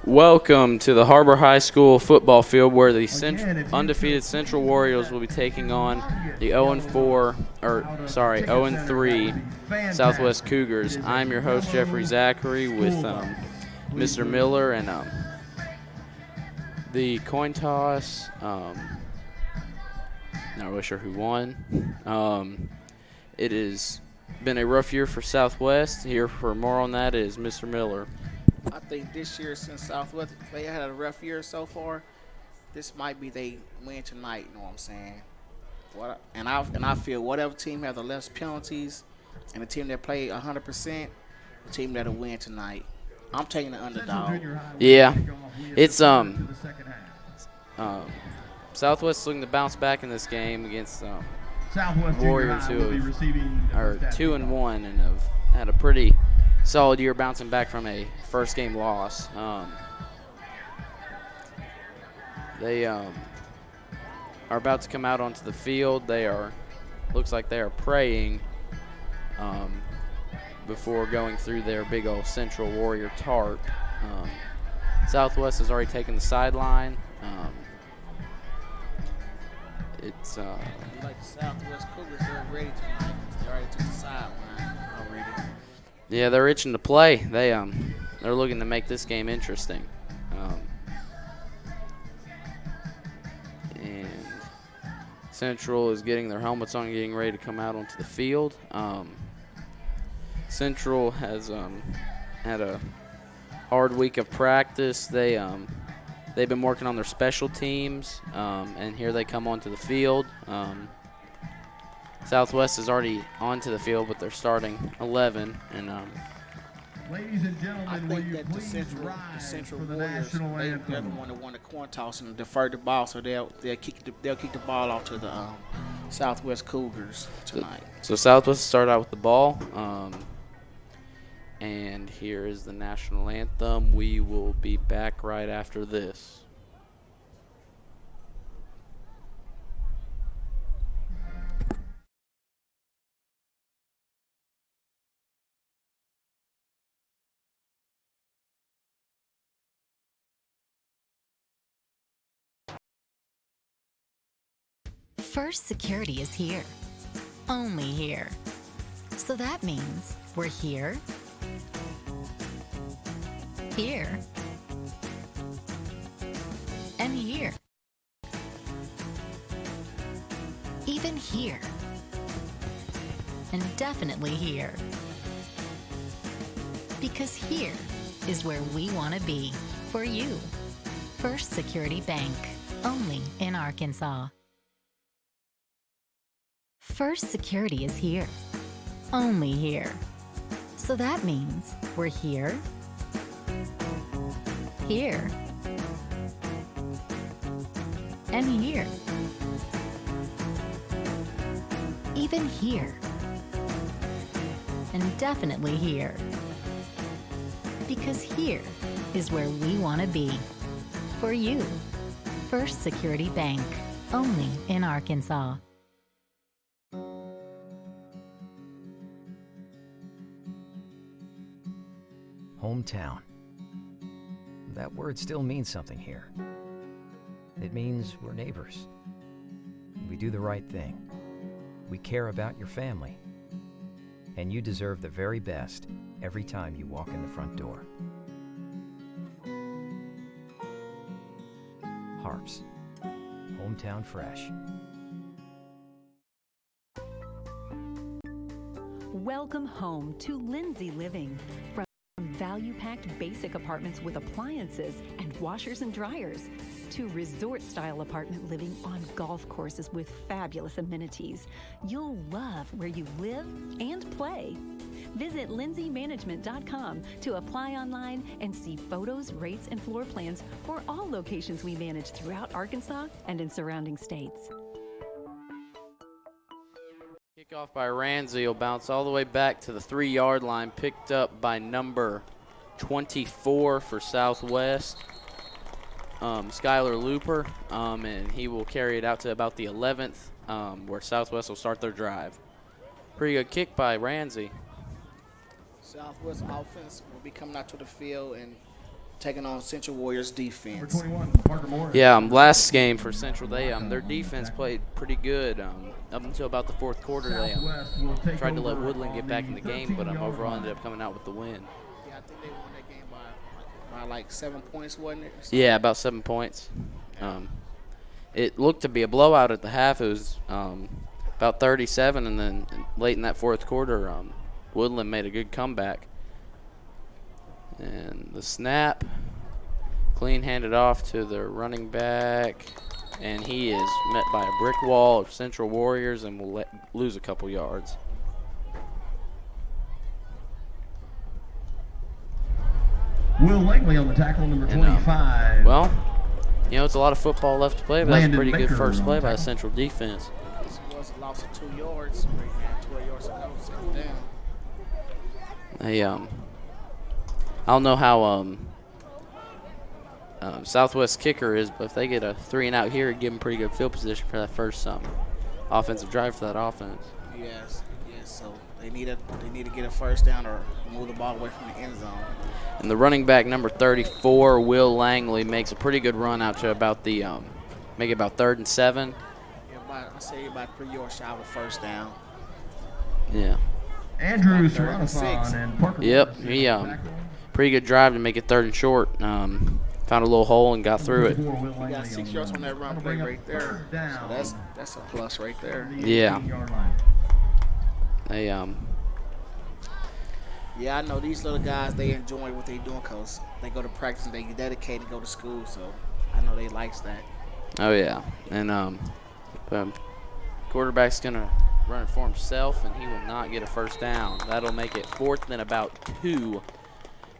Welcome to the Har-BER High School football field where the undefeated Central Warriors will be taking on the 0-3 Southwest Cougars. I'm your host, Jeffrey Zachary, with Mr. Miller, and the coin toss. Not really sure who won. It has been a rough year for Southwest. Here for more on that is Mr. Miller. I think this year, since Southwest they had a rough year so far, this might be they win tonight. You know what I'm saying? I feel whatever team has the less penalties, and the team that play 100%, the team that'll win tonight. I'm taking the underdog. Yeah, it's Southwest looking to bounce back in this game against Warriors, who are 2-1 and have had a pretty solid year bouncing back from a first game loss. They are about to come out onto the field. Looks like they are praying before going through their big old Central Warrior tarp. Southwest has already taken the sideline. It's like the Southwest Cougars, they're ready tonight. They already took the sideline already. Yeah, they're itching to play. They're looking to make this game interesting. And Central is getting their helmets on, getting ready to come out onto the field. Central has had a hard week of practice. They've been working on their special teams, and here they come onto the field. Southwest is already onto the field with their starting 11, and ladies and gentlemen, I think that the Central Warriors, they're the one that won the coin toss and deferred the ball, so they'll kick the ball off to the Southwest Cougars tonight. So Southwest start out with the ball, and here is the national anthem. We will be back right after this. First Security is here. Only here. So that means we're here, here, and here. Even here. And definitely here. Because here is where we want to be for you. First Security Bank. Only in Arkansas. First Security is here. Only here. So that means we're here, here, and here. Even here. And definitely here. Because here is where we want to be for you. First Security Bank. Only in Arkansas. Hometown. That word still means something here. It means we're neighbors. We do the right thing. We care about your family. And you deserve the very best every time you walk in the front door. Harps. Hometown fresh. Welcome home to Lindsay Living. From value-packed basic apartments with appliances and washers and dryers to resort-style apartment living on golf courses with fabulous amenities. You'll love where you live and play. Visit lindsaymanagement.com to apply online and see photos, rates, and floor plans for all locations we manage throughout Arkansas and in surrounding states. Kickoff by Ramsey will bounce all the way back to the 3-yard line, picked up by number 24 for Southwest, Skylar Looper, and he will carry it out to about the 11th, where Southwest will start their drive. Pretty good kick by Ramsey. Southwest offense will be coming out to the field and taking on Central Warriors Number defense. 21, Parker Morris. Yeah, last game for Central, their defense played pretty good up until about the fourth quarter. They Southwest will take tried to let over Woodland on get back in the game, but 13-yard overall line. ended up coming out with the win. Yeah, I think they won that game by like 7 points, wasn't it? Yeah, about 7 points. It looked to be a blowout at the half. It was about 37, and then late in that fourth quarter, Woodland made a good comeback. And the snap, clean handed off to the running back, and he is met by a brick wall of Central Warriors and will lose a couple yards. Will Langley on the tackle, number And, 25. Well, it's a lot of football left to play, but that's a Landon pretty good Baker first play on by the tackle. Central defense. This was a loss of 2 yards. Right now, 12 yards to go. Second down. I don't know how Southwest kicker is, but if they get a 3-and-out here, it'd give them pretty good field position for that first offensive drive for that offense. Yes. So they need to get a first down or move the ball away from the end zone. And the running back, number 34, Will Langley, makes a pretty good run out to about the make it about 3rd and 7. Yeah, I say about 3 yards shy of a first down. Yeah. Andrew Third and 6. Serranophon and Parker Yep. Morris He on the tackle. pretty good drive to make it 3rd and short. Found a little hole and got through it. Will He Langley got 6 the yards run. on that run That'll play bring up right there. third down. So that's a plus right there. The Yeah. 18-yard line. They Yeah, I know these little guys, they enjoy what they doing because they go to practice and they dedicate to go to school. So I know they likes that. Oh yeah, and quarterback's gonna run it for himself, and he will not get a first down. That'll make it 4th and about 2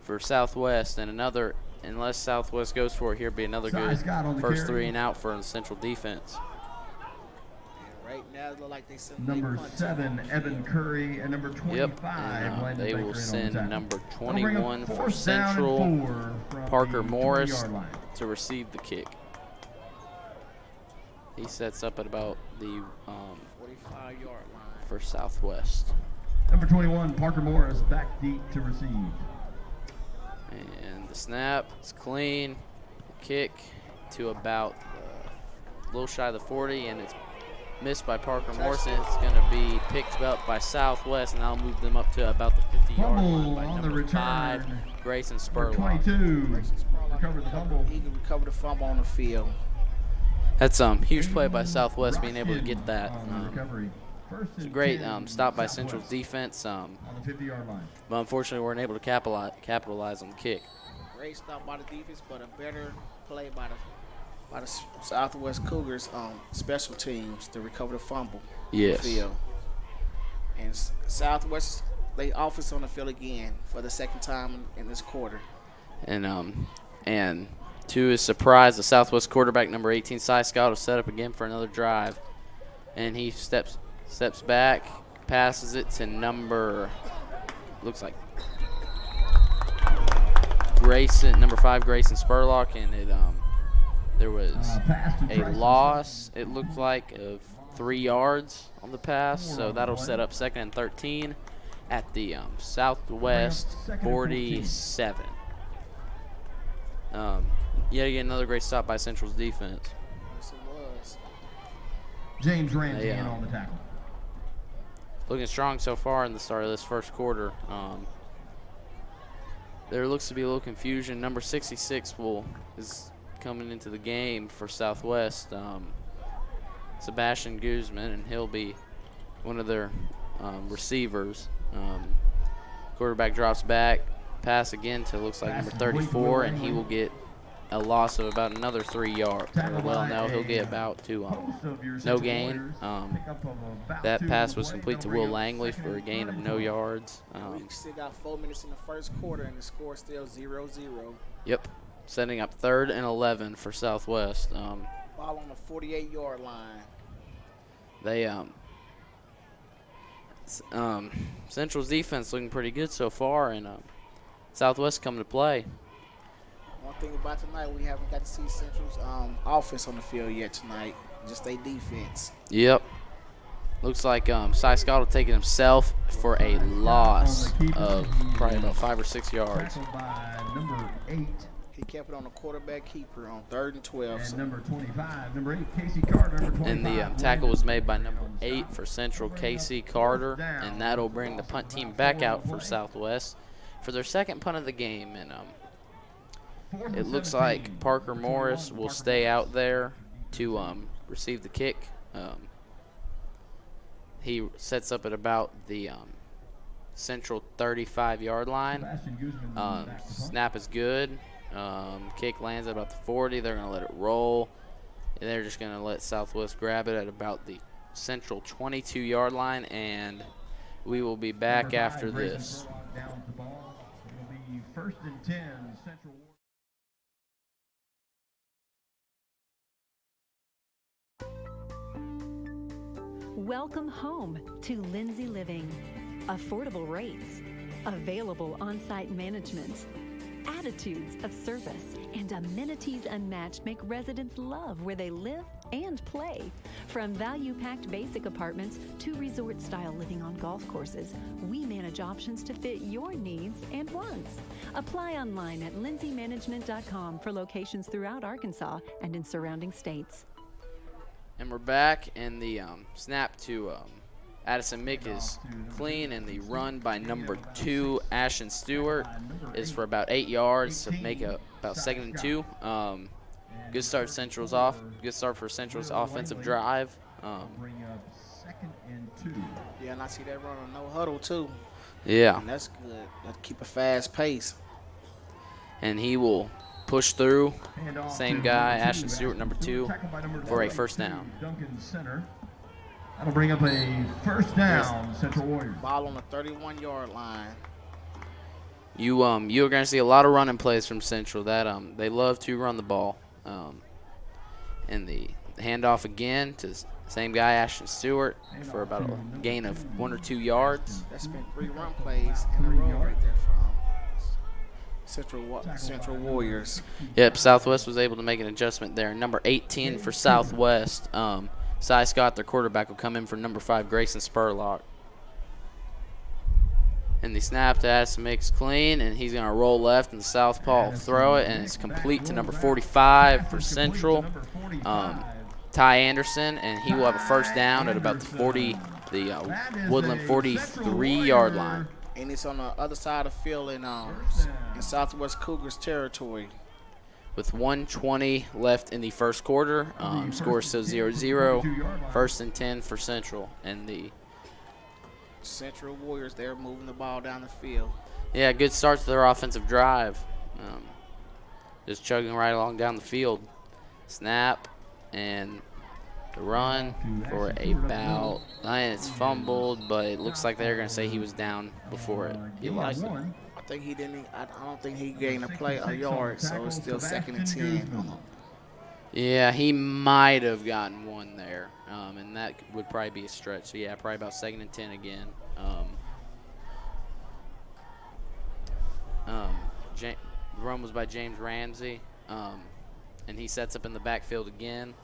for Southwest, and another. Unless Southwest goes for it, here be another good Scott on the first carry. 3-and-out for the Central defense. And right now, it look like they send Number 7, Evan Curry, and number 25, Yep, and Landon they Baker will in on the send tackle. number That'll bring up 21 for fourth down and Central, 4 from Parker the Morris, 20-yard line. to receive the kick. He sets up at about the 45-yard line. for Southwest. Number 21, Parker Morris, back deep to receive. And the snap is clean. Kick to about a little shy of the 40, and it's missed by Parker Morrison. It's going to be picked up by Southwest, and that'll move them up to about the 50-yard line Fumble by on the number return. 5, Grayson Number Spurlock. 22, recovered the fumble. He can recover the fumble on the field. That's huge play by Southwest being able to get that. On the recovery. First It's a and great 10, stop by Southwest Central's defense, on the 50-yard line. but unfortunately weren't able to capitalize on the kick. Great stop by the defense, but a better play by the Southwest Cougars special teams to recover the fumble. Yes. Field. And Southwest, they offense on the field again for the second time in this quarter. And to his surprise, the Southwest quarterback, number 18, Cy Scott, will set up again for another drive. And he steps back, passes it to number, looks like Grayson, number 5, Grayson Spurlock, and there was Pass to a Bryson loss, it looked like, of 3 yards on the pass, so that'll set up 2nd and 13 at the Southwest 47. Yet again, another great stop by Central's defense. Yes, it was. James Ramsey They, in on the tackle. Looking strong so far in the start of this first quarter. There looks to be a little confusion. Number 66 is coming into the game for Southwest. Sebastian Guzman, and he'll be one of their receivers. Quarterback drops back, pass again to looks like number 34, and he will get a loss of about another 3 yards. Well, no, he'll get about to no gain. That pass was complete to Will Langley for a gain of no yards. We still got 4 minutes in the first quarter, and the score is still 0-0. Yep, setting up 3rd and 11 for Southwest. Ball on the 48-yard line. They Central's defense looking pretty good so far, and Southwest coming to play. One thing about tonight, we haven't got to see Central's offense on the field yet tonight. Just their defense. Yep. Looks like Cy Scott will take it himself for a loss of probably about 5 or 6 yards. Tackled by number 8, He kept it on the quarterback keeper on 3rd and 12. And So number 25, number 8, Casey Carter. Number 25. And the tackle was made by number 8 for Central, Casey Carter, and that'll bring the punt team back out for Southwest for their second punt of the game. And it looks like Parker Morris will stay out there to receive the kick. He sets up at about the Central 35-yard line. Snap is good. Kick lands at about the 40. They're going to let it roll. And they're just going to let Southwest grab it at about the Central 22-yard line, and we will be back after this. Down the ball. It'll be 1st and 10, Central. Welcome home to Lindsay Living. Affordable rates, available on-site management, attitudes of service, and amenities unmatched make residents love where they live and play. From value-packed basic apartments to resort-style living on golf courses, we manage options to fit your needs and wants. Apply online at lindsaymanagement.com for locations throughout Arkansas and in surrounding states. And we're back, and the snap to Addison Mick is clean, and the run by number 2, Ashton Stewart, is for about 8 yards to make it about 2nd and 2. Good start Central's off. Good start for Central's offensive drive. Bring up 2nd and 2. yeah, and I see that run on no huddle too. Yeah, And that's good. That'll keep a fast pace. and he will push through. Handoff Same to guy, number 2, Ashton Stewart, number 2, tackled by number for a 22, first down. Duncan Center. That'll bring up a 1st down, Central Warriors. Ball on the 31-yard line. You're going to see a lot of running plays from Central. That they love to run the ball. And the handoff again to same guy, Ashton Stewart, for about a gain of 1 or 2 yards. That's been 3 run plays in a row right there for Central Warriors. Yep, Southwest was able to make an adjustment there. Number 18 for Southwest, Cy Scott, their quarterback, will come in for number 5, Grayson Spurlock. And the snap to Addison Mick's clean, and he's going to roll left, and the southpaw will throw it, and it's complete to number 45 for Central, Ty Anderson, and he will have a first down at about the Woodland 43-yard line. And it's on the other side of the field in Southwest Cougars territory. With 1:20 left in the first quarter, score is still 0-0. 1st and 10 for Central, and the Central Warriors, they're moving the ball down the field. yeah, good start to their offensive drive. Just chugging right along down the field. Snap and the run for about, and it's fumbled, but it looks like they're going to say he was down before it. He lost it. I think he didn't. I don't think he gained a yard, so it's still 2nd and 10. Yeah, he might have gotten one there, and that would probably be a stretch. So yeah, probably about 2nd and 10 again. The run was by James Ramsey, and he sets up in the backfield again,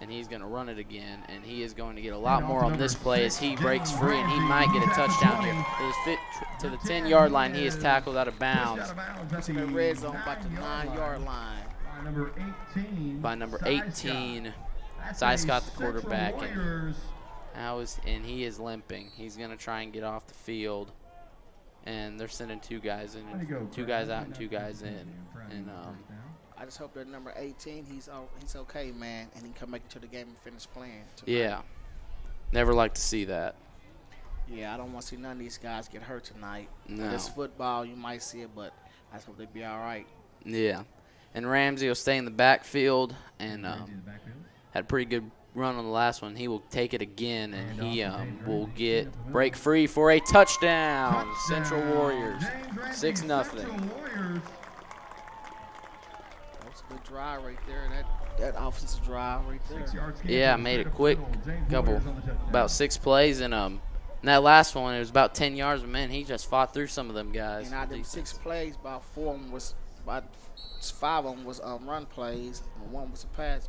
and he's going to run it again, and he is going to get a lot more on this play as he breaks free, and he might get a touchdown here. To the 10-yard line, he is tackled out of bounds. It's in the red zone by the 9-yard line. By number 18, Cy Scott, the quarterback, and he is limping. He's going to try and get off the field, and they're sending 2 guys in, 2 guys out and 2 guys in. And I just hope that number 18, he's okay, man, and he can come back into the game and finish playing tonight. yeah, never like to see that. Yeah, I don't want to see none of these guys get hurt tonight. No. This football, you might see it, but I just hope they be all right. Yeah, and Ramsey will stay in the backfield and had a pretty good run on the last one. He will take it again, and he will break free for a touchdown. Central Warriors, 6-0. That was a good drive right there. That offensive drive right there. Yeah, made it quick. About 6 plays, and that last one, it was about 10 yards. But man, he just fought through some of them guys. And out of them 6 plays, about 5 of them was run plays, and 1 was a pass.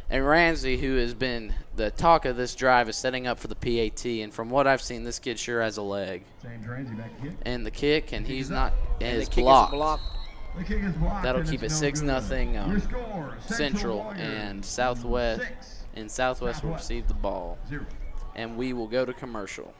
And Ramsey, who has been the talk of this drive, is setting up for the PAT. And from what I've seen, this kid sure has a leg. James Ramsey back to kick. And the kick, and he's not, and And it's the kick blocked. is blocked. The kick is blocked. That'll and keep it it's no 6-0 good. Your score, Central Warriors, and Southwest. 6, And Southwest will receive the ball. 0. And we will go to commercial.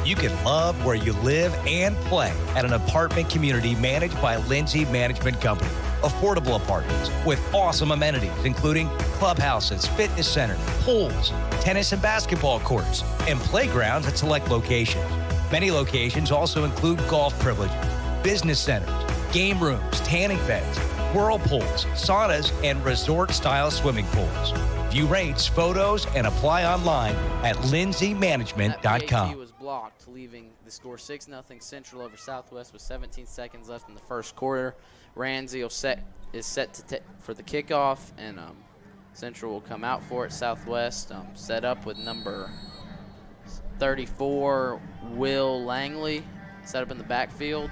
You can love where you live and play at an apartment community managed by Lindsay Management Company. Affordable apartments with awesome amenities, including clubhouses, fitness centers, pools, tennis and basketball courts, and playgrounds at select locations. Many locations also include golf privileges, business centers, game rooms, tanning beds, whirlpools, saunas, and resort-style swimming pools. View rates, photos, and apply online at That PAT lindsaymanagement.com. was blocked, leaving the score 6-0 Central over Southwest with 17 seconds left in the first quarter. Ramsey is set for the kickoff, and Central will come out for it. Southwest set up with number 34, Will Langley, set up in the backfield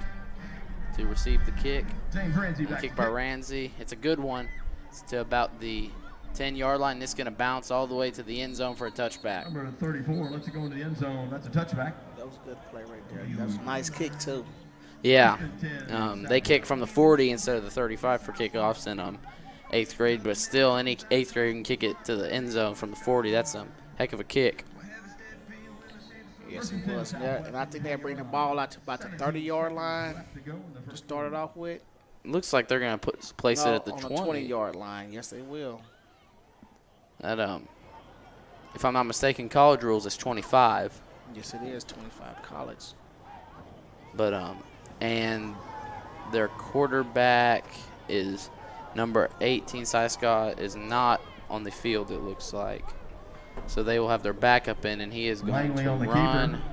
to receive the kick. James Ramsey The back kick to by kick. Ramsey. It's a good one. It's to about the 10-yard line. It's going to bounce all the way to the end zone for a touchback. Number 34 lets it go into the end zone. That's a touchback. That was a good play right there. That was a nice kick, too. Yeah, they kick from the 40 instead of the 35 for kickoffs in 8th grade, but still any 8th grade can kick it to the end zone from the 40. That's a heck of a kick. Yes, it was. And I think they'll bring the ball out to about the 30-yard line to start it off with. Looks like they're going to place it at the on 20. the 20-yard line. Yes, they will. That if I'm not mistaken, college rules is 25. Yes, it is 25 college. But and their quarterback is number 18. Cy Scott is not on the field, it looks like. So they will have their backup in, and he is going Langley to on the run keeper.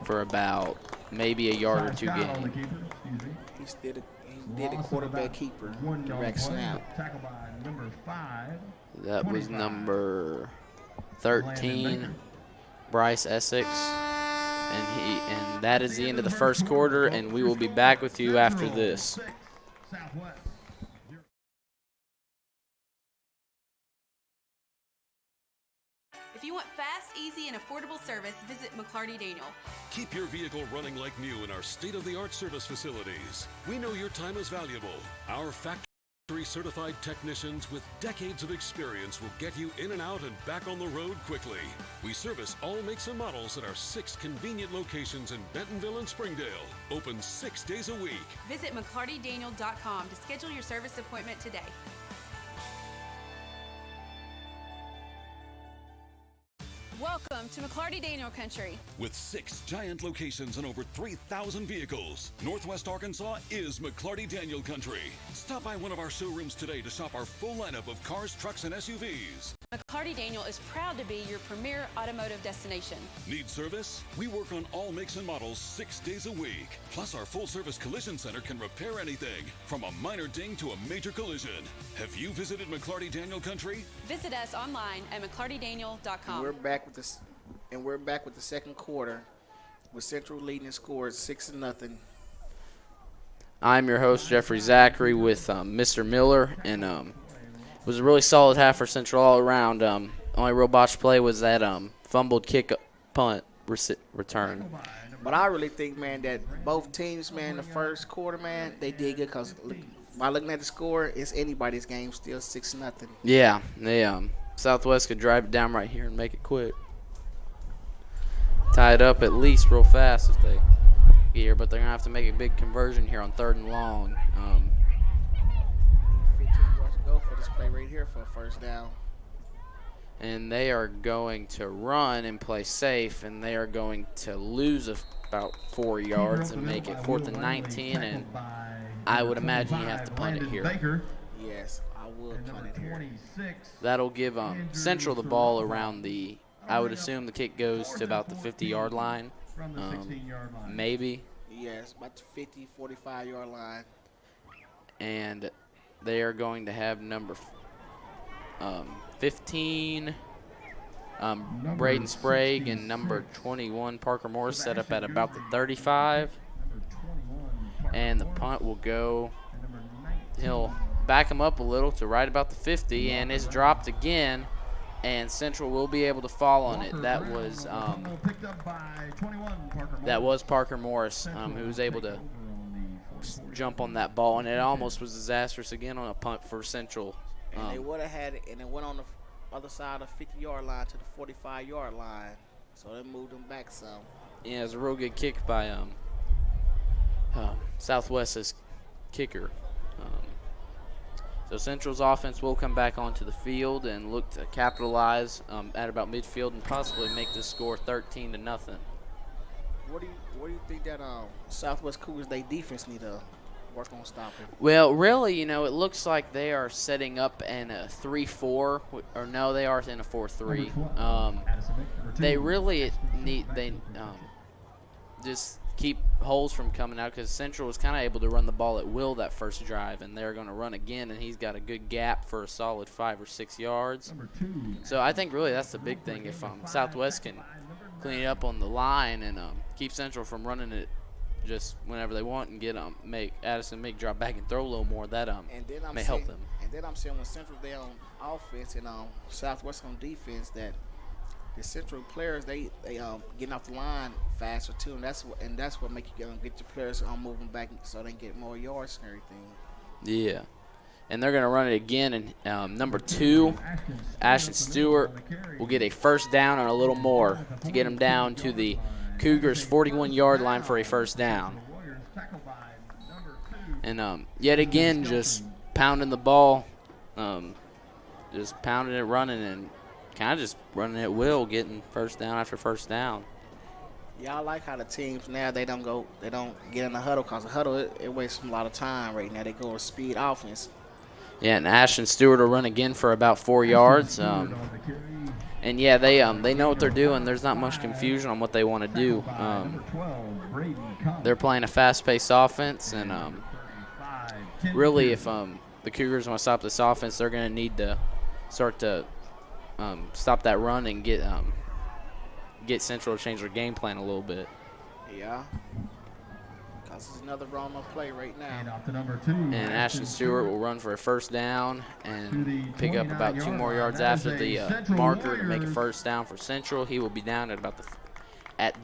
for about maybe a yard or two Scott on the gain. keeper. Excuse me. He did a Loss of quarterback about keeper 1 yard direct play. snap. Tackled by number 5. That was 25. number Landon 13, Baker. Bryce Essex. And that is the end of the first quarter, and we will be back with you after this. 6, Southwest. If you want fast, easy, and affordable service, visit McClarty Daniel. Keep your vehicle running like new in our state-of-the-art service facilities. We know your time is valuable. Our factory-certified technicians with decades of experience will get you in and out and back on the road quickly. We service all makes and models at our 6 convenient locations in Bentonville and Springdale. Open 6 days a week. Visit McClartyDaniel.com to schedule your service appointment today. Welcome to McClarty Daniel Country. With 6 giant locations and over 3,000 vehicles, Northwest Arkansas is McClarty Daniel Country. Stop by one of our showrooms today to shop our full lineup of cars, trucks, and SUVs. McClarty Daniel is proud to be your premier automotive destination. Need service? We work on all makes and models 6 days a week. Plus, our full-service collision center can repair anything, from a minor ding to a major collision. Have you visited McClarty Daniel Country? Visit us online at McClartyDaniel.com. We're back with the second quarter, with Central leading the score 6-0. I'm your host, Jeffrey Zachary, with Mr. Miller, and it was a really solid half for Central all around. Only real botched play was that fumbled kick punt return. But I really think, man, that both teams, man, the first quarter, man, they did good because by looking at the score, it's anybody's game, still 6-0. Yeah, they Southwest could drive it down right here and make it quick. Tie it up at least real fast if they get here, but they're going to have to make a big conversion here on 3rd and long. 15 yards to go for this play right here for a first down. And they are going to run and play safe, and they are going to lose about 4 yards and make it 4th and 19, and I would imagine you have to punt it here. Baker. Yes, I would punt it here. 26. That'll give Central the ball around I would assume the kick goes to about the 50-yard line, From the 16-yard line. maybe, Yes, about the 50, 45-yard line. and they are going to have number 15, Braden Sprague, and number 21, Parker Morris, set up at about the 35, Number 21, and the punt will go. and number 19. He'll back him up a little to right about the 50, and it's dropped again. and Central will be able to fall on it. That was Parker Morris, who was able to jump on that ball, and it almost was disastrous again on a punt for Central. And they would have had it, and it went on the other side of the 50-yard line to the 45-yard line, so they moved them back some. Yeah, it was a real good kick by Southwest's kicker. So Central's offense will come back onto the field and look to capitalize at about midfield and possibly make this score 13-0. What do you think that Southwest Cougars, they defense need to work on stopping? Well, really, it looks like they are setting up in a 3-4, or no, they are in a 4-3. They really need just keep holes from coming out, because Central was kind of able to run the ball at will that first drive, and they're going to run again, and he's got a good gap for a solid 5 or 6 yards. So I think really that's the big thing. If Southwest can clean it up on the line and keep Central from running it just whenever they want and get make Addison drop back and throw a little more, that may help them. And then I'm saying when Central they on offense and Southwest on defense, that the Central players they getting off the line faster too, and that's what make you get your players moving back so they can get more yards and everything. Yeah, and they're going to run it again, and number 2, Ashton Stewart, will get a first down and a little more to get him down to the Cougars' 41-yard line for a first down. And yet again, just pounding the ball, just pounding it, running, and kind of just running at will, getting first down after first down. Yeah, I like how the teams now they don't get in the huddle, because the huddle it wastes a lot of time right now. They go with speed offense. Yeah, and Ashton Stewart will run again for about 4 yards. And yeah, they know what they're doing. There's not much confusion on what they want to do. They're playing a fast-paced offense, and really, if the Cougars want to stop this offense, they're going to need to start to stop that run and get Central to change their game plan a little bit. Yeah. Because it's another run on play right now. And Ashton Stewart will run for a first down and pick up about 2 more yards after the marker to make a first down for Central. He will be down at about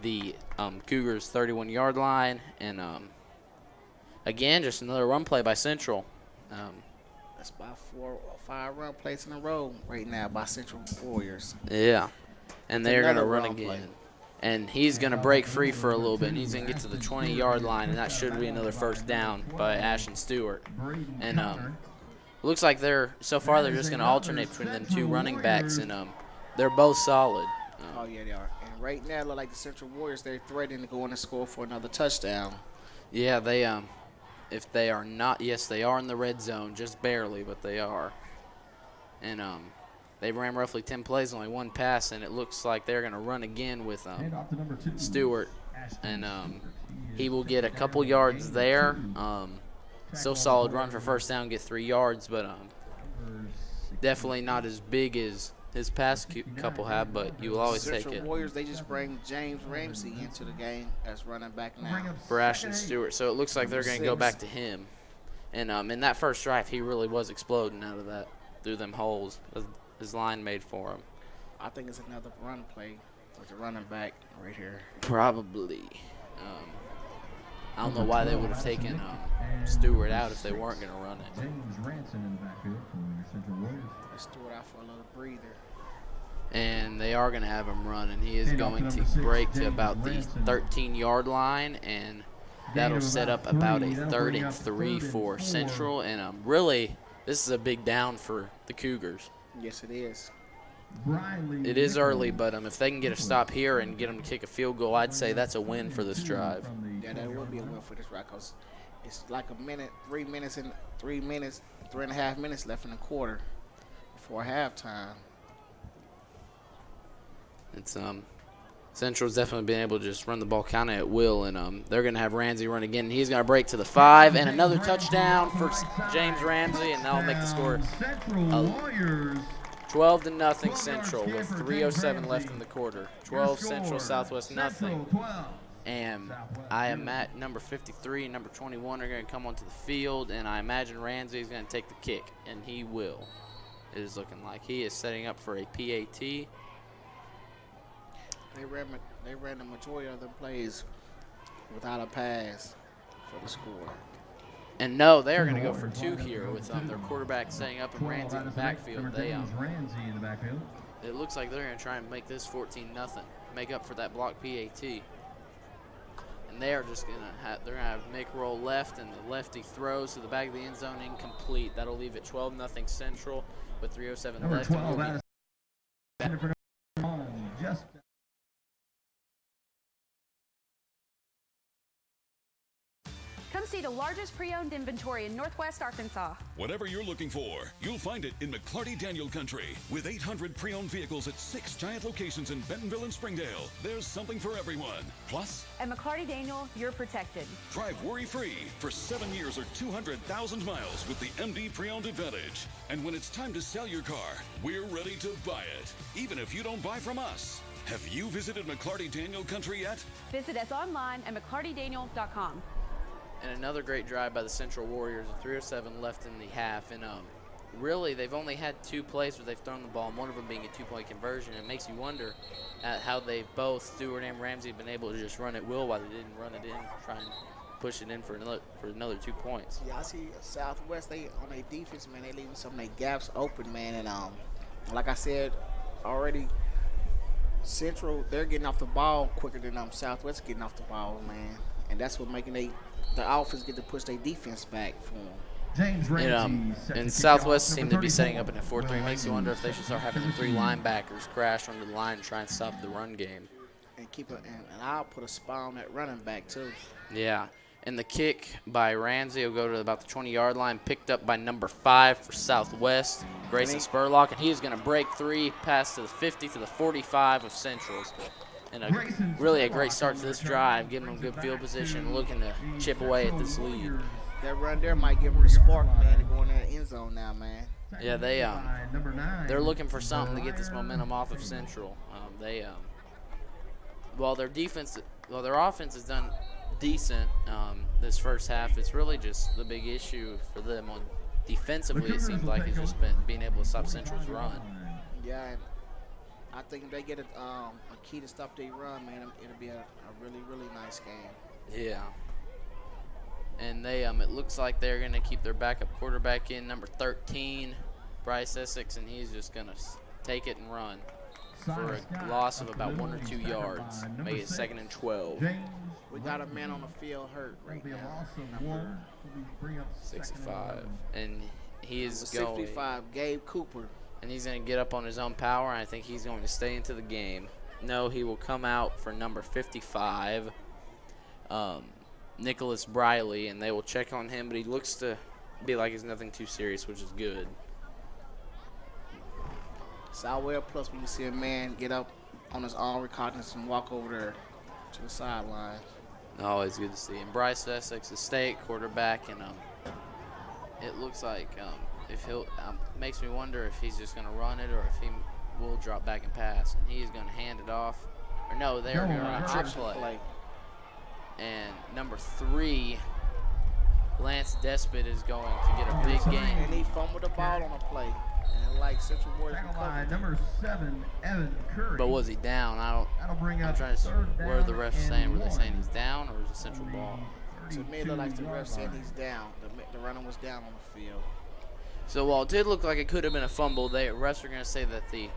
the Cougars' 31-yard line. And again, just another run play by Central. That's about 4 or 5 run plays in a row right now by Central Warriors. Yeah. And they're going to run again. And he's going to break free for a little bit, and he's going to get to the 20-yard line, and that should be another first down by Ashton Stewart. And looks like so far they're just going to alternate between them 2 running backs, and they're both solid. Oh, yeah, they are. And right now, it looks like the Central Warriors, they're threatening to go in and score for another touchdown. Yeah, they if they are not, yes, they are in the red zone, just barely, but they are. And they ran roughly 10 plays, only 1 pass, and it looks like they're going to run again with Stewart. And he will get a couple yards there. Still solid run for first down, get 3 yards, but definitely not as big as his past couple have, but you will always take it. Central Warriors, they just bring James Ramsey into the game as running back now. For Ashton Stewart. So it looks like they're going to go back to him. And in that first drive, he really was exploding out of that, through them holes his line made for him. I think it's another run play with the running back right here. Probably. I don't know why they would have taken Stewart out if they weren't going to run it. Stewart out for a little breather. And they are going to have him run, and he is going to break to about the 13-yard line, and that'll set up about a 3rd and 3 for Central. And really, this is a big down for the Cougars. Yes, it is. It is early, but if they can get a stop here and get them to kick a field goal, I'd say that's a win for this drive. Yeah, that will be a win for this drive, because it's like 3 minutes, 3.5 minutes left in the quarter before halftime. It's Central's definitely been able to just run the ball kind of at will, and they're going to have Ramsey run again. He's going to break to the 5, and another touchdown for James Ramsey, and that'll make the score 12-0 Central with 3:07 left in the quarter. 12 Central, Southwest nothing. And I am at number 53 and number 21 are going to come onto the field, and I imagine Ramsey is going to take the kick, and he will. it is looking like. He is setting up for a PAT. They ran the majority of the plays without a pass for the score. And no, they are going to go for 2 here with their quarterback setting up and Ramsey in the backfield. Ramsey in the backfield. It looks like they're going to try and make this 14-0, make up for that block PAT. And they are just going to have, they're going to have Mick roll left, and the lefty throws to the back of the end zone, incomplete. That'll leave it 12-0 Central with 3:07 Number left. 12 out of just Come see the largest pre-owned inventory in Northwest Arkansas. Whatever you're looking for, you'll find it in McClarty Daniel Country. With 800 pre-owned vehicles at 6 giant locations in Bentonville and Springdale, there's something for everyone. Plus, At McClarty Daniel, you're protected. drive worry-free for 7 years or 200,000 miles with the MD Pre-Owned Advantage. And when it's time to sell your car, we're ready to buy it, even if you don't buy from us. Have you visited McClarty Daniel Country yet? Visit us online at McClartyDaniel.com. And another great drive by the Central Warriors with 3:07 left in the half. And really, they've only had 2 plays where they've thrown the ball, and one of them being a 2-point conversion. It makes you wonder at how they've both, Stewart and Ramsey, been able to just run at will while they didn't run it in, try and push it in for another 2 points. Yeah, I see Southwest, they on their defense, man, they leaving some of their gaps open, man. And like I said already, Central, they're getting off the ball quicker than Southwest getting off the ball, man. And that's what making the offense get to push their defense back for them. James Ramsey. And Southwest seem to be setting up in a 4-3. Makes you wonder if they should start having the 3 linebackers crash under the line and try and stop the run game. And keep it, and I'll put a spy on that running back too. Yeah. And the kick by Ramsey will go to about the 20-yard line, picked up by number 5 for Southwest, Grayson Spurlock, and he is going to break 3, pass to the 50 to the 45 of Centrals. And really a great start to this drive, giving them good field position, looking to chip away at this lead. That run there might give them the spark, man, to go in that end zone now, man. Yeah, they're looking for something to get this momentum off of Central. Their offense has done decent this first half. It's really just the big issue for them on defensively. It seems like it's just been being able to stop Central's run. Yeah, and I think if they get a key to stop their run, man, it'll be a really, really nice game. Yeah. And they it looks like they're going to keep their backup quarterback in, number 13, Bryce Essex, and he's just going to take it and run for a loss of about 1 or 2 yards. Make it 2nd and 12. We got a man on the field hurt right now. Number 65. And he is 65, Gabe Cooper. And he's going to get up on his own power, and I think he's going to stay into the game. No, he will come out for number 55, Nicholas Briley, and they will check on him, but he looks to be like he's nothing too serious, which is good. Southwell plus when you see a man get up on his own recognizance and walk over there to the sideline. Always good to see. And Bryce Essex is state quarterback, and it looks like if he'll makes me wonder if he's just going to run it or if he will drop back and pass. And he's going to hand it off. Or no, they're going to run a trick play. And number 3, Lance Despot is going to get a big gain. And he fumbled the ball on a play. And like Central Warriors recovered. Number 7, Evan Curry. But was he down? I'm trying to see where the refs saying. Were they saying he's down or is it Central ball? To me, it looked like the ref said he's down. The runner was down on the field. So while it did look like it could have been a fumble, the refs are going to say that the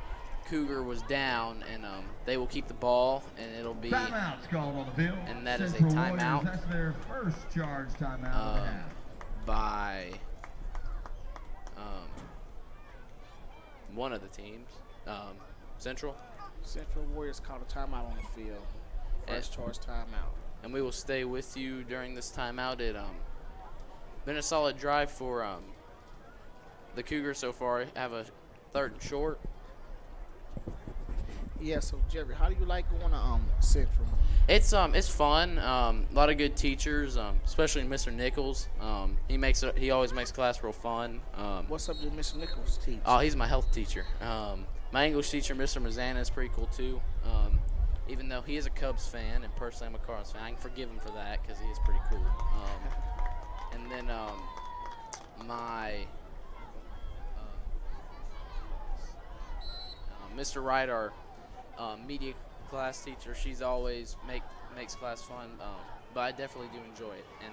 Cougar was down, and they will keep the ball, and it'll be timeout's called on the field. And that Central is a timeout. Warriors, that's their first charge timeout of the half. By one of the teams, Central. Central Warriors called a timeout on the field. First charge timeout. And we will stay with you during this timeout. It been a solid drive for the Cougars so far. Have a 3rd and short. Yeah, so Jerry, how do you like going to Central? It's fun. A lot of good teachers, especially Mr. Nichols. He always makes class real fun. What subject does Mr. Nichols teach? Oh, he's my health teacher. My English teacher, Mr. Mazzana, is pretty cool too. Even though he is a Cubs fan and personally I'm a Cardinals fan, I can forgive him for that because he is pretty cool. And then my Mr. Wright, our media class teacher, she's always makes class fun, but I definitely do enjoy it. And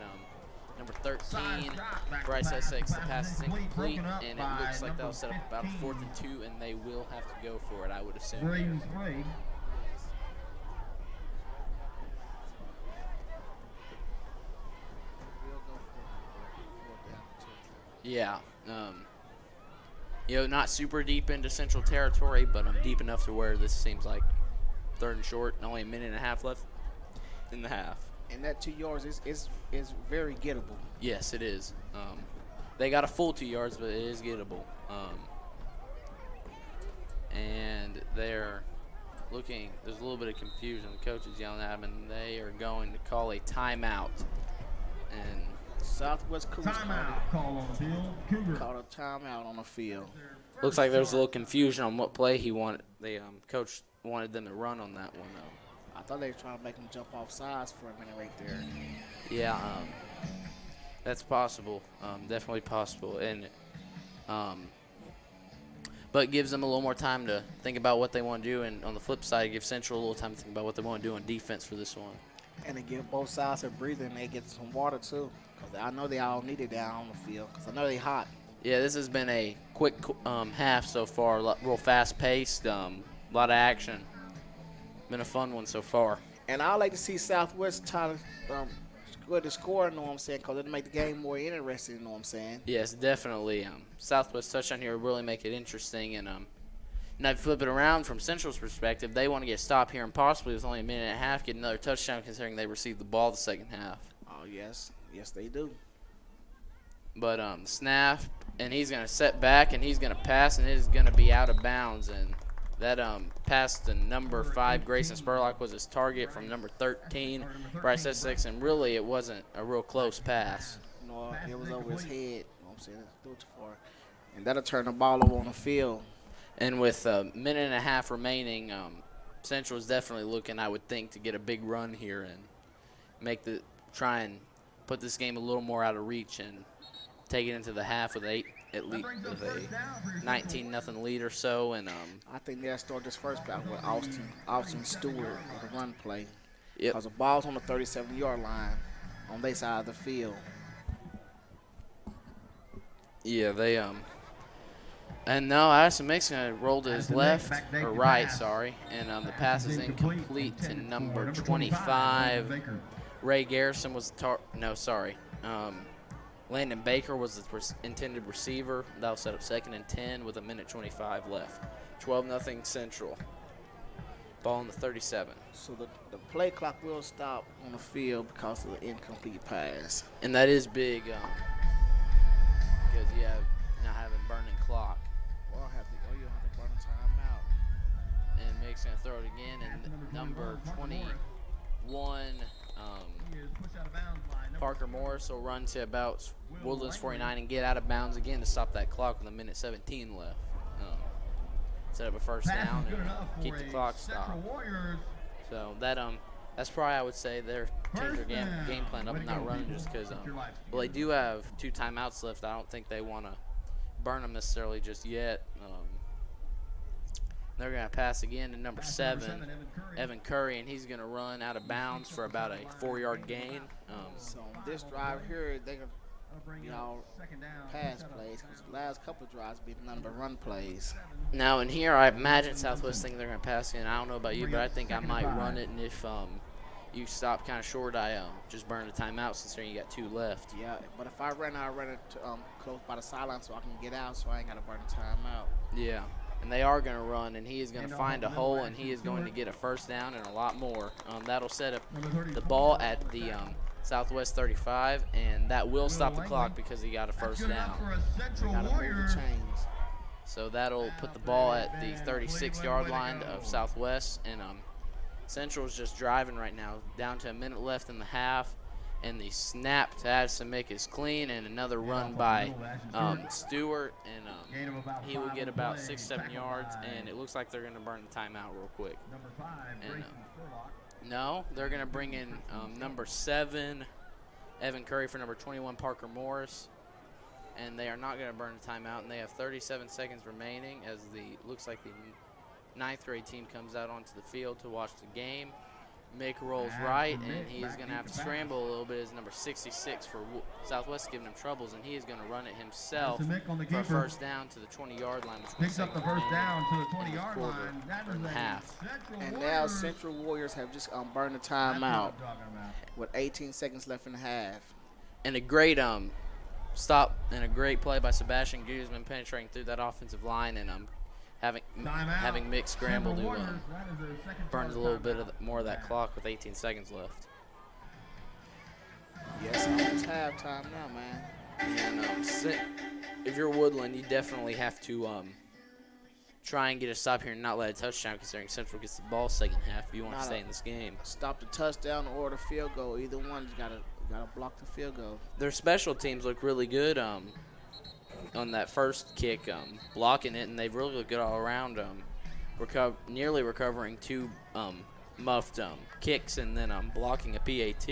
number 13, Bryce Essex, the pass is incomplete, and it looks like they'll set up about a 4th and 2, and they will have to go for it, I would assume. Here. Yeah. Not super deep into Central territory, but I'm deep enough to where this seems like 3rd and short, and only a minute and a half left in the half. And that 2 yards is very gettable. Yes, it is. They got a full 2 yards, but it is gettable. And they're looking. There's a little bit of confusion. The coach is yelling at them, and they are going to call a timeout. And Southwest Cougars call on the field. Cougar called a timeout on the field. Looks like there's a little confusion on what play he wanted. The coach wanted them to run on that one, though. I thought they were trying to make him jump off sides for a minute right there. Yeah, that's possible. Definitely possible. And but it gives them a little more time to think about what they want to do. And on the flip side, it gives Central a little time to think about what they want to do on defense for this one. And they give both sides a breather, and they get some water, too. Because I know they all need it down on the field, because I know they hot. Yeah, this has been a quick half so far, real fast-paced, a lot of action. Been a fun one so far. And I like to see Southwest try to go to score, you know what I'm saying, because it'll make the game more interesting, you know what I'm saying. Yes, definitely. Southwest touchdown here will really make it interesting. And now if you flip it around from Central's perspective, they want to get a stop here and possibly with only a minute and a half get another touchdown considering they received the ball the second half. Oh, yes. Yes, they do. But snap, and he's going to set back, and he's going to pass, and it is going to be out of bounds. And that pass to number 5, Grayson Spurlock, was his target from number 13, Bryce Essex, and really it wasn't a real close pass. No, it was over his head. You know what I'm saying? It's too far. And that'll turn the ball over on the field. And with a minute and a half remaining, Central is definitely looking, I would think, to get a big run here and try and put this game a little more out of reach and take it into the half with a 19-0 lead or so. And I think they'll start this first half with Austin Stewart with a run play. Yep. Because the ball's on the 37-yard line on their side of the field. Yeah, they and no, Addison Mix going to roll to his left or right, sorry, and the pass is incomplete to number 25. Ray Garrison was Landon Baker was the intended receiver. That'll set up 2nd and 10 with a minute 25 left. 12-0 Central. Ball on the 37. So the play clock will stop on the field because of the incomplete pass. And that is big because you have not having burning clock. Well, you'll have to burn a timeout. And Mick's going to throw it again, and number 21, Parker Morris will run to about Woodlands 49 and get out of bounds again to stop that clock with a minute 17 left. Set up a first down and keep the clock stopped. So that's probably, I would say, they're changing their game plan up and not running just because well, they do have 2 timeouts left. I don't think they want to burn them necessarily just yet. They're going to pass again to number 7, Evan Curry, and he's going to run out of bounds for about a 4-yard gain. So this drive here, they're going to pass plays because the last couple of drives have been number run plays. Now in here, I imagine Southwest thinking they're going to pass in. I don't know about you, but I think I might run it, and if you stop kind of short, I just burn the timeout since you got 2 left. Yeah, but if I run it to, close by the sideline so I can get out so I ain't got to burn the timeout. Yeah. And they are going to run, and he is going to find a hole, and he is going to get a first down and a lot more. That'll set up the ball at the Southwest 35, and that will stop the clock because he got a first down. So that'll put the ball at the 36-yard line of Southwest, and Central's just driving right now, down to a minute left in the half. And the snap to Addison Mick is clean, and another run by Stewart, and he will get about 6-7 yards, and it looks like they're going to burn the timeout real quick. And, no, they're going to bring in number 7, Evan Curry, for number 21, Parker Morris, and they are not going to burn the timeout, and they have 37 seconds remaining as looks like the ninth grade team comes out onto the field to watch the game. Mick rolls right, and he is going to have to scramble a little bit. His number 66 for Southwest giving him troubles, and he is going to run it himself for a first down to the 20-yard line. Which Picks up the first down to the 20-yard line. That is half. And now Central Warriors have just burned the timeout with 18 seconds left in the half. And a great stop and a great play by Sebastian Guzman penetrating through that offensive line and having Mick scramble to burns a little bit more of that clock with 18 seconds left. Yes, it's halftime now, man. And if you're Woodland, you definitely have to try and get a stop here and not let a touchdown, considering Central gets the ball second half if you want to stay in this game. Stop the touchdown or the field goal. Either one's got to block the field goal. Their special teams look really good on that first kick, blocking it, and they've really looked good all around. Nearly recovering two muffed kicks and then blocking a PAT.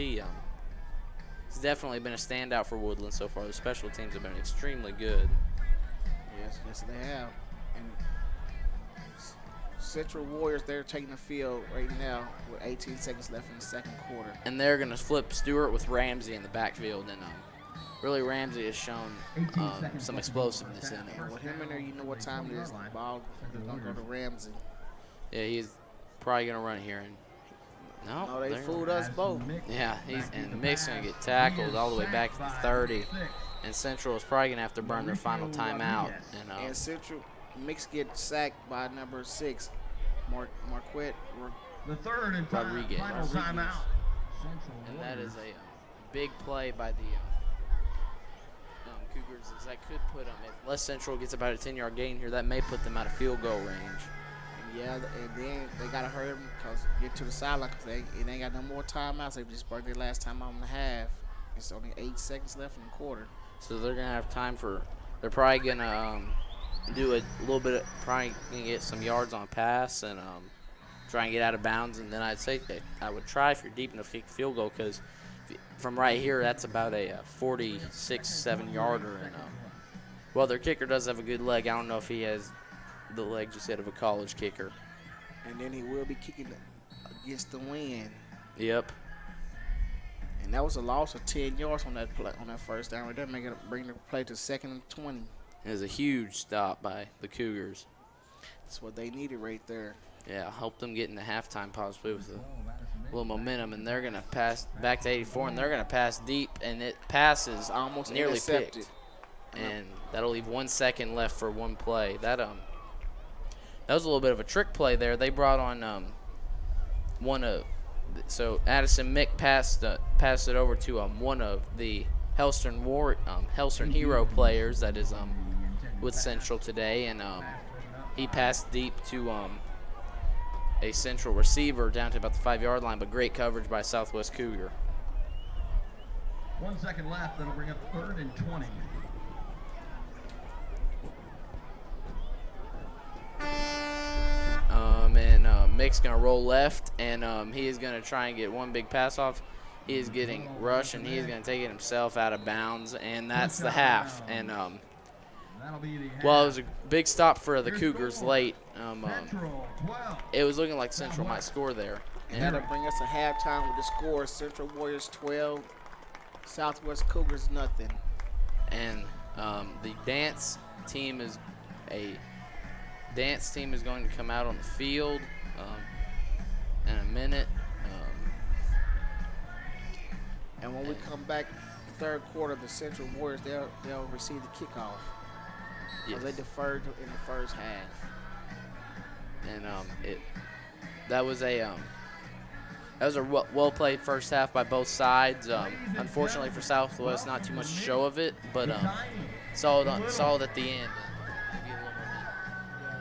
It's definitely been a standout for Woodland so far. The special teams have been extremely good. Yes, they have. And Central Warriors, they're taking the field right now with 18 seconds left in the second quarter. And they're going to flip Stewart with Ramsey in the backfield, and really Ramsey has shown some explosiveness in it. With him in there, you know what time it is. The ball is going to go to Ramsey. Yeah, he's probably going to run it here. And no, they fooled us both. Yeah, and Mick's going to get tackled all the way back to the 30. And Central is probably going to have to burn their final timeout. And Central, Mick's get sacked by number 6, Marquette the third and Rodriguez. Final timeout. And that is a big play by the Cougars. As that could put them, if Les Central gets about a 10-yard gain here, that may put them out of field goal range. Yeah, and then they got to hurry them because get to the sideline because they ain't got no more timeouts. They just burned their last time out in the half. It's only 8 seconds left in the quarter. So they're going to have time they're probably going to do a little bit of, probably going to get some yards on pass and try and get out of bounds. And then I'd say I would try if you're deep enough to kick a field goal because from right here, that's about a 46-7-yarder. And well, their kicker does have a good leg. I don't know if he has the legs you said of a college kicker. And then he will be kicking against the wind. Yep. And that was a loss of 10 yards on that play, on that first down. Right there, bring the play to 2nd and 20. It was a huge stop by the Cougars. That's what they needed right there. Yeah, help them get into halftime possibly with a little momentum, and they're going to pass back to 84, and they're going to pass deep, and it passes almost nearly intercepted. Picked. And that'll leave 1 second left for one play. That was a little bit of a trick play there. They brought on so Addison Mick passed it over to one of the Hellstern Hero players that is with Central today, and he passed deep to a Central receiver down to about the 5-yard line, but great coverage by Southwest Cougar. 1 second left. That'll bring up 3rd and 20. Mick's going to roll left, and he is going to try and get one big pass off. He is getting rushed, and he is going to take it himself out of bounds, and that's the half. And well, it was a big stop for the Cougars late. It was looking like Central might score there. And that'll bring us to halftime with the score: Central Warriors 12, Southwest Cougars nothing. And the dance team is going to come out on the field in a minute. And when we come back third quarter, the Central Warriors, they'll receive the kickoff. Yes. They deferred in the first half. And that was a well played first half by both sides. Unfortunately for Southwest, not too much show of it, but solid at the end.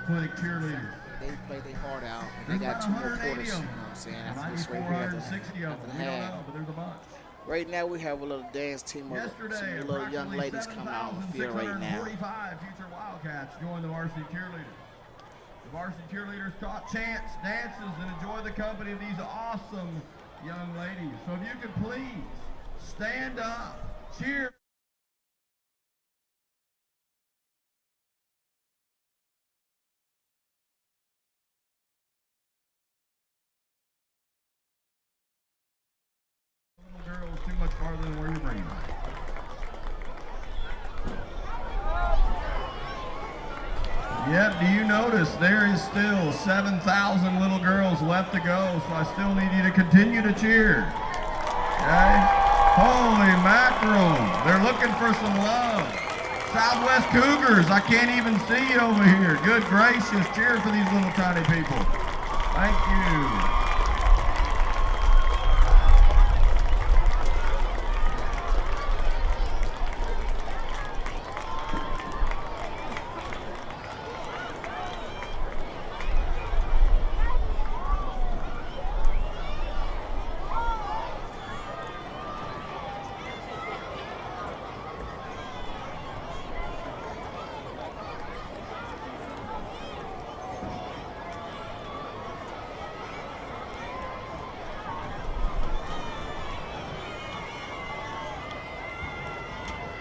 Clinic cheerleaders. They played their heart out. They got 2 more quarters. You know what I'm saying? After this right here, after the half. Right now we have a little dance team of some little young ladies coming out on the field right now. 45 future Wildcats join the varsity cheerleaders. The varsity cheerleaders taught chants, dances, and enjoy the company of these awesome young ladies. So if you could please stand up, cheer. farther than where you're bringing them. Yep, do you notice there is still 7,000 little girls left to go, so I still need you to continue to cheer. Okay? Holy mackerel, they're looking for some love. Southwest Cougars, I can't even see you over here. Good gracious, cheer for these little tiny people. Thank you.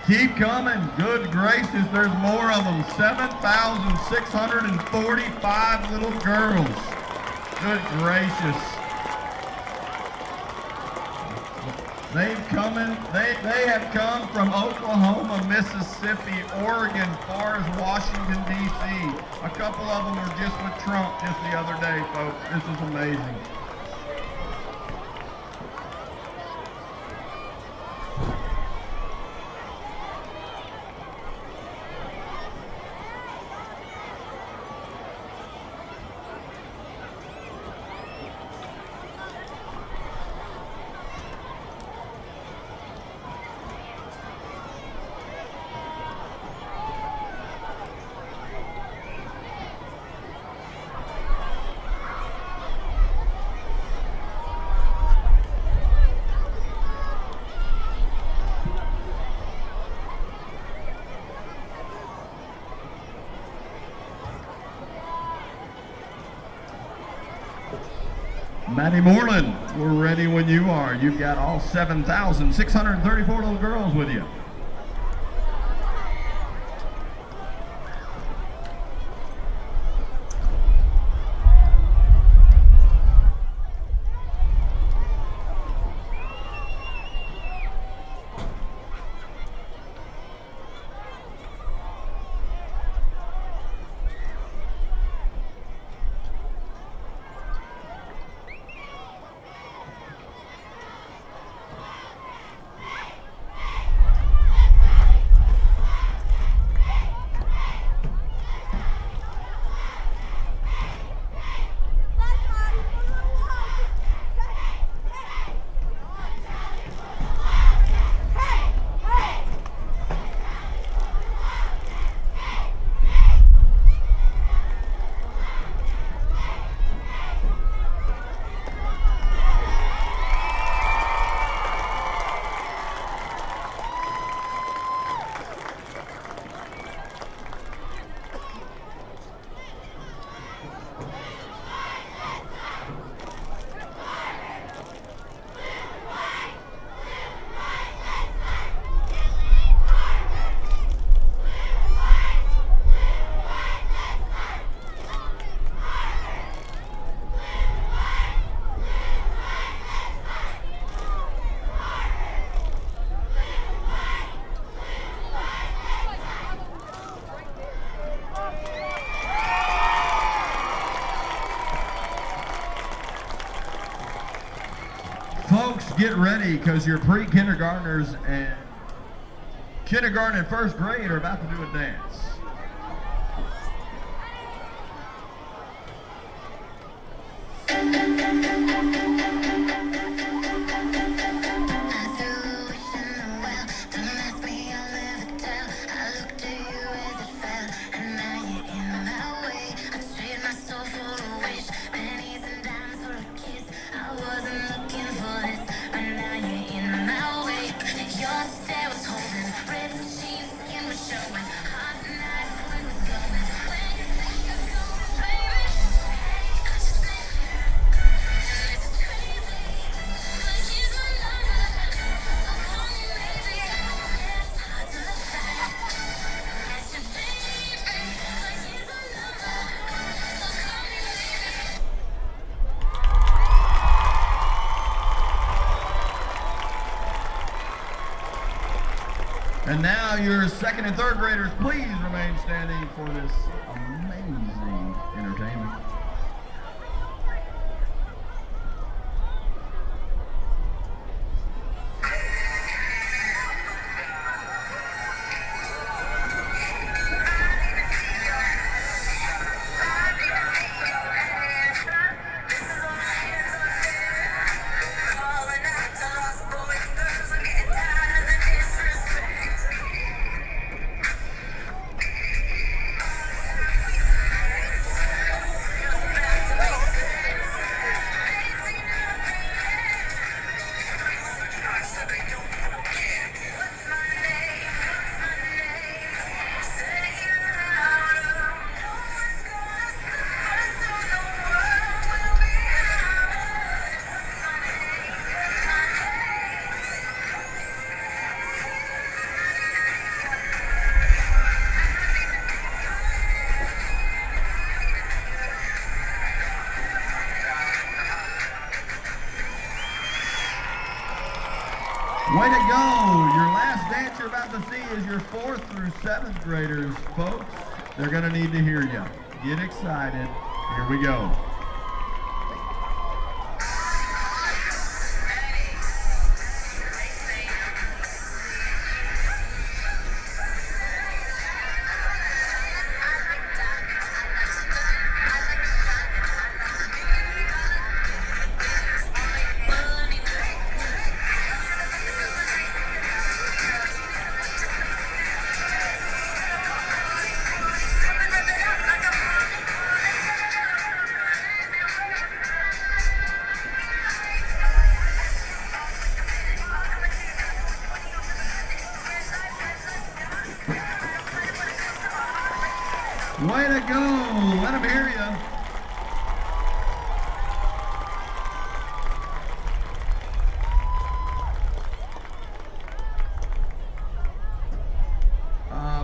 Keep coming. Good gracious, there's more of them. 7,645 little girls. Good gracious. They have come from Oklahoma, Mississippi, Oregon, far as Washington, D.C. A couple of them were just with Trump just the other day, folks. This is amazing. Maddie Moreland, we're ready when you are. You've got all 7,634 little girls with you. Folks, get ready because your pre-kindergartners and kindergarten and first grade are about to do a dance. And now your second and third graders, please remain standing for this amazing entertainment. Way to go! Your last dance you're about to see is your 4th through 7th graders, folks. They're going to need to hear you. Get excited. Here we go. Way to go! Let them hear you.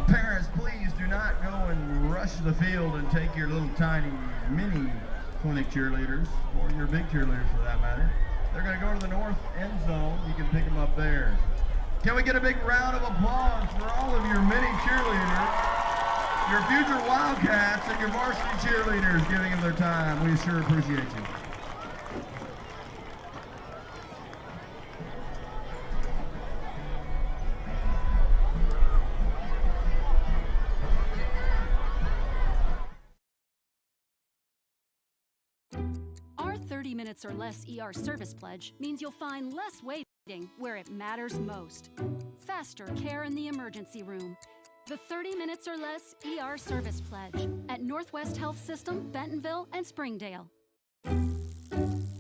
Parents, please do not go and rush the field and take your little tiny mini clinic cheerleaders, or your big cheerleaders for that matter. They're going to go to the north end zone. You can pick them up there. Can we get a big round of applause for all of your mini cheerleaders? Your future Wildcats and your varsity cheerleaders giving them their time. We sure appreciate you. Our 30 minutes or less ER service pledge means you'll find less waiting where it matters most. Faster care in the emergency room. The 30 minutes or less ER service pledge at Northwest Health System, Bentonville, and Springdale.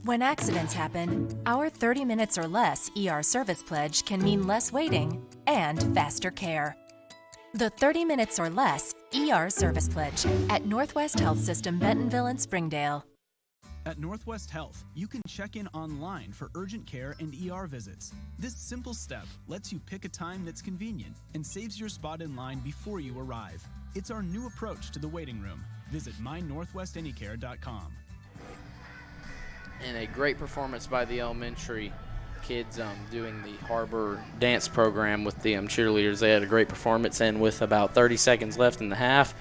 When accidents happen, our 30 minutes or less ER service pledge can mean less waiting and faster care. The 30 minutes or less ER service pledge at Northwest Health System, Bentonville, and Springdale. At Northwest Health, you can check in online for urgent care and ER visits. This simple step lets you pick a time that's convenient and saves your spot in line before you arrive. It's our new approach to the waiting room. Visit mynorthwestanycare.com. And a great performance by the elementary kids doing the HAR-BER dance program with the cheerleaders. They had a great performance, and with about 30 seconds left in the half,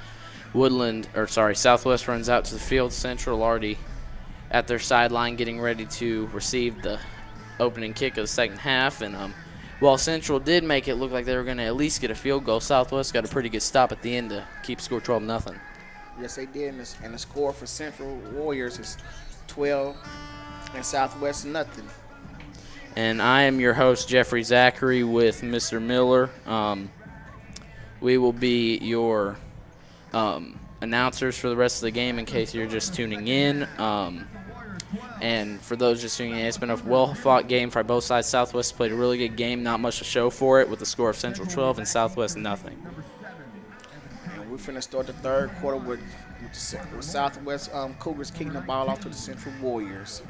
Southwest runs out to the field. Central already at their sideline getting ready to receive the opening kick of the second half. And while Central did make it look like they were going to at least get a field goal, Southwest got a pretty good stop at the end to keep score 12-0. Yes, they did, and the score for Central Warriors is 12 and Southwest nothing. And I am your host, Jeffrey Zachary, with Mr. Miller. We will be your announcers for the rest of the game in case you're just tuning in. And for those just tuning in, it's been a well-fought game for both sides. Southwest played a really good game, not much to show for it, with the score of Central 12 and Southwest nothing. And we're finna start the third quarter with Southwest Cougars kicking the ball off to the Central Warriors.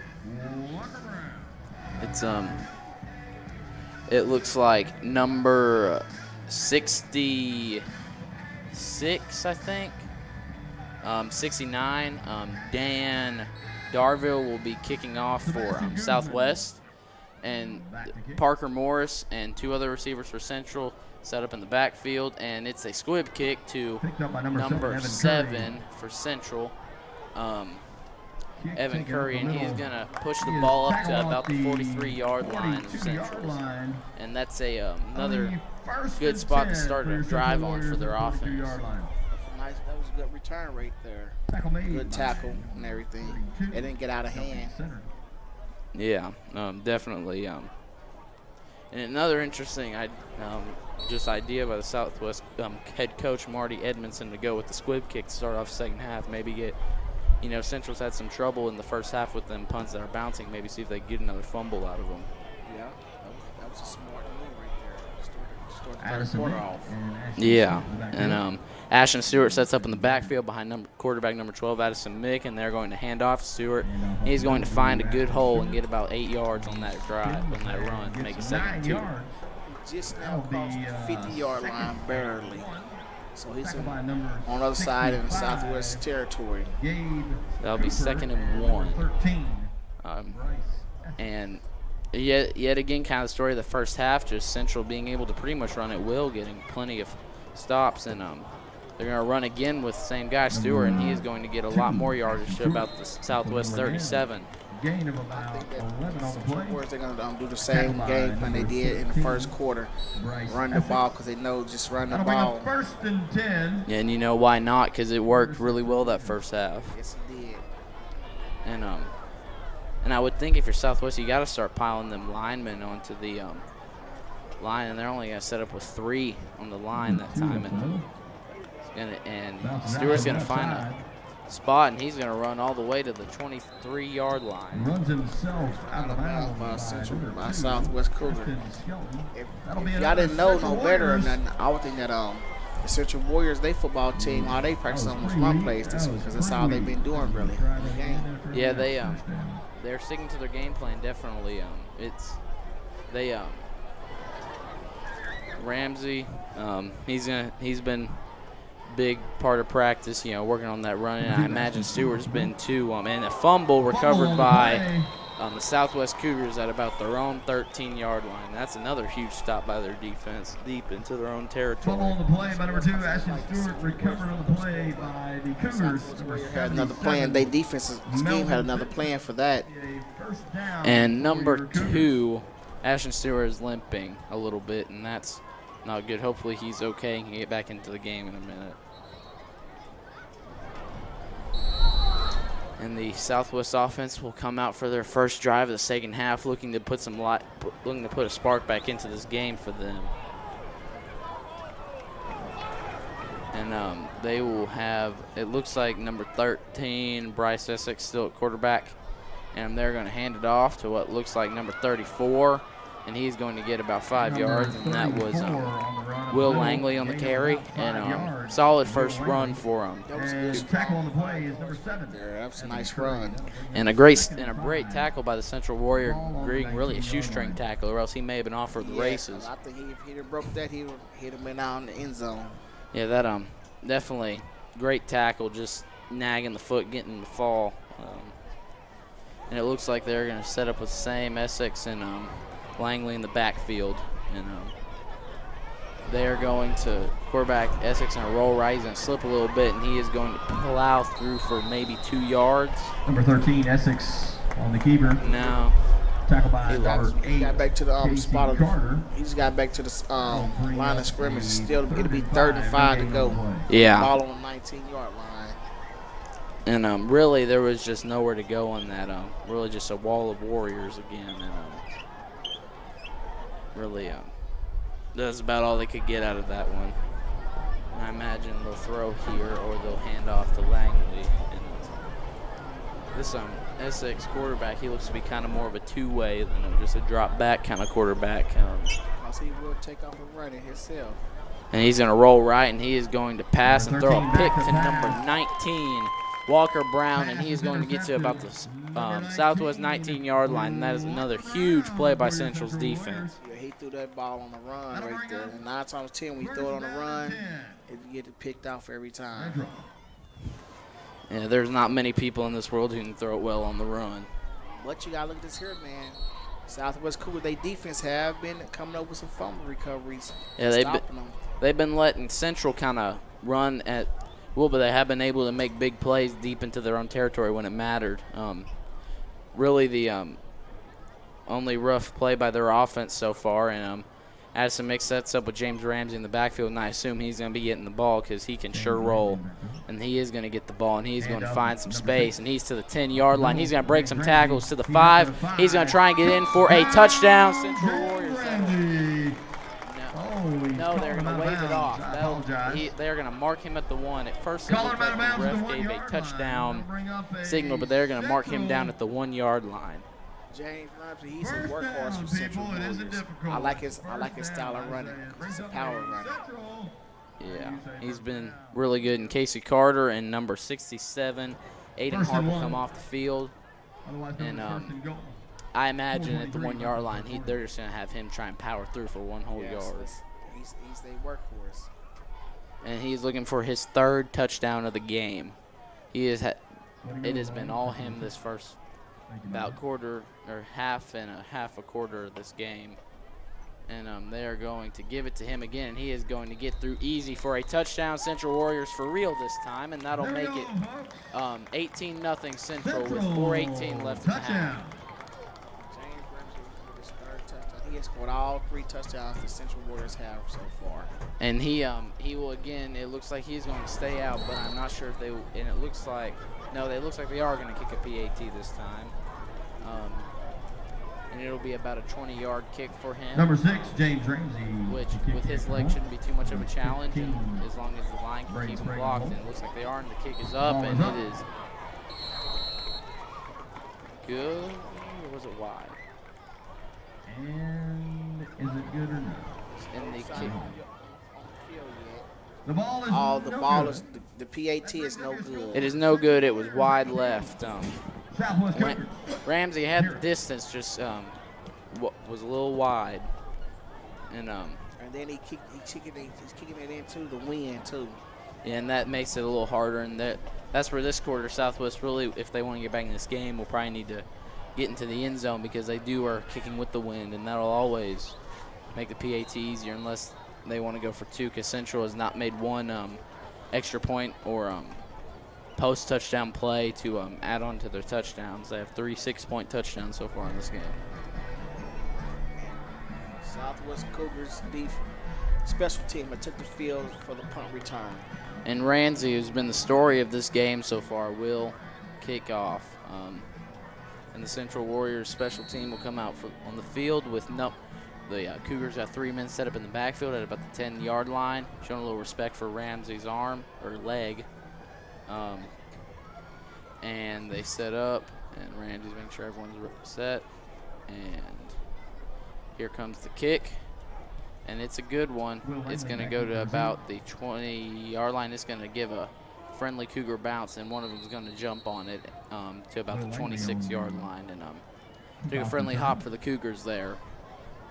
It's it looks like number 66, I think. 69. Dan Darville will be kicking off for Southwest, and Parker Morris and two other receivers for Central set up in the backfield, and it's a squib kick to Picked up by number number 7 7 for Central. Evan taken Curry, up the and he's middle. going to push the He is ball up tackled to off about the the 43-yard line of 42-yard Central. line. And that's another First good and spot 10 to start for your a Central drive on Warriors for their at the offense. 42-yard line. That was a good return right there. Tackle made Good by tackle and everything. 32. It didn't get out of hand. Center. Yeah, definitely. And another interesting just idea by the Southwest head coach Marty Edmondson to go with the squib kick to start off second half. Maybe get, Central's had some trouble in the first half with them punts that are bouncing. Maybe see if they can get another fumble out of them. Yeah, that was a smart move right there. Start the third Addison quarter Mick off. and Ashton Yeah, Stewart in the back and field. Ashton Stewart sets up in the backfield behind quarterback number 12, Addison Mick, and they're going to hand off to Stewart. He's going to find a good hole and get about 8 yards on that drive, on that run, to make it Gets 2nd 9 and 2. yards. Just now That'll be, crossed the 50-yard second line barely. So he's Tackled by on number the other side in the 65, Southwest territory. Gabe That'll be Cooper, 2nd and and 1. number 13, Um, Bryce. And yet again, kind of the story of the first half, just Central being able to pretty much run at will, getting plenty of stops, and they're going to run again with the same guy, Stewart, and he is going to get a lot more yardage to about the Southwest 37. Gain of about 11 on the play. Warriors, they're going to do the same game plan they did in the first quarter. Bryce Run the ball because they know just run the That'll bring ball. up first and 10. Yeah, and you know why not? Because it worked really well that first half. Yes, it did. And I would think if you're Southwest, you got to start piling them linemen onto the line, and they're only going to set up with 3 on the line that time. And Stewart's going to find a spot, and he's going to run all the way to the 23-yard line. Runs himself out of bounds by Southwest Cougar. If y'all didn't know no better, and then I would think that the Central Warriors, they football team, how they practice almost run plays this week because that's all they've been doing really. in the game. Yeah, they're sticking to their game plan definitely. Ramsey, he's been big part of practice, working on that run, and I imagine Stewart's been too. And a fumble recovered by the Southwest Cougars at about their own 13-yard line. That's another huge stop by their defense, deep into their own territory. Fumble on the play by number 2, Ashton Stewart, recovered on the play by the Cougars. Had another plan. Their defensive scheme had another plan for that. And number 2, Ashton Stewart is limping a little bit, and that's not good. Hopefully he's okay and can get back into the game in a minute. And the Southwest offense will come out for their first drive of the second half, looking to put a spark back into this game for them. And they will have, it looks like number 13, Bryce Essex, still at quarterback. And they're going to hand it off to what looks like number 34. And he's going to get about 5 yards. And that was Will Langley on the carry. And solid first run for him. Tackle on the play is number 7. Yeah, that's a nice run. And a great tackle by the Central Warrior, Greg, really a shoestring tackle, or else he may have been off for the races. I think if he'd have broke that, he'd have been out in the end zone. Yeah, that definitely great tackle, just nagging the foot, getting the fall. And it looks like they're going to set up with the same Essex and Langley in the backfield. And they are going to quarterback Essex and a roll right. He's going to slip a little bit, and he is going to plow through for maybe 2 yards. Number 13, Essex on the keeper. Now, tackle by He got back to the spot of. He's got back to the line of scrimmage. Still, it'll be 3rd and 5 to go. Yeah. Ball on the 19-yard line. And really, there was just nowhere to go on that. Really, just a wall of Warriors again. And really, that's about all they could get out of that one. And I imagine they'll throw here or they'll hand off to Langley. And this Essex quarterback, he looks to be kind of more of a two-way than just a drop-back kind of quarterback. Because he will take off and run it himself. And he's going to roll right, and he is going to pass and throw a pick to number 19, Walker Brown, and he is going to get to about the Southwest 19-yard line, and that is another huge play by Central's defense. Yeah, he threw that ball on the run right there. And 9 times 10, when you throw it on the run, it get it picked off every time. Yeah, there's not many people in this world who can throw it well on the run. But you got to look at this here, man. Southwest Cougar, their defense have been coming up with some fumble recoveries. Yeah, they've been letting Central kind of run at will, but they have been able to make big plays deep into their own territory when it mattered. Really, the only rough play by their offense so far, and Addison Mix sets up with James Ramsey in the backfield, and I assume he's going to be getting the ball because he can sure roll, and he is going to get the ball, and he's going to find some space, and he's to the 10-yard line. He's going to break some tackles to the 5. He's going to try and get in for a touchdown. Central Warriors. No, they're going to wave it off. They're going to mark him at the 1. At first, it looked like the ref gave a touchdown signal, but they're going to mark him down at the 1-yard line. James Ramsey, he's a workhorse for Central Warriors. I like his style of running. He's a power runner. Yeah, he's been really good. And Casey Carter and number 67, Aiden Hart will come off the field. And I imagine at the 1-yard line, they're just going to have him try and power through for 1 whole yard. He's their workhorse. And he's looking for his 3rd touchdown of the game. It has been all him this first about quarter or half and a quarter of this game. And they are going to give it to him again, and he is going to get through easy for a touchdown. Central Warriors for real this time, and that'll make it 18-0 Central with 4:18 left in the half. James Ramsey with his 3rd touchdown. He has scored all 3 touchdowns the Central Warriors have so far. And he will again. It looks like he's going to stay out, but I'm not sure if they. And it looks like it looks like they are going to kick a PAT this time. And it'll be about a 20-yard kick for him. Number 6, James Ramsey. Which, with his leg, shouldn't be too much of a challenge, and as long as the line can keep him blocked. And it looks like they are, and the kick is up, and it is good. Or was it wide? And is it good or not? And the kick. The ball is the PAT is no good. It is no good. It was wide left. Southwest Ramsey had the distance, just was a little wide, and then he's kicking it into the wind too. Yeah, and that makes it a little harder. And that's where this quarter Southwest really, if they want to get back in this game, will probably need to get into the end zone because they are kicking with the wind, and that'll always make the PAT easier unless they want to go for 2. Because Central has not made one extra point or post touchdown play to add on to their touchdowns. They have 3 6-point touchdowns so far in this game. Southwest Cougars special team that took the field for the punt return. And Ramsey, who's been the story of this game so far, will kick off. And the Central Warriors special team will come out on the field with the Cougars have 3 men set up in the backfield at about the 10-yard line, showing a little respect for Ramsey's arm or leg. And they set up, and Ramsey's making sure everyone's set. And here comes the kick, and it's a good one. It's going to go to about the 20-yard line. It's going to give a friendly Cougar bounce, and one of them is going to jump on it to about the 26-yard line. And take a friendly hop for the Cougars there.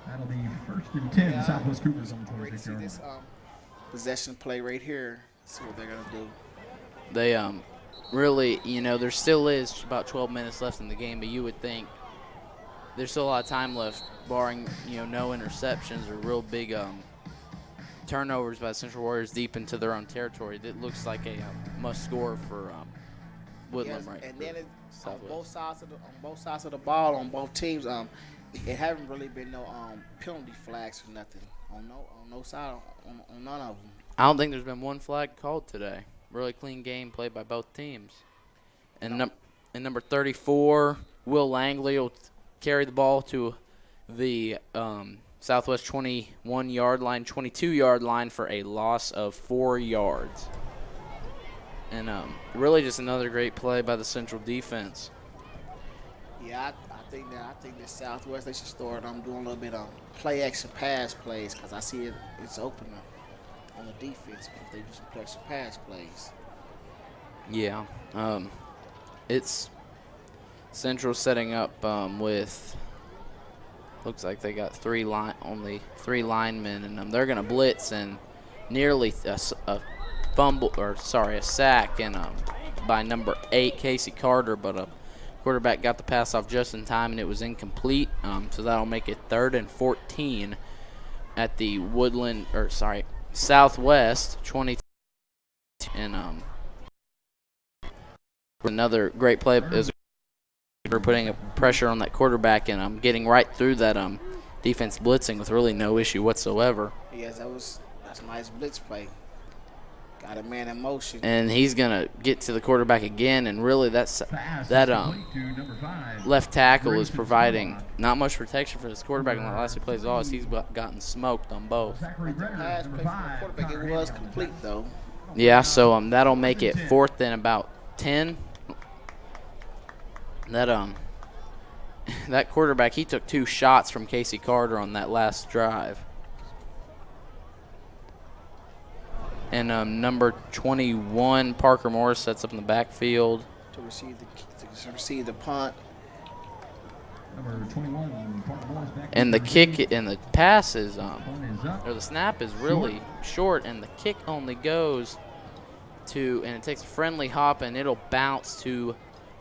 That'll be 1st and 10, Southwest Cougars on the 26th see this possession play right here. See what they're going to do. They really, there still is about 12 minutes left in the game, but you would think there's still a lot of time left, barring, no interceptions or real big turnovers by the Central Warriors deep into their own territory. That looks like a must score for Woodland, right? And then on both sides of the ball, on both teams, it haven't really been no penalty flags or nothing on no side, on none of them. I don't think there's been one flag called today. Really clean game played by both teams. And number 34, Will Langley will carry the ball to the Southwest 21-yard line, 22-yard line for a loss of 4 yards. And really just another great play by the Central defense. Yeah, I think that Southwest, they should start doing a little bit of play action pass plays because I see it's open on the defense if they do some play action pass plays. Yeah, it's Central setting up with, looks like they got only three linemen, and they're going to blitz and nearly a sack and by number 8, Casey Carter, but a Quarterback got the pass off just in time, and it was incomplete. So that'll make it 3rd and 14 at the Southwest 20. And another great play is for putting pressure on that quarterback and getting right through that defense blitzing with really no issue whatsoever. Yes, that's a nice blitz play. Got a man in motion. And he's gonna get to the quarterback again, and really that left tackle is providing not much protection for this quarterback in the last 2 plays at all, as he's gotten smoked on both. The pass play from the quarterback, it was complete though. Yeah, so that'll make it 4th and about 10. That quarterback, he took 2 shots from Casey Carter on that last drive. And number 21, Parker Morris, sets up in the backfield to receive the punt. Number 21, Parker Morris back. And the kick and the pass is or the snap is really short, and the kick only goes to, and it takes a friendly hop, and it'll bounce to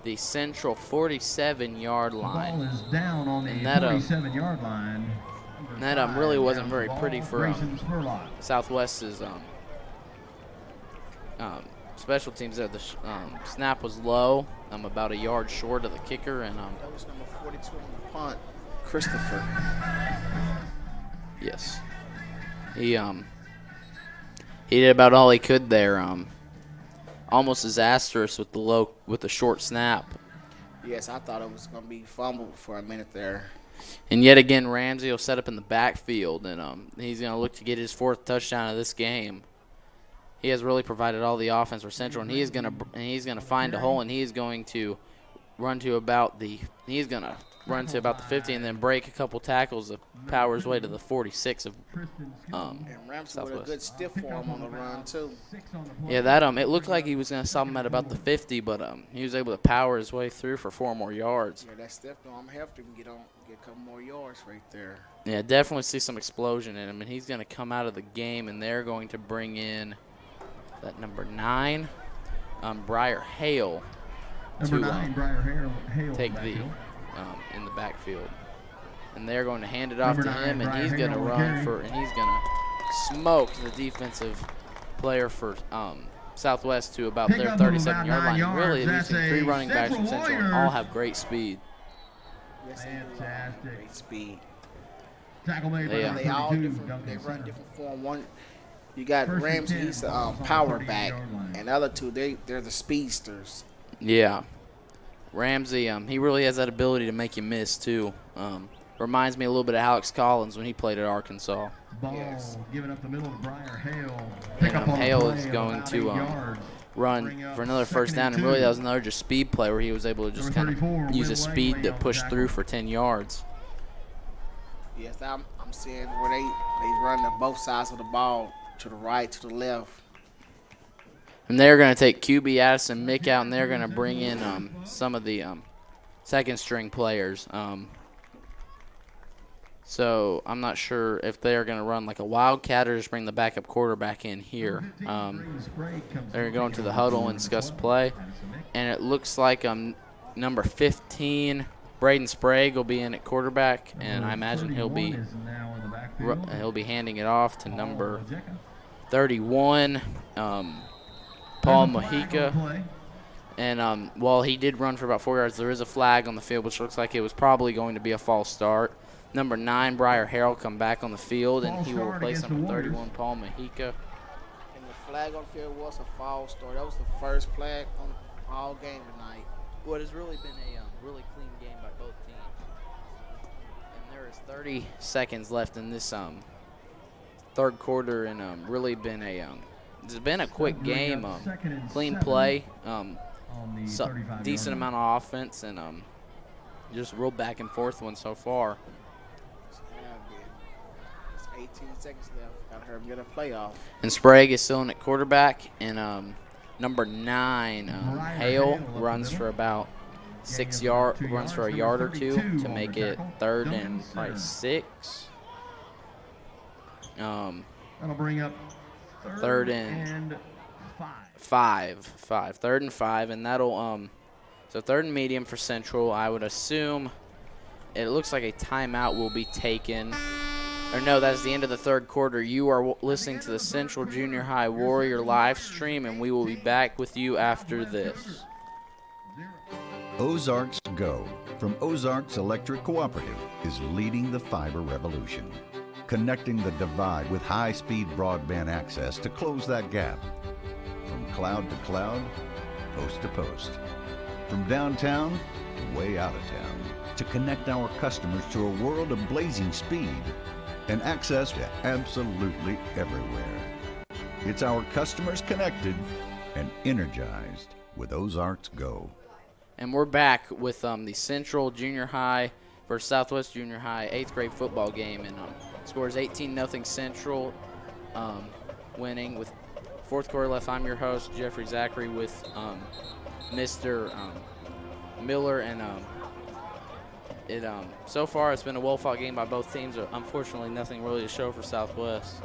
the central 47-yard line. The ball is down on the 47-yard line. And that really wasn't very pretty for Southwest's special teams there. The snap was low, about a yard short of the kicker, and that was number 42 on the punt, Christopher. Yes, he did about all he could there. Almost disastrous with the short snap. Yes, I thought it was going to be fumbled for a minute there. And yet again, Ramsey will set up in the backfield, and he's going to look to get his 4th touchdown of this game. He has really provided all the offense for Central, and he's going to find a hole, and he's going to run to about the 50 and then break a couple tackles to power his way to the 46 of and Ramsey with a good stiff form on the run too. Yeah, that it looked like he was going to stop him at about the 50, but he was able to power his way through for 4 more yards. Yeah, that stiff arm helped him get a couple more yards right there. Yeah, definitely see some explosion in him, and he's going to come out of the game, and they're going to bring in that number 9, Briar Hale, to take the in the backfield, and they're going to hand it off to him, and he's going to run and he's going to smoke the defensive player for Southwest to about their 37-yard line. And really, losing 3 running backs from Central, and all have great speed. Yes, fantastic. Great speed. Tackle made by They all different. They run different form. One, you got Ramsey, he's a power back, and the other 2, they're the speedsters. Yeah. Ramsey, he really has that ability to make you miss, too. Reminds me a little bit of Alex Collins when he played at Arkansas. Ball given up the middle to Briar Hale. And Hale is going to run for another first down, and really that was another just speed play where he was able to just kind of use his speed to push through for 10 yards. Yes, I'm seeing where they run to both sides of the ball, to the right, to the left. And they're going to take QB Addison Mick out, and they're going to bring in some of the second-string players. So I'm not sure if they're going to run like a wildcat or just bring the backup quarterback in here. They're going to the huddle and discuss play. And it looks like number 15, Braden Sprague, will be in at quarterback, and I imagine he'll be handing it off to number 31, Paul Mojica. And while he did run for about 4 yards, there is a flag on the field, which looks like it was probably going to be a false start. Number 9, Briar Harrell, come back on the field, and he will replace number 31, Paul Mojica. And the flag on the field was a false start. That was the first flag on all game tonight. What has really been a really clean game by both teams. And there is 30 seconds left in this third quarter, and really been it's been a quick game. Clean play, decent amount of offense, and just real back and forth one so far. It's 18 seconds left. Got her get a playoff. And Sprague is still in at quarterback, and number 9, Hale, runs for about 6 yards, runs for a yard or 2 to make it 3rd and probably 6. That'll bring up 3rd and 5. 3rd and 5, and that'll So 3rd and medium for Central. I would assume it looks like a timeout will be taken. Or no, that's the end of the 3rd quarter. You are listening to the Central Junior High Warrior live stream, and we will be back with you after this. Ozarks Go from Ozarks Electric Cooperative is leading the fiber revolution, connecting the divide with high-speed broadband access to close that gap. From cloud to cloud, post to post. From downtown to way out of town, to connect our customers to a world of blazing speed and access to absolutely everywhere. It's our customers connected and energized with Ozarks Go. And we're back with the Central Junior High versus Southwest Junior High 8th grade football game, and scores 18-0 Central, winning with 4th quarter left. I'm your host, Jeffrey Zachary, with Mr. Miller, and so far it's been a well-fought game by both teams. Unfortunately, nothing really to show for Southwest.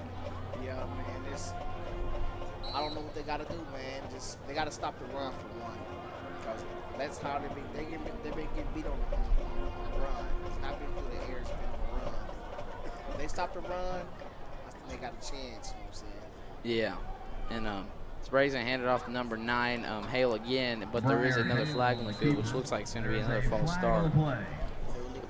Yeah, man, I don't know what they got to do, man. They got to stop the run for one, because that's how they've been getting beat on the run. It's not been through the air, it's been on the run. If they stop the run, I think they got a chance, you know what I'm saying? Yeah, and Sprague's going to hand it off to number 9, Hale again, but there is another flag on the field, which looks like it's going to be another false start. Illegal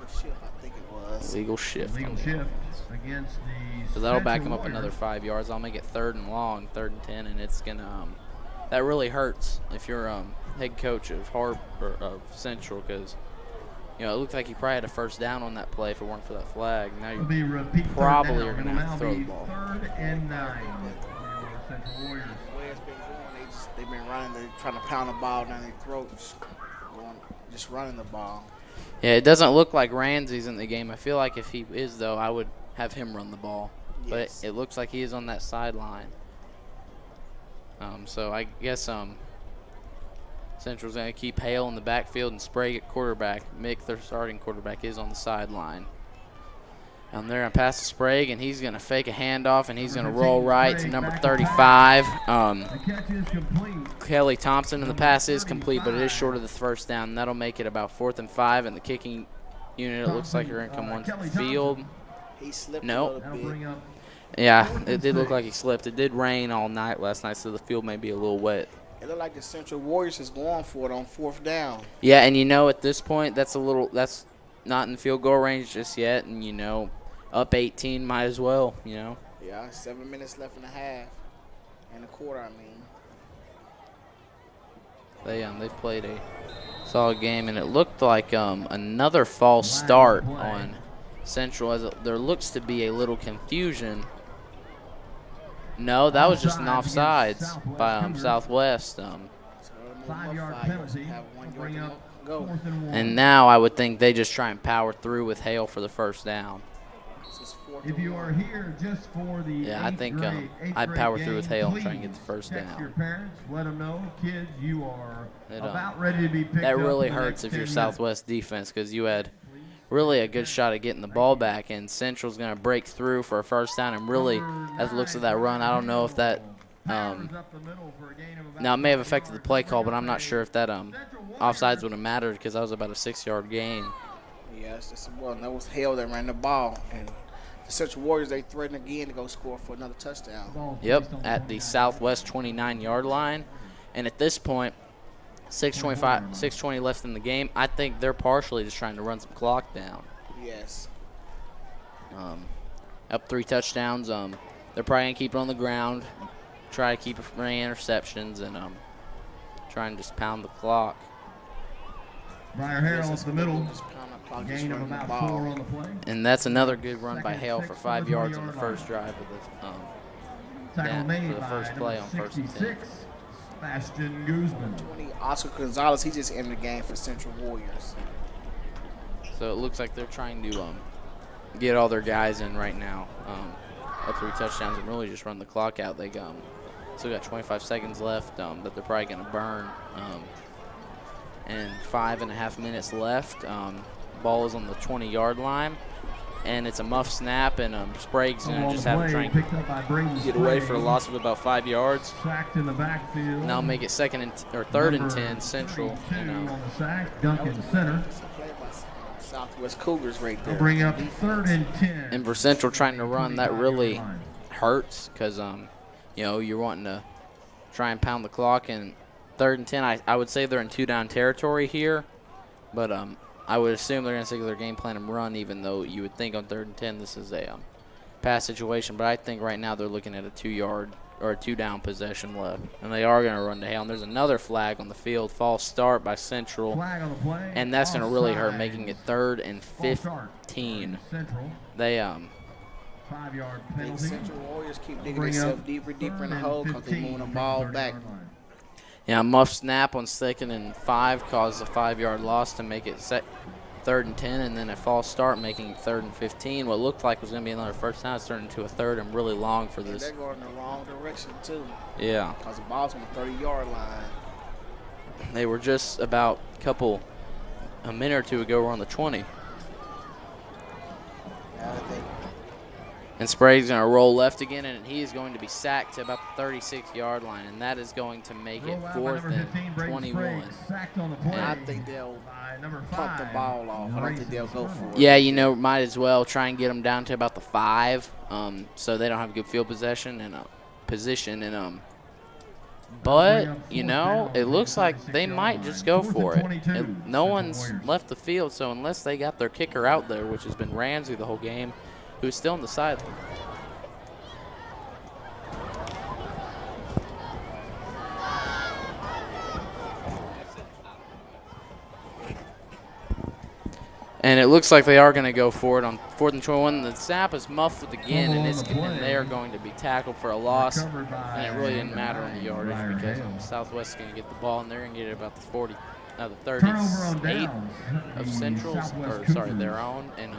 shift, I think it was. Legal shift. Legal shift against the So that'll back him Central up another Warriors. 5 yards. I'll make it 3rd and long, 3rd and 10, and it's going to that really hurts if you're head coach of HAR-BER of Central, because it looked like he probably had a first down on that play if it weren't for that flag. Now It'll be repeat third probably down. are going to It'll have to now throw the be ball. 3rd and 9 for your Central Warriors. The way it's been going, they've been running, they're trying to pound the ball down their throats, just running the ball. Yeah, it doesn't look like Ramsey's in the game. I feel like if he is, though, I would have him run the ball. Yes. But it looks like he is on that sideline. So I guess Central's going to keep Hale in the backfield and Sprague at quarterback. Mick, their starting quarterback, is on the sideline. They're going to pass to Sprague, and he's going to fake a handoff, and he's going to roll right to number 35. The catch is complete. Kelly Thompson, and the pass is complete, but it is short of the first down. And that'll make it about 4th and 5, and the kicking unit, it looks like they're going to come onto the field. He slipped No. a little bit. Yeah, it did look like he slipped. It did rain all night last night, so the field may be a little wet. It looked like the Central Warriors is going for it on 4th down. Yeah, and at this point, that's not in field goal range just yet, and up 18 might as well, Yeah, 7 minutes left in the half, in the quarter, I mean. They've played a solid game, and it looked like another false start on Central, as there looks to be a little confusion. No, that was just an offsides by Southwest. So 5-yard penalty. have 1 Bring yard up to go. 4th and 1. And now I would think they just try and power through with Hale for the first down. This is 4th If and you 1. are here just for the Yeah, I think I'd power through with Hale and try and get the first text down. your parents, let them know, kids, you are It, about ready to be picked That up really in the hurts next if you're 10 minutes. Southwest defense, because you had really a good shot at getting the ball back, and Central's going to break through for a first down. And really, as it looks at that run, I don't know if that now it may have affected the play call, but I'm not sure if that offsides would have mattered, because that was about a 6-yard gain. Yes, that was Hale that ran the ball, and the Central Warriors, they threatened again to go score for another touchdown. Yep, at the Southwest 29-yard line. And at this point, 6:20 left in the game. I think they're partially just trying to run some clock down. Yes. Up 3 touchdowns. They're probably going to keep it on the ground, try to keep it from any interceptions, and try and just pound the clock. Briar Harrell up the middle. Just pound the clock, just Gain of run the about ball. 4 on the play. And that's another good run by Second Hale and for 6 5 for the yards on the 20-yard first drive of the Tackle yeah, made for the by first play on number 1st and 10. 66, Sebastian Guzman. 20, Oscar Gonzalez, he just entered the game for Central Warriors. So it looks like they're trying to get all their guys in right now. Up 3 touchdowns and really just run the clock out. They still got 25 seconds left that they're probably going to burn. And 5.5 minutes left. Ball is on the 20-yard line. and it's a muff snap, and Sprague's going to just have to try and get away for a loss of about 5 yards. Sacked in the backfield. Now make it third and 10 Central. On the sack, Duncan center. Southwest Cougars right there. Bring up 3rd and 10. And for Central trying to run, that really hurts because, you know, you're wanting to try and pound the clock. And 3rd and 10, I would say they're in 2-down territory here. But I would assume they're going to stick with their game plan and run, even though you would think on 3rd and 10 this is a pass situation. But I think right now they're looking at a 2-yard or a 2-down possession left. And they are going to run to hell. And there's another flag on the field, false start by Central. Flag on the play. And that's going to really hurt, making it 3rd and 15. Central. They 5-yard penalty. Central Warriors keep digging themselves deeper in the hole because they're moving the ball back. Yeah, muff snap on 2nd and 5 caused a 5-yard loss to make it 3rd and 10, and then a false start making it 3rd and 15. What looked like was going to be another first down, it's turned into a 3rd and really long for this. They're going in the wrong direction too. Yeah. Because the ball's on the 30-yard line. They were just about a minute or two ago, were on the 20. And Sprague's going to roll left again, and he is going to be sacked to about the 36-yard line, and that is going to make it 4th and 21. And I think they'll pump the ball off. I don't think they'll go for it. Yeah, you know, might as well try and get them down to about the 5, so they don't have good field possession and position. And but you know, it looks like they might just go for it. No one's left the field, so unless they got their kicker out there, which has been Ramsey the whole game, who's still on the sideline. And it looks like they are going to go for it on 4th and 21. The snap is muffled again, and they are going to be tackled for a loss. And it really didn't matter on the yardage because Southwest is going to get the ball, and they're going to get it about the 38 of Central's, or sorry, their own. And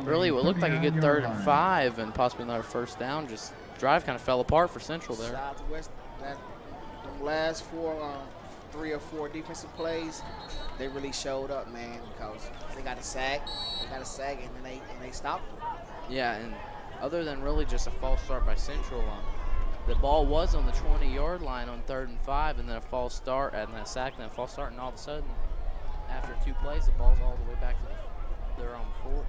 really, what looked like a good 3rd and 5 and possibly another first down, just drive kind of fell apart for Central there. Southwest, the last 3 or 4 defensive plays, they really showed up, man, because they got a sack, and then they stopped them. Yeah, and other than really just a false start by Central, the ball was on the 20-yard line on 3rd and 5, and then a false start, and then a sack, and then a false start, and all of a sudden, after 2 plays, the ball's all the way back to their own 40.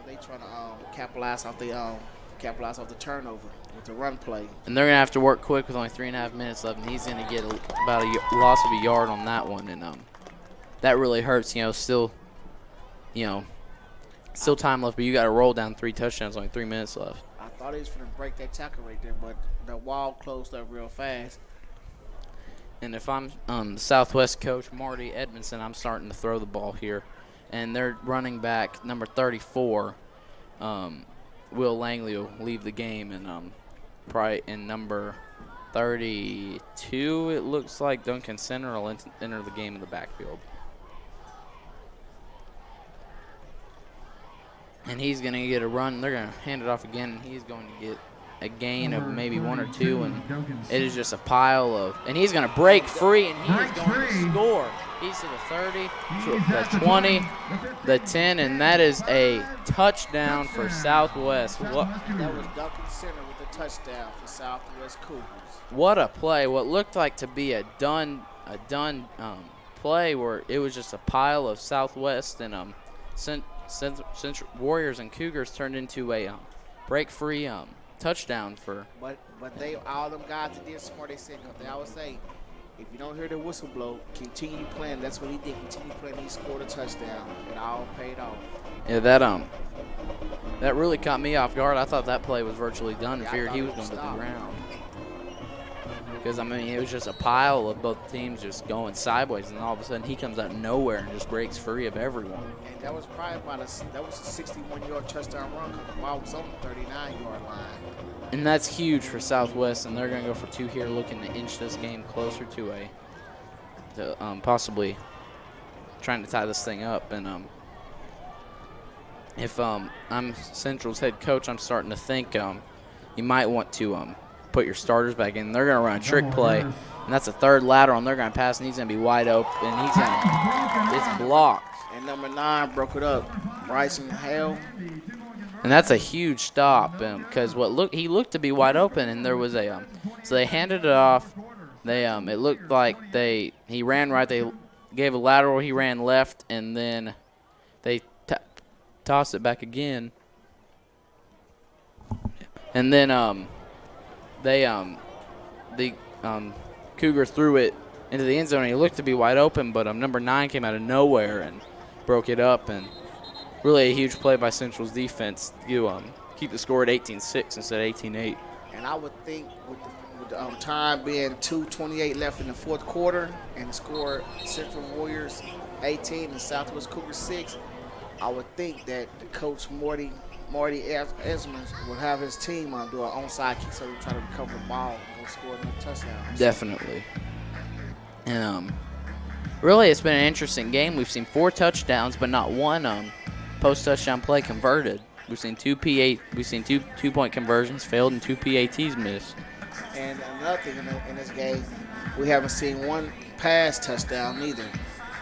They trying to capitalize off the turnover with the run play. And they're going to have to work quick with only 3.5 minutes left, and he's going to get about a loss of a yard on that one. And that really hurts, still time left, but you got to roll down 3 touchdowns, only 3 minutes left. I thought he was going to break that tackle right there, but the wall closed up real fast. And if I'm the Southwest coach, Marty Edmondson, I'm starting to throw the ball here. And their running back, number 34, Will Langley, will leave the game. And probably in number 32, it looks like Duncan Center will enter the game in the backfield. And he's going to get a run. They're going to hand it off again, and he's going to get a gain of maybe 1 or 2, and it is just a pile of, and he's going to break free, and he is going to score. He's to the 30, the 20, the 10, and that is a touchdown for Southwest. That was Duncan Center with the touchdown for Southwest Cougars. What a play! What looked like to be a done play, where it was just a pile of Southwest and Central Warriors and Cougars turned into a break free touchdown for. But they, all them guys that did smart, they said, they always say, if you don't hear the whistle blow, continue playing. That's what he did. Continue playing. He scored a touchdown. It all paid off. Yeah, that really caught me off guard. I thought that play was virtually done. I figured he was going to the ground. Because, it was just a pile of both teams just going sideways, and all of a sudden he comes out of nowhere and just breaks free of everyone. And that was probably a 61-yard touchdown run because the ball was on the 39-yard line. And that's huge for Southwest, and they're going to go for 2 here, looking to inch this game closer to possibly trying to tie this thing up. And if I'm Central's head coach, I'm starting to think you might want to put your starters back in. They're going to run a trick play, and that's a 3rd lateral, and they're going to pass, and he's going to be wide open, and it's blocked. And number 9 broke it up. Bryson Hale. And that's a huge stop because he looked to be wide open, and there was a so they handed it off. They it looked like he ran right. They gave a lateral. He ran left, and then they tossed it back again. And then the Cougar threw it into the end zone. And he looked to be wide open, but number 9 came out of nowhere and broke it up. And really a huge play by Central's defense. You keep the score at 18-6 instead of 18-8. And I would think with the time being 2:28 left in the fourth quarter and the score Central Warriors 18 and Southwest Cougars 6, I would think that the coach Marty Esmond would have his team do an onside kick so they try to recover the ball and score another touchdown. Definitely. And really, it's been an interesting game. We've seen 4 touchdowns, but not one post-touchdown play converted. We've seen two 2-point conversions failed and 2 PATs missed. And another thing in this game, we haven't seen one pass touchdown either.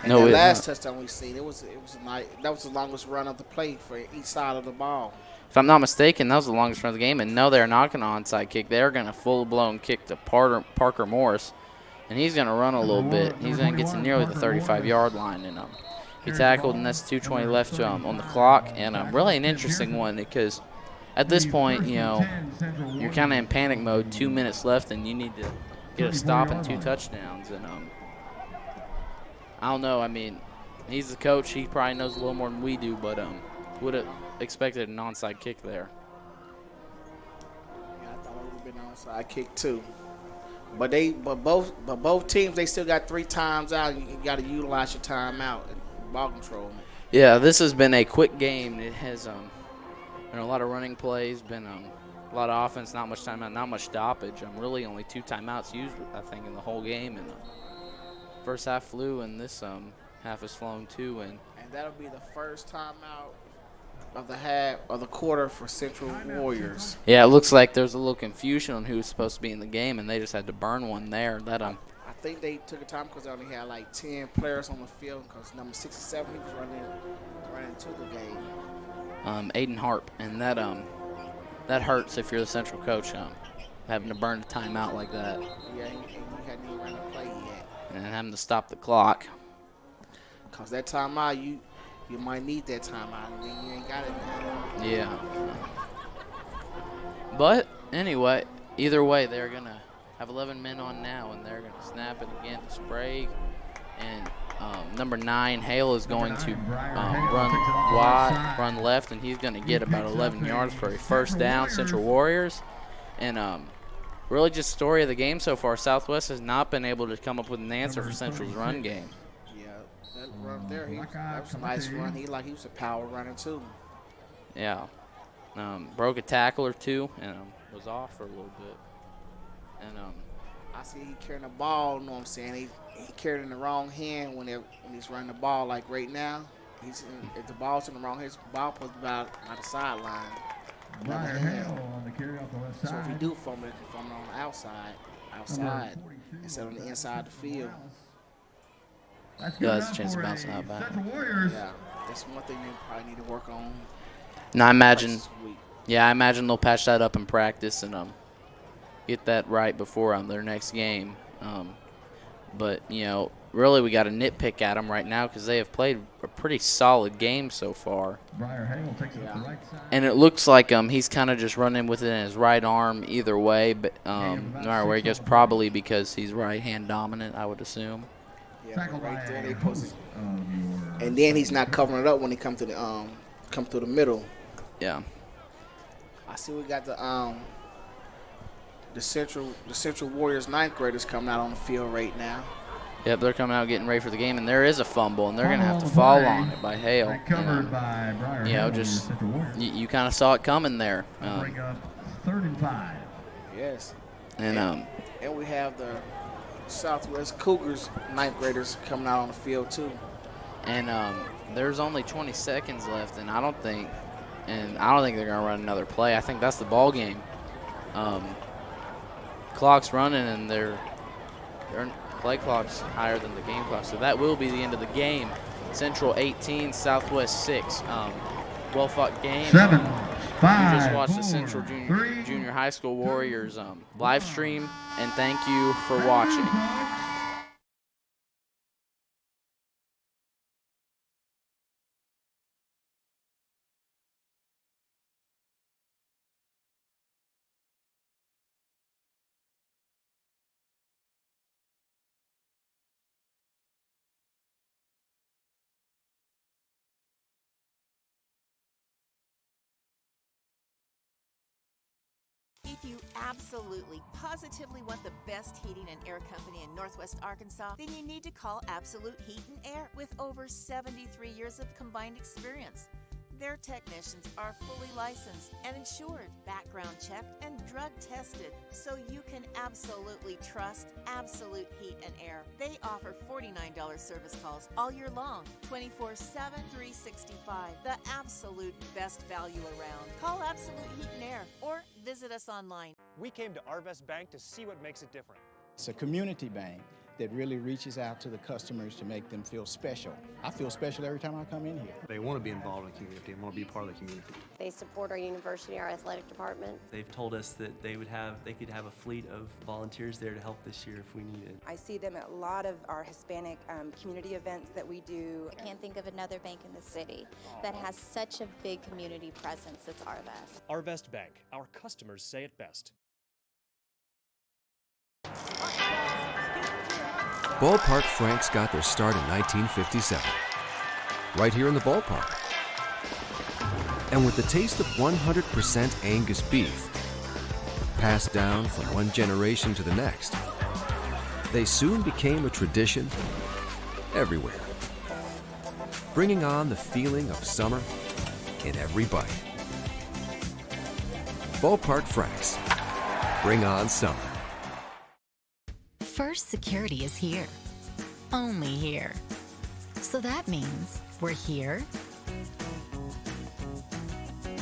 And no, the last touchdown we've seen, that was the longest run of the play for each side of the ball. If I'm not mistaken, that was the longest run of the game. And no, they're not going to onside kick. They're going to full-blown kick to Parker Morris, and he's going to run a little bit. He's going to get to nearly the 35-yard line, and he tackled, and that's 2:20 left on the clock. And really an interesting one because at this point, you're kind of in panic mode. 2 minutes left, and you need to get a stop and 2 touchdowns. And I don't know. I mean, he's the coach. He probably knows a little more than we do, but would have expected an onside kick there. Yeah, I thought it would have been an onside kick too. But both teams, they still got 3 times out. You got to utilize your timeout and ball control. Yeah, this has been a quick game. It has been a lot of running plays, been a lot of offense, not much timeout, not much stoppage. Really only 2 timeouts used, I think, in the whole game. And first half flew, and this half has flown too. And that'll be the first timeout of the half of the quarter for Central Warriors. Yeah, it looks like there's a little confusion on who's supposed to be in the game, and they just had to burn one there. I think they took a time because they only had like 10 players on the field because number 67 he was running to the game. Aiden Harp, and that hurts if you're the Central coach, having to burn a timeout like that. Yeah, he hadn't even run a play yet. And having to stop the clock. Because that timeout, you might need that timeout, and then you ain't got it now. Yeah. But anyway, either way, they're going to have 11 men on now, and they're going to snap it again to Sprague. And number 9, Hale, is going to run left, and he's going to get about 11 yards for a first down, Central Warriors. And really just story of the game so far, Southwest has not been able to come up with an answer for Central's run game. Yeah, that run there, that was a nice run. He was a power runner too. Yeah. Broke a tackle or 2 and was off for a little bit. And I see he carrying the ball, you know what I'm saying? He carried it in the wrong hand when he's running the ball like right now. If the ball's in the wrong hand, the ball supposed to be out the sideline. Briar Hale on the carry off the left side. So if you do fumble, it can fumble on the outside instead of on the inside of the field. That's a chance of bouncing out back. Yeah, that's one thing they probably need to work on. And I imagine they'll patch that up in practice and get that right before their next game. But really we got to nitpick at them right now because they have played a pretty solid game so far. Briar Hale takes it up the right side. And it looks like he's kind of just running with it in his right arm either way, but no matter where he goes, probably because he's right-hand dominant, I would assume. Yeah, right there they posted. And then he's not covering it up when he come through the middle. Yeah. I see we got the Central Warriors 9th graders coming out on the field right now. Yep, they're coming out getting ready for the game, and there is a fumble, and they're going to have to fall on it by Hale. Covered by Briar Hale. You kind of saw it coming there. Bring up 3rd and 5. Yes. And we have the Southwest Cougars 9th graders coming out on the field too. And there's only 20 seconds left, and I don't think they're going to run another play. I think that's the ball game. Clock's running, and they're play clock's higher than the game clock. So that will be the end of the game. Central 18, Southwest 6. Well-fought game. 7, 5, You just watched 4, the Central 3, Junior High School Warriors live stream, and thank you for watching. If you absolutely, positively want the best heating and air company in Northwest Arkansas, then you need to call Absolute Heat and Air with over 73 years of combined experience. Their technicians are fully licensed and insured, background checked, and drug tested, so you can absolutely trust Absolute Heat and Air. They offer $49 service calls all year long, 24/7, 365. The absolute best value around. Call Absolute Heat and Air or visit us online. We came to Arvest Bank to see what makes it different. It's a community bank that really reaches out to the customers to make them feel special. I feel special every time I come in here. They want to be involved in the community and want to be part of the community. They support our university, our athletic department. They've told us that they could have a fleet of volunteers there to help this year if we needed. I see them at a lot of our Hispanic community events that we do. I can't think of another bank in the city that has such a big community presence as Arvest. Arvest Bank, our customers say it best. Ballpark Franks got their start in 1957, right here in the ballpark. And with the taste of 100% Angus beef, passed down from one generation to the next, they soon became a tradition everywhere, bringing on the feeling of summer in every bite. Ballpark Franks, bring on summer. First Security is here. Only here. So that means we're here,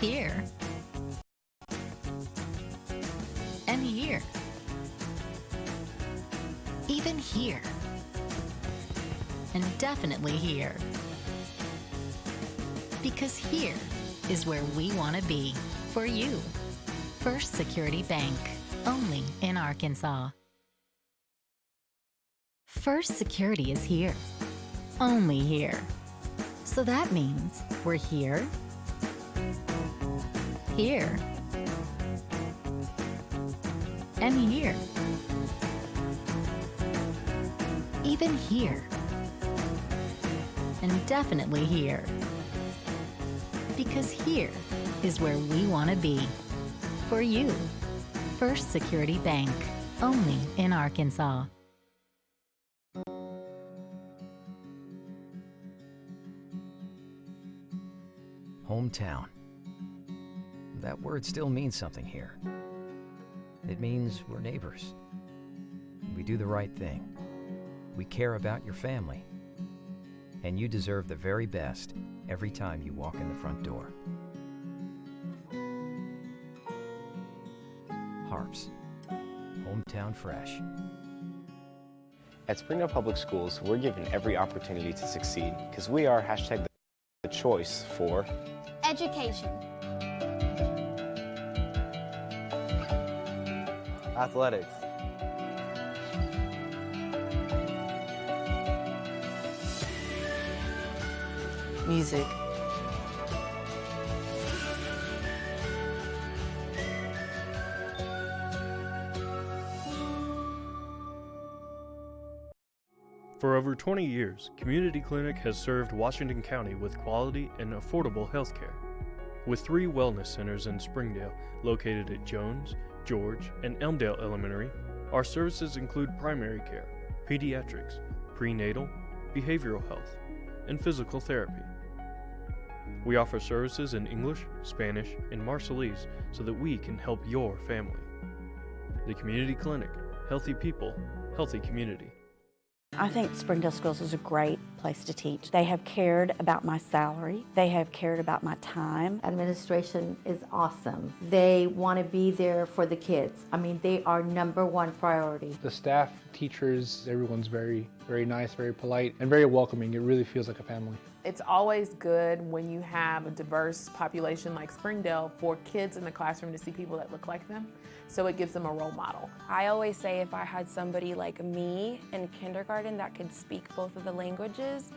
here, and here. Even here. And definitely here. Because here is where we want to be for you. First Security Bank. Only in Arkansas. First Security is here. Only here. So that means we're here, here, and here. Even here. And definitely here. Because here is where we want to be. For you. First Security Bank. Only in Arkansas. Hometown. That word still means something here. It means we're neighbors. We do the right thing. We care about your family. And you deserve the very best every time you walk in the front door. HAR-BER. Hometown Fresh. At Springdale Public Schools, we're given every opportunity to succeed because we are #the choice for education, athletics, music, For over 20 years, Community Clinic has served Washington County with quality and affordable health care. With 3 wellness centers in Springdale, located at Jones, George, and Elmdale Elementary, our services include primary care, pediatrics, prenatal, behavioral health, and physical therapy. We offer services in English, Spanish, and Marshallese so that we can help your family. The Community Clinic, healthy people, healthy community. I think Springdale Schools is a great place to teach. They have cared about my salary. They have cared about my time. Administration is awesome. They want to be there for the kids. I mean, they are #1 priority. The staff, teachers, everyone's very, very nice, very polite, and very welcoming. It really feels like a family. It's always good when you have a diverse population like Springdale for kids in the classroom to see people that look like them. So it gives them a role model. I always say if I had somebody like me in kindergarten that could speak both of the languages,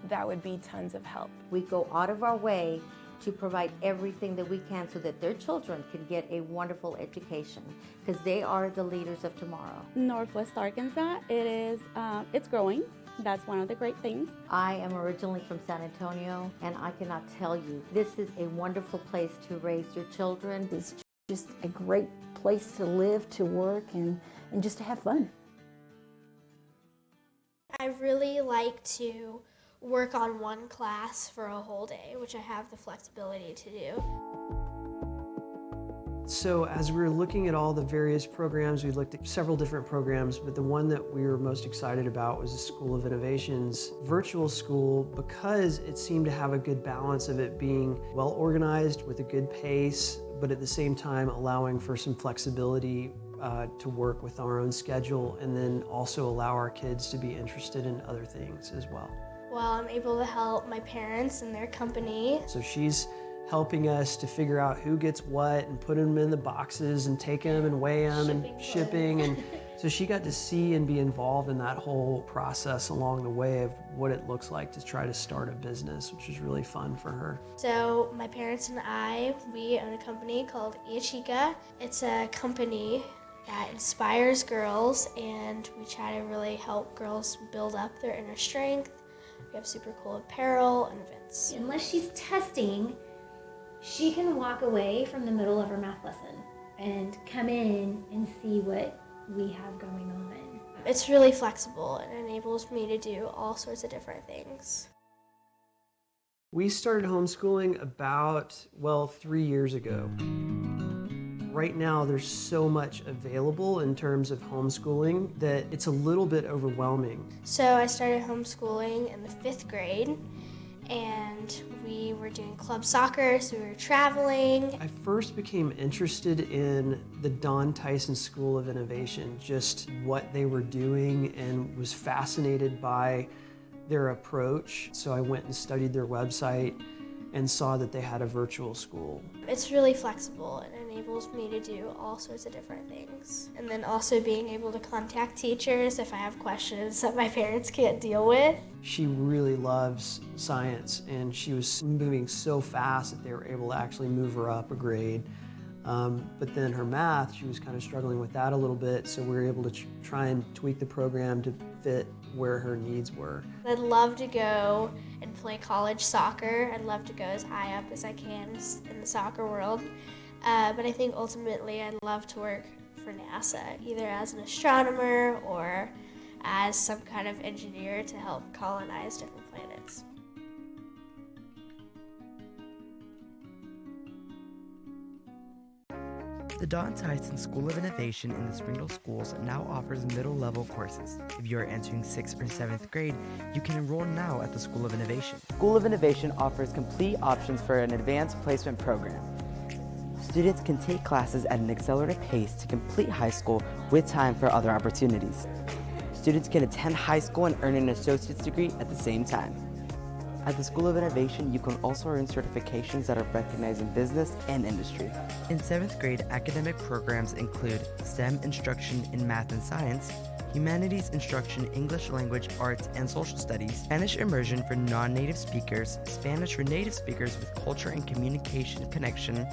that would be tons of help. We go out of our way to provide everything that we can so that their children can get a wonderful education, because they are the leaders of tomorrow. Northwest Arkansas, it's growing. That's one of the great things. I am originally from San Antonio, and I cannot tell you, this is a wonderful place to raise your children. It's just a great place to live, to work, and just to have fun. I really like to work on one class for a whole day, which I have the flexibility to do. So as we were looking at all the various programs, we looked at several different programs, but the one that we were most excited about was the School of Innovation's virtual school, because it seemed to have a good balance of it being well organized with a good pace, but at the same time allowing for some flexibility to work with our own schedule, and then also allow our kids to be interested in other things as well. Well, I'm able to help my parents in their company. So she's helping us to figure out who gets what and put them in the boxes and take them and weigh them and shipping. And so she got to see and be involved in that whole process along the way of what it looks like to try to start a business, which was really fun for her. So my parents and we own a company called Iachika. It's a company that inspires girls, and we try to really help girls build up their inner strength. We have super cool apparel and events. Unless she's testing, she can walk away from the middle of her math lesson and come in and see what we have going on. It's really flexible and enables me to do all sorts of different things. We started homeschooling about, 3 years ago. Right now, there's so much available in terms of homeschooling that it's a little bit overwhelming. So I started homeschooling in the 5th grade, and we were doing club soccer, so we were traveling. I first became interested in the Don Tyson School of Innovation, just what they were doing, and was fascinated by their approach. So I went and studied their website and saw that they had a virtual school. It's really flexible and enables me to do all sorts of different things. And then also being able to contact teachers if I have questions that my parents can't deal with. She really loves science, and she was moving so fast that they were able to actually move her up a grade. But then her math, she was kind of struggling with that a little bit, so we were able to try and tweak the program to fit where her needs were. I'd love to go and play college soccer. I'd love to go as high up as I can in the soccer world. But I think ultimately I'd love to work for NASA, either as an astronomer or as some kind of engineer to help colonize different planets. The Don Tyson School of Innovation in the Springdale Schools now offers middle-level courses. If you are entering 6th or 7th grade, you can enroll now at the School of Innovation. School of Innovation offers complete options for an advanced placement program. Students can take classes at an accelerated pace to complete high school with time for other opportunities. Students can attend high school and earn an associate's degree at the same time. At the School of Innovation, you can also earn certifications that are recognized in business and industry. In 7th grade, academic programs include STEM instruction in math and science, humanities instruction, English language, arts, and social studies, Spanish immersion for non-native speakers, Spanish for native speakers with culture and communication connection.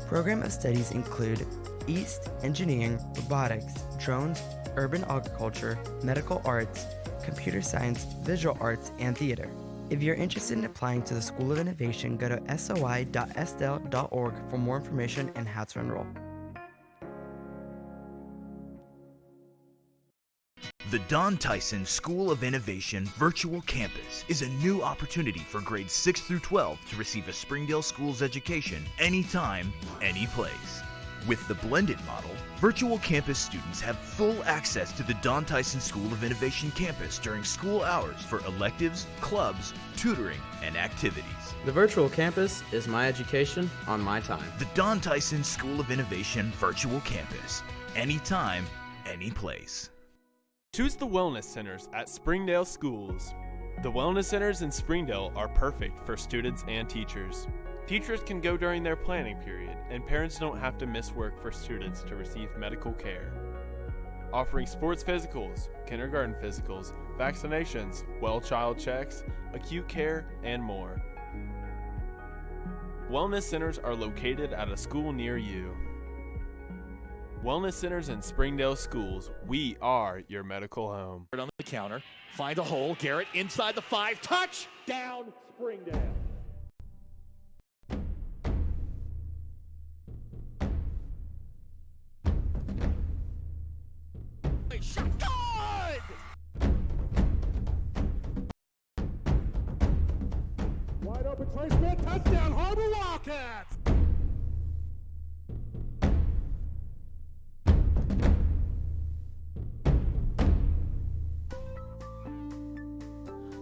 Program of studies include East, engineering, robotics, drones, urban agriculture, medical arts, computer science, visual arts, and theater. If you're interested in applying to the School of Innovation, go to soi.sdel.org for more information and how to enroll. The Don Tyson School of Innovation Virtual Campus is a new opportunity for grades 6 through 12 to receive a Springdale Schools education anytime, any place. With the blended model, virtual campus students have full access to the Don Tyson School of Innovation campus during school hours for electives, clubs, tutoring, and activities. The virtual campus is my education on my time. The Don Tyson School of Innovation virtual campus. Anytime, any place. Choose the wellness centers at Springdale schools. The wellness centers in Springdale are perfect for students and teachers. Teachers can go during their planning period, and parents don't have to miss work for students to receive medical care. Offering sports physicals, kindergarten physicals, vaccinations, well child checks, acute care, and more. Wellness centers are located at a school near you. Wellness centers in Springdale schools, we are your medical home. On the counter, find a hole, Garrett inside the 5, touchdown Springdale. Shot good! Wide open placement, touchdown Har-BER Wildcats!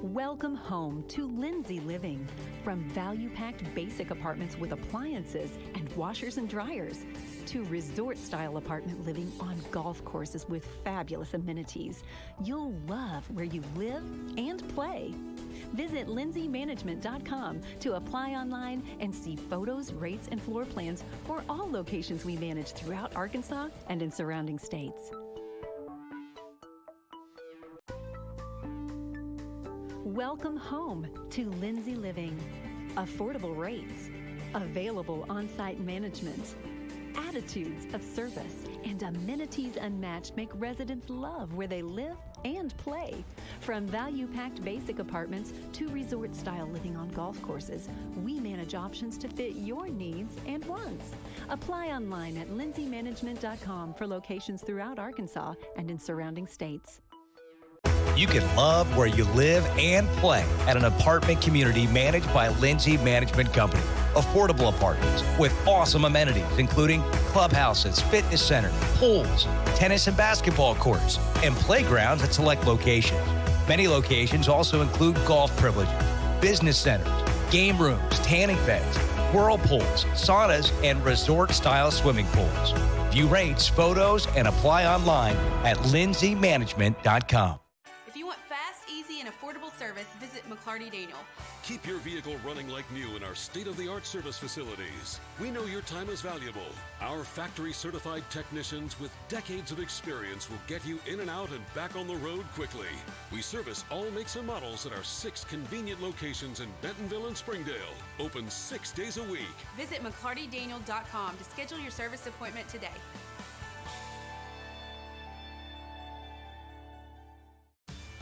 Welcome home to Lindsay Living. From value-packed basic apartments with appliances and washers and dryers to resort-style apartment living on golf courses with fabulous amenities, you'll love where you live and play. Visit lindsaymanagement.com to apply online and see photos, rates, and floor plans for all locations we manage throughout Arkansas and in surrounding states. Welcome home to Lindsay Living. Affordable rates, available on-site management, attitudes of service, and amenities unmatched make residents love where they live and play. From value-packed basic apartments to resort-style living on golf courses, we manage options to fit your needs and wants. Apply online at lindsaymanagement.com for locations throughout Arkansas and in surrounding states. You can love where you live and play at an apartment community managed by Lindsay Management Company. Affordable apartments with awesome amenities, including clubhouses, fitness centers, pools, tennis and basketball courts, and playgrounds at select locations. Many locations also include golf privileges, business centers, game rooms, tanning beds, whirlpools, saunas, and resort-style swimming pools. View rates, photos, and apply online at lindsaymanagement.com. Easy and affordable service, visit McClarty Daniel. Keep your vehicle running like new in our state-of-the-art service facilities. We know your time is valuable. Our factory-certified technicians with decades of experience will get you in and out and back on the road quickly. We service all makes and models at our 6 convenient locations in Bentonville and Springdale. Open 6 days a week. Visit McClartyDaniel.com to schedule your service appointment today.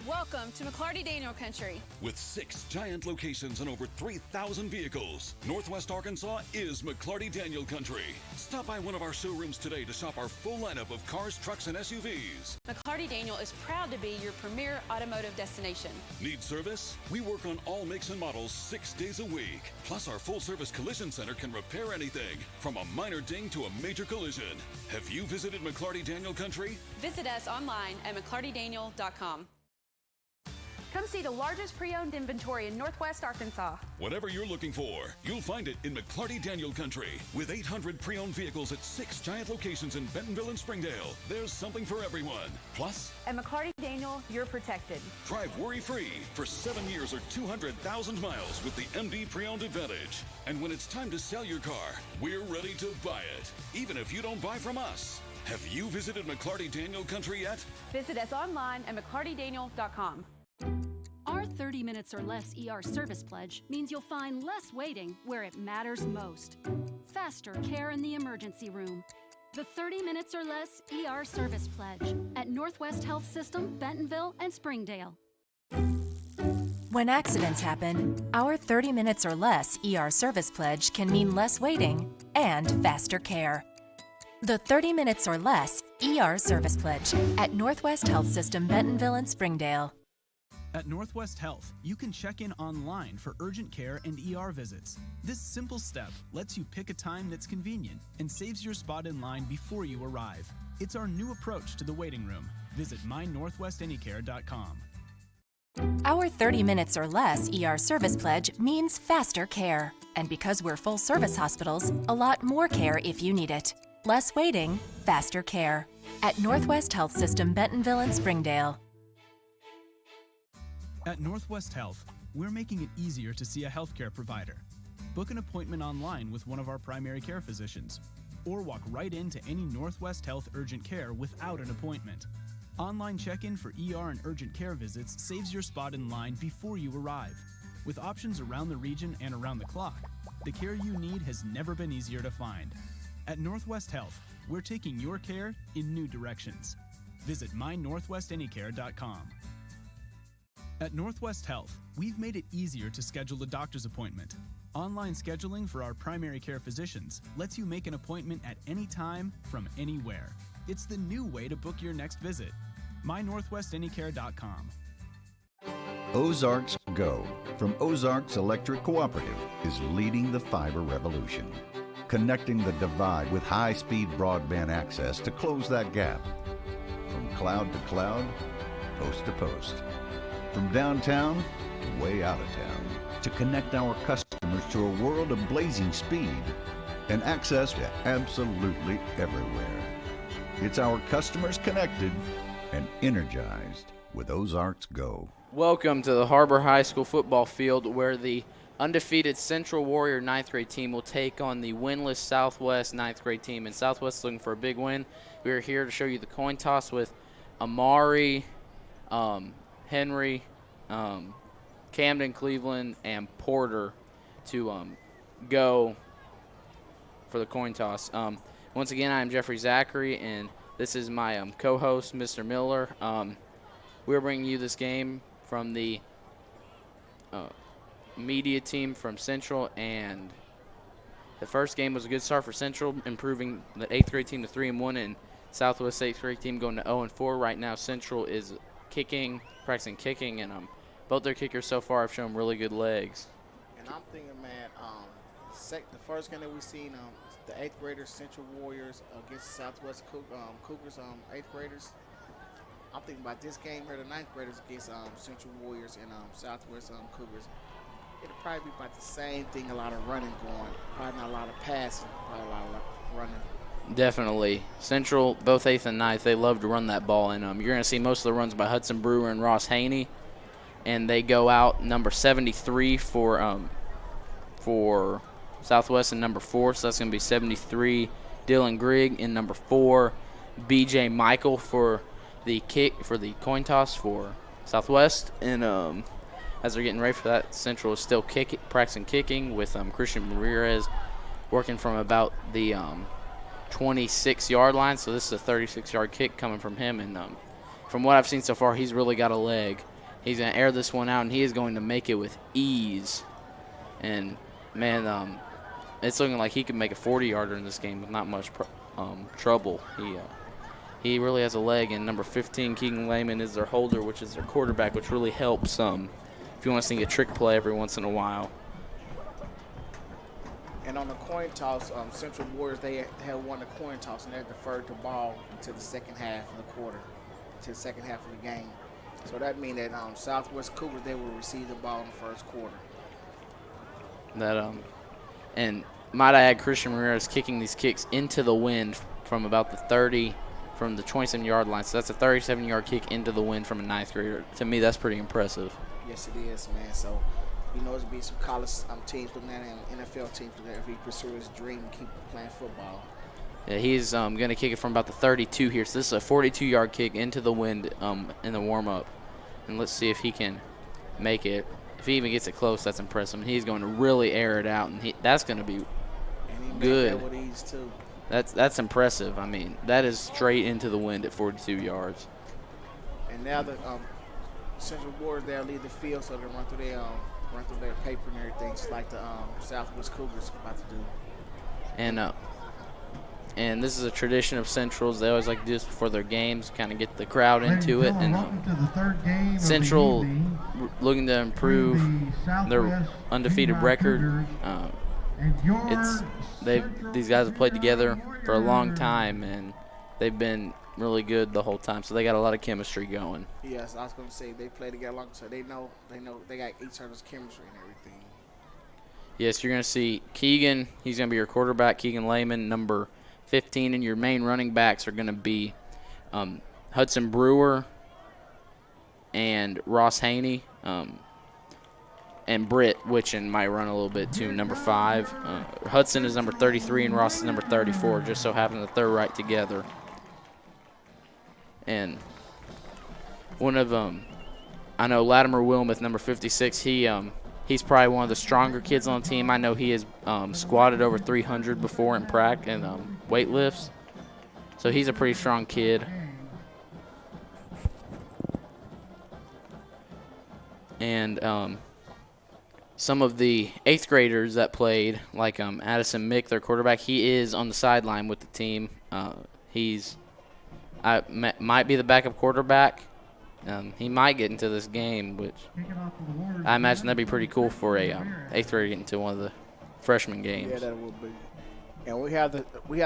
Welcome to McClarty Daniel Country. With 6 giant locations and over 3,000 vehicles, Northwest Arkansas is McClarty Daniel Country. Stop by one of our showrooms today to shop our full lineup of cars, trucks, and SUVs. McClarty Daniel is proud to be your premier automotive destination. Need service? We work on all makes and models 6 days a week. Plus, our full-service collision center can repair anything, from a minor ding to a major collision. Have you visited McClarty Daniel Country? Visit us online at McClartyDaniel.com. Come see the largest pre-owned inventory in Northwest Arkansas. Whatever you're looking for, you'll find it in McClarty Daniel Country. With 800 pre-owned vehicles at 6 giant locations in Bentonville and Springdale, there's something for everyone. Plus, at McClarty Daniel, you're protected. Drive worry-free for 7 years or 200,000 miles with the MD Pre-Owned Advantage. And when it's time to sell your car, we're ready to buy it, even if you don't buy from us. Have you visited McClarty Daniel Country yet? Visit us online at McClartyDaniel.com. Our 30 minutes or less ER service pledge means you'll find less waiting where it matters most. Faster care in the emergency room. The 30 minutes or less ER service pledge at Northwest Health System, Bentonville, and Springdale. When accidents happen, our 30 minutes or less ER service pledge can mean less waiting and faster care. The 30 minutes or less ER service pledge at Northwest Health System, Bentonville, and Springdale. At Northwest Health, you can check in online for urgent care and ER visits. This simple step lets you pick a time that's convenient and saves your spot in line before you arrive. It's our new approach to the waiting room. Visit mynorthwestanycare.com. Our 30 minutes or less ER service pledge means faster care. And because we're full service hospitals, a lot more care if you need it. Less waiting, faster care. At Northwest Health System, Bentonville and Springdale. At Northwest Health, we're making it easier to see a healthcare provider. Book an appointment online with one of our primary care physicians, or walk right into any Northwest Health urgent care without an appointment. Online check-in for ER and urgent care visits saves your spot in line before you arrive. With options around the region and around the clock, the care you need has never been easier to find. At Northwest Health, we're taking your care in new directions. Visit mynorthwestanycare.com. At Northwest Health, we've made it easier to schedule a doctor's appointment. Online scheduling for our primary care physicians lets you make an appointment at any time from anywhere. It's the new way to book your next visit. mynorthwestanycare.com. Ozarks Go from Ozarks Electric Cooperative is leading the fiber revolution, connecting the divide with high-speed broadband access to close that gap. From cloud to cloud, post to post. From downtown to way out of town, to connect our customers to a world of blazing speed and access to absolutely everywhere. It's our customers connected and energized with Ozarks Go. Welcome to the HAR-BER High School football field, where the undefeated Central Warrior 9th grade team will take on the winless Southwest 9th grade team. And Southwest looking for a big win. We are here to show you the coin toss with Amari, Henry, Camden, Cleveland, and Porter to go for the coin toss. Once again, I'm Jeffrey Zachary, and this is my co-host, Mr. Miller. We're bringing you this game from the media team from Central, and the first game was a good start for Central, improving the 8th grade team to 3-1, and Southwest 8th grade team going to 0-4. Right now, Central is practicing kicking, and both their kickers so far have shown really good legs. And I'm thinking, man, the first game that we seen, the 8th graders, Central Warriors against the Southwest Cougars, 8th graders. I'm thinking about this game here, the 9th graders against Central Warriors and Southwest Cougars. It'll probably be about the same thing, a lot of running going, probably not a lot of passing, probably a lot of running. Definitely. Central, both 8th and 9th, they love to run that ball, and you're going to see most of the runs by Hudson Brewer and Ross Haney, and they go out number 73 for Southwest and number 4, so that's going to be 73 Dylan Grigg in number 4, BJ Michael for the coin toss for Southwest, and as they're getting ready for that, Central is still practicing kicking with Christian Ramirez working from about the 26-yard line, so this is a 36-yard kick coming from him, and from what I've seen so far, he's really got a leg. He's going to air this one out, and he is going to make it with ease. And, man, it's looking like he could make a 40-yarder in this game with not much trouble. He really has a leg, and number 15, Keegan Lehman, is their holder, which is their quarterback, which really helps if you want to see a trick play every once in a while. And on the coin toss, Central Warriors, they had won the coin toss, and they deferred the ball to the second half of the quarter, to the second half of the game. So that means that Southwest Cougars, they will receive the ball in the first quarter. And might I add, Christian Ramirez kicking these kicks into the wind from about the 30, from the 27-yard line. So that's a 37-yard kick into the wind from a 9th grader. To me, that's pretty impressive. Yes, it is, man. So, there's be some college teams doing that and NFL teams doing that if he pursues his dream and keep playing football. Yeah, he's going to kick it from about the 32 here. So this is a 42-yard kick into the wind in the warm-up. And let's see if he can make it. If he even gets it close, that's impressive. He's going to really air it out, and that's going to be good. And he made that with ease, too. That's impressive. I mean, that is straight into the wind at 42 yards. And now the Central Warriors, they'll leave the field so they run through their paper and everything, just like the Southwest Cougars about to do. And this is a tradition of Central's. They always like to do this before their games, kind of get the crowd into it. And Central looking to improve their undefeated record. These guys have played together for a long time, and they've been really good the whole time. So they got a lot of chemistry going. Yes, I was going to say they play together long, so they know they got each other's chemistry and everything. Yes, you're going to see Keegan. He's going to be your quarterback, Keegan Lehman, number 15, and your main running backs are going to be Hudson Brewer and Ross Haney, and Britt Witchen might run a little bit too, number 5. Hudson is number 33 and Ross is number 34, just so happens that they're right together. And one of them, I know Latimer Wilmuth, number 56, he's probably one of the stronger kids on the team. I know he has squatted over 300 before in practice and weight lifts. So he's a pretty strong kid. And some of the 8th graders that played, like Addison Mick, their quarterback, he is on the sideline with the team. Might be the backup quarterback. He might get into this game, which I imagine that'd be pretty cool for a 8th grader getting into one of the freshman games. Yeah, that would be. And we have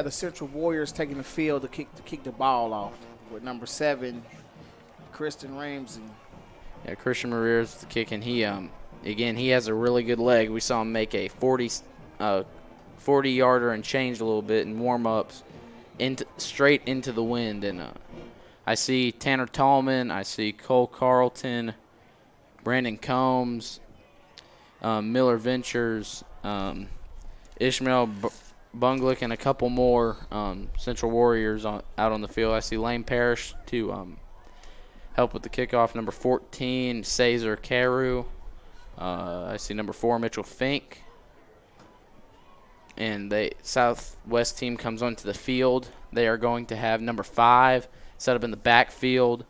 the Central Warriors taking the field to kick the ball off with number 7, Kristen Ramsey. Yeah, Christian Ramirez the kick, and he again he has a really good leg. We saw him make a 40-yarder and change a little bit in warm-ups straight into the wind. And I see Tanner Tallman, I see Cole Carlton, Brandon Combs, Miller Ventures, Ishmael Bunglick, and a couple more Central Warriors out on the field. I see Lane Parrish to help with the kickoff, number 14, Cesar Carew. I see number 4, Mitchell Fink. And the Southwest team comes onto the field. They are going to have number 5 set up in the backfield,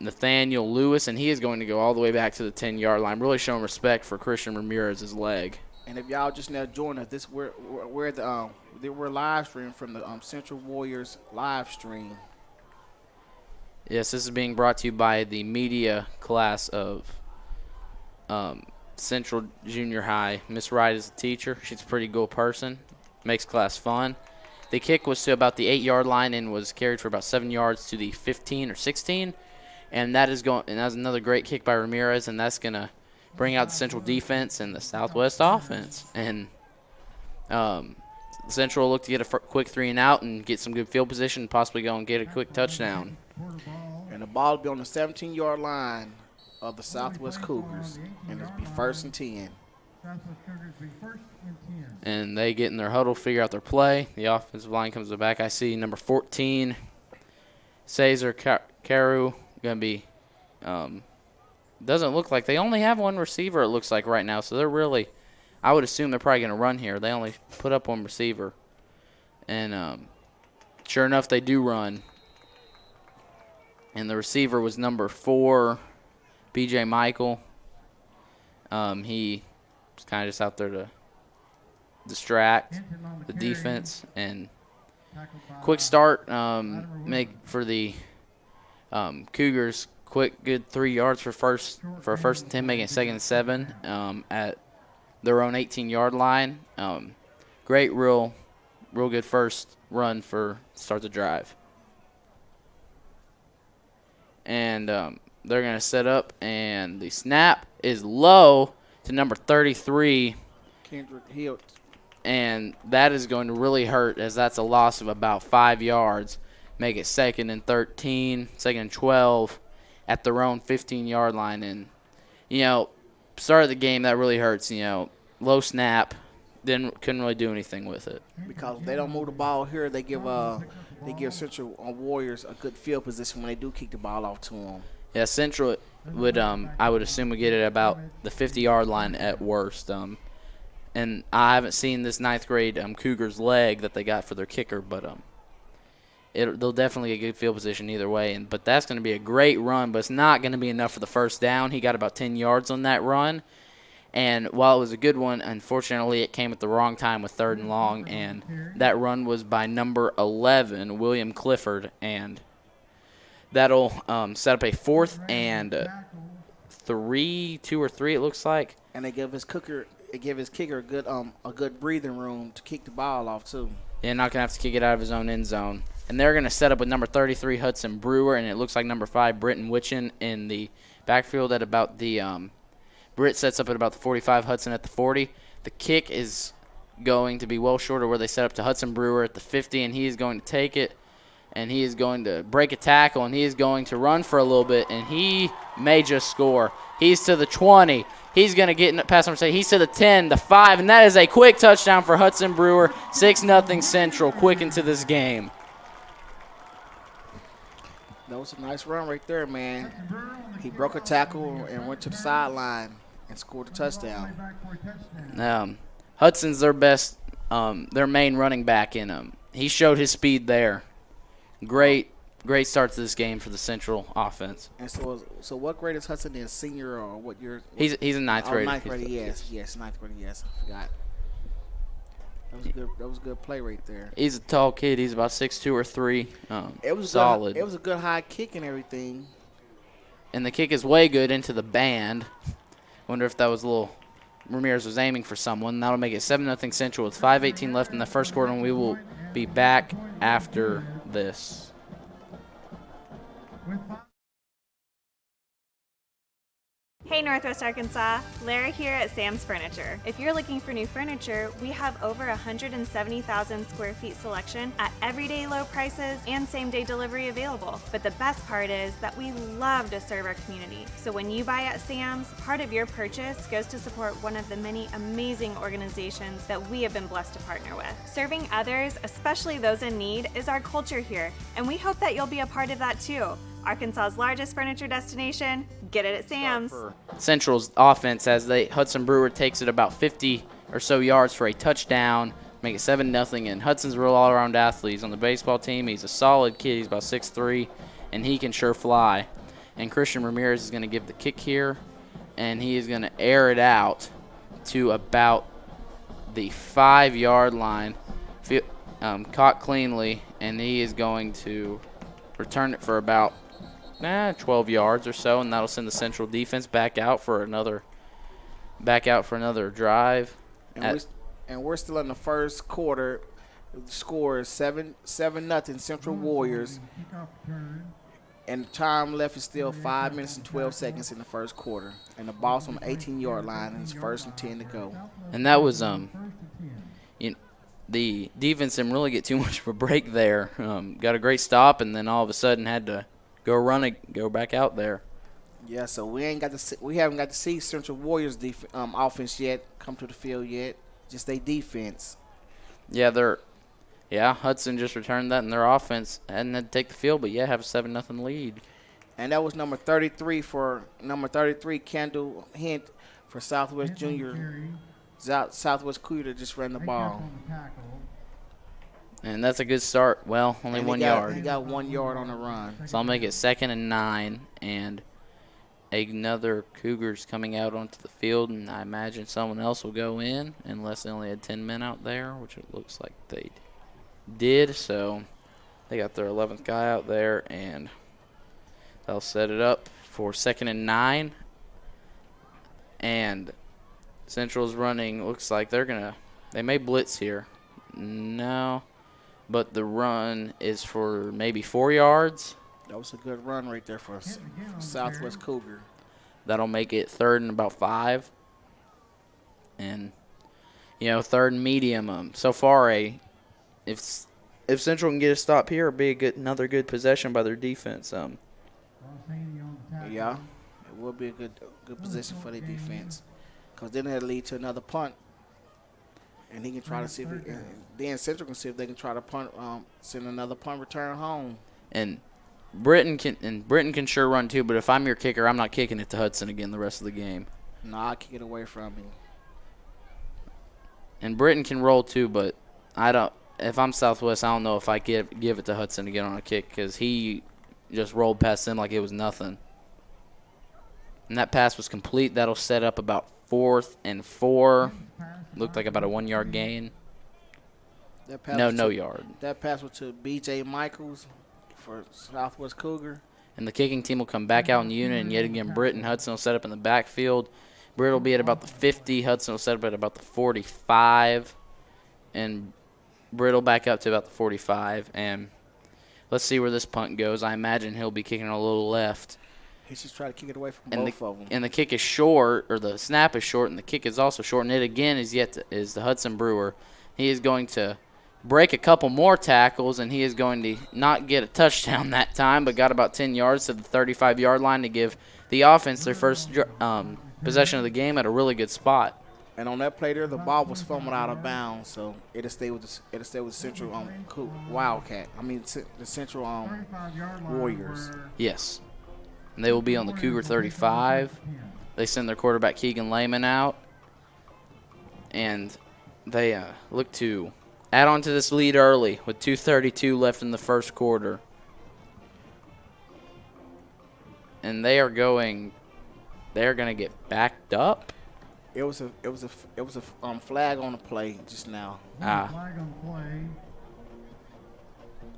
Nathaniel Lewis, and he is going to go all the way back to the 10-yard line, really showing respect for Christian Ramirez's leg. And if y'all just now joined us, we're live streaming from the Central Warriors live stream. Yes, this is being brought to you by the media class of Central Junior High. Miss Wright is a teacher. She's a pretty good person. Makes class fun. The kick was to about the 8-yard line and was carried for about 7 yards to the 15 or 16. And that was another great kick by Ramirez, and that's going to bring out the Central defense and the Southwest offense. And Central will look to get a quick 3-and-out and get some good field position, possibly go and get a quick touchdown. And the ball will be on the 17-yard line of the Southwest Cougars, and it'll be 1st and 10. And they get in their huddle, figure out their play. The offensive line comes back. I see number 14, Cesar Carew, going to be doesn't look like they only have one receiver, it looks like right now. So they're really, I would assume they're probably going to run here. They only put up one receiver. And sure enough, they do run. And the receiver was number 4, B.J. Michael. He was kind of just out there to distract the defense. And quick start make for the Cougars. Quick, good 3 yards for a 1st and 10, making it 2nd and 7 at their own 18-yard line. Great, real good first run for start the drive. And they're going to set up, and the snap is low to number 33. Kendall Hilton. And that is going to really hurt, as that's a loss of about 5 yards. Make it 2nd and 13, 2nd and 12 at their own 15-yard line. And, start of the game, that really hurts. Low snap, couldn't really do anything with it. Because if they don't move the ball here, they give Central Warriors a good field position when they do kick the ball off to them. Yeah, Central would, I would assume, would get it about the 50-yard line at worst. And I haven't seen this 9th grade Cougars leg that they got for their kicker, but they'll definitely get good field position either way. But that's going to be a great run, but it's not going to be enough for the first down. He got about 10 yards on that run. And while it was a good one, unfortunately it came at the wrong time with 3rd and long, and that run was by number 11, William Clifford, and that'll set up a 4th and 2 or 3 it looks like. And they give his kicker a good breathing room to kick the ball off too. Yeah, not gonna have to kick it out of his own end zone. And they're gonna set up with number 33 Hudson Brewer, and it looks like number 5 Britton Witchin in the backfield at about the Britt sets up at about the 45, Hudson at the 40. The kick is going to be well shorter where they set up to Hudson Brewer at the 50, and he is going to take it, and he is going to break a tackle, and he is going to run for a little bit, and he may just score. He's to the 20. He's going to get past number 6. He's to the 10, the 5, and that is a quick touchdown for Hudson Brewer. 6-0 Central, quick into this game. That was a nice run right there, man. He broke a tackle and went to the sideline and scored a touchdown. Hudson's their best, their main running back in him. He showed his speed there. Great start to this game for the Central offense. And so what grade is Hudson in, senior or what year? He's a ninth grader. Ninth grader, yes, ninth grader, yes. I forgot. That was a good play right there. He's a tall kid. He's about 6'2" or 3. It was solid. It was a good high kick and everything. And the kick is way good into the band. Wonder if that was a little Ramirez was aiming for someone. That'll make it 7-0 Central with 5:18 left in the first quarter, and we will be back after this. Hey Northwest Arkansas, Lara here at Sam's Furniture. If you're looking for new furniture, we have over 170,000 square feet selection at everyday low prices and same-day delivery available. But the best part is that we love to serve our community. So when you buy at Sam's, part of your purchase goes to support one of the many amazing organizations that we have been blessed to partner with. Serving others, especially those in need, is our culture here, and we hope that you'll be a part of that too. Arkansas's largest furniture destination, get it at Sam's. Central's offense as Hudson Brewer takes it about 50 or so yards for a touchdown, make it 7-0, and Hudson's a real all-around athlete. He's on the baseball team. He's a solid kid. He's about 6'3", and he can sure fly. And Christian Ramirez is going to give the kick here, and he is going to air it out to about the 5-yard line, caught cleanly, and he is going to return it for about 12 yards or so, and that'll send the Central defense back out for another drive. And we're still in the first quarter. The score is 7-0 Central Warriors. And the time left is still 5 minutes and 12 seconds in the first quarter. And the ball's on the 18-yard line, and it's 1st and 10 to go. And that was the defense didn't really get too much of a break there. Got a great stop, and then all of a sudden had to go back out there. Yeah, so we haven't got to see Central Warriors offense yet come to the field yet. Just their defense. Yeah, Hudson just returned that in their offense. Hadn't had to take the field, but have a 7-0 lead. And that was number 33 Kendall Hilton for Southwest Junior. Southwest Cougar just ran the ball. And that's a good start. Well, only 1 yard. He got 1 yard on the run. So I'll make it 2nd and 9, and another Cougars coming out onto the field, and I imagine someone else will go in unless they only had 10 men out there, which it looks like they did. So they got their 11th guy out there, and they'll set it up for 2nd and 9. And Central's running. Looks like they may blitz here. No. But the run is for maybe 4 yards. That was a good run right there for Southwest Cougar. That'll make it 3rd and about 5. And, 3rd and medium. So far, if Central can get a stop here, it'll be another good possession by their defense. Yeah, it will be a good position for their defense. Because then it'll lead to another punt. And he can try to see then Central can see if they can try to punt, send another punt return home. And Britton can sure run too, but if I'm your kicker, I'm not kicking it to Hudson again the rest of the game. No, I'll kick it away from him. And Britton can roll too, but if I'm Southwest, I don't know if I give it to Hudson again on a kick because he just rolled past him like it was nothing. And that pass was complete. That'll set up about 4th and 4. Looked like about a 1-yard gain. No yard. That pass was to B.J. Michaels for Southwest Cougar. And the kicking team will come back out in unit, and yet again Britt and Hudson will set up in the backfield. Britt will be at about the 50. Hudson will set up at about the 45. And Britt will back up to about the 45. And let's see where this punt goes. I imagine he'll be kicking a little left. He should try to kick it away from both of them. And the kick is short, or the snap is short, and the kick is also short. And it again is the Hudson Brewer. He is going to break a couple more tackles, and he is going to not get a touchdown that time, but got about 10 yards to the 35-yard line to give the offense their first possession of the game at a really good spot. And on that play there, the ball was fumbled out of bounds, so it'll stay with the Central Wildcat. I mean the Central Warriors. Yes, and they will be on the Cougar 35. They send their quarterback Keegan Lehman out, and they look to add on to this lead early with 2:32 left in the first quarter. And they are going to get backed up. It was a flag on the play just now. Flag on the play.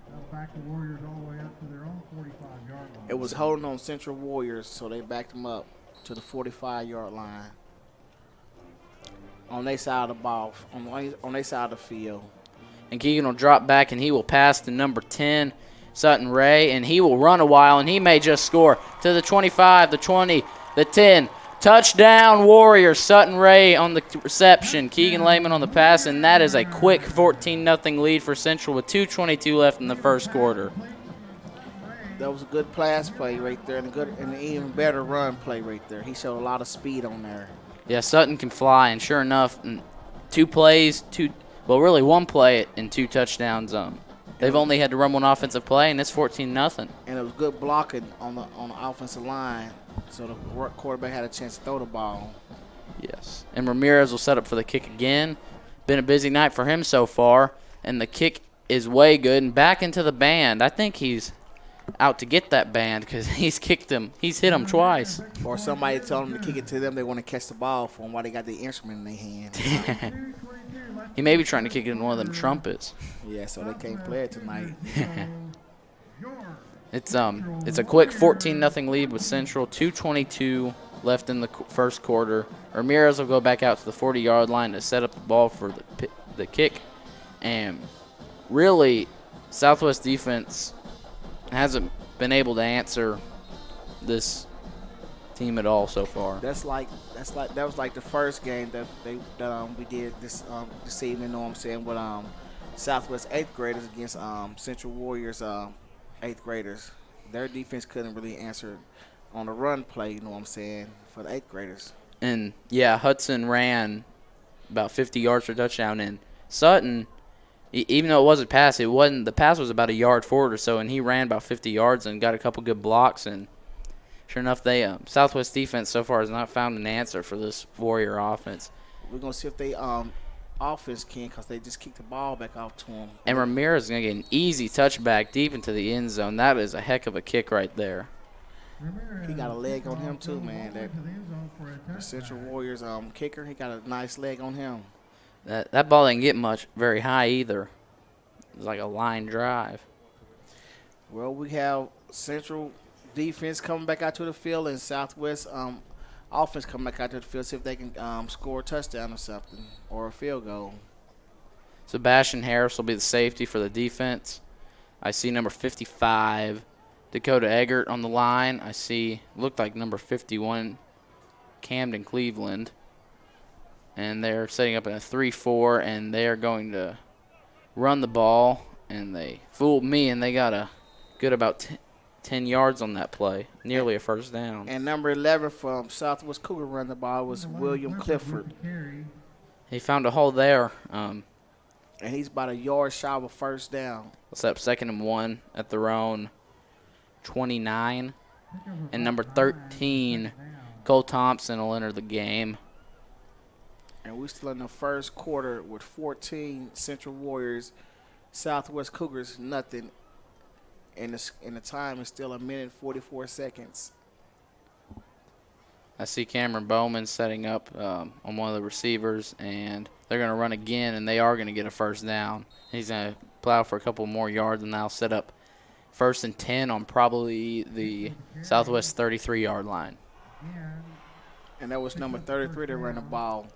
That'll back the Warriors all the way up to their own 45-yard line. It was holding on Central Warriors, so they backed them up to the 45-yard line. On their side of the ball, on their side of the field. And Keegan will drop back, and he will pass to number 10, Sutton Ray, and he will run a while, and he may just score to the 25, the 20, the 10. Touchdown, Warriors. Sutton Ray on the reception. Keegan Lehman on the pass, and that is a quick 14-0 lead for Central with 2:22 left in the first quarter. That was a good pass play right there, and an even better run play right there. He showed a lot of speed on there. Yeah, Sutton can fly, and sure enough, really one play and 2 touchdowns. They've only had to run one offensive play, and it's 14-0. And it was good blocking on the offensive line, so the quarterback had a chance to throw the ball. Yes. And Ramirez will set up for the kick again. Been a busy night for him so far, and the kick is way good. And back into the band. I think he's out to get that band because he's kicked him. He's hit him twice. Or somebody told him to kick it to them. They want to catch the ball for him while they got the instrument in their hand. He may be trying to kick it in one of them trumpets. Yeah, so they can't play it tonight. It's a quick 14-0 lead with Central. 2:22 left in the first quarter. Ramirez will go back out to the 40-yard line to set up the ball for the kick. And really, Southwest defense hasn't been able to answer this team at all so far. That was like the first game that we did this evening. You know what I'm saying, with Southwest 8th graders against Central Warriors 8th graders. Their defense couldn't really answer on the run play. You know what I'm saying, for the 8th graders. And yeah, Hudson ran about 50 yards for a touchdown, and Sutton, even though it wasn't pass, the pass was about a yard forward or so, and he ran about 50 yards and got a couple good blocks. And sure enough, Southwest defense so far has not found an answer for this Warrior offense. We're gonna see if they offense can, because they just kicked the ball back off to him. And Ramirez is gonna get an easy touchback deep into the end zone. That is a heck of a kick right there. He got a leg on him too, man. The Central Warriors kicker, he got a nice leg on him. That ball didn't get very high either. It was like a line drive. Well, we have Central defense coming back out to the field, and Southwest offense coming back out to the field, see if they can score a touchdown or something, or a field goal. Sebastian Harris will be the safety for the defense. I see number 55, Dakota Eggert, on the line. I see, looked like number 51, Camden Cleveland. And they're setting up in a 3-4, and they are going to run the ball. And they fooled me, and they got a good about 10 yards on that play, nearly a first down. And number 11 from Southwest Cougar run the ball was William Clifford. He found a hole there. And he's about a yard shy of a first down. Let's set up 2nd and 1 at their own 29. And number 13, Cole Thompson, will enter the game. And we're still in the first quarter with 14 Central Warriors, Southwest Cougars nothing. And the time is still 1 minute 44 seconds. I see Cameron Bowman setting up on one of the receivers, and they're going to run again, and they are going to get a first down. He's going to plow for a couple more yards, and now set up 1st and 10 on probably the Southwest 33-yard line. And that was number 33 that ran the ball,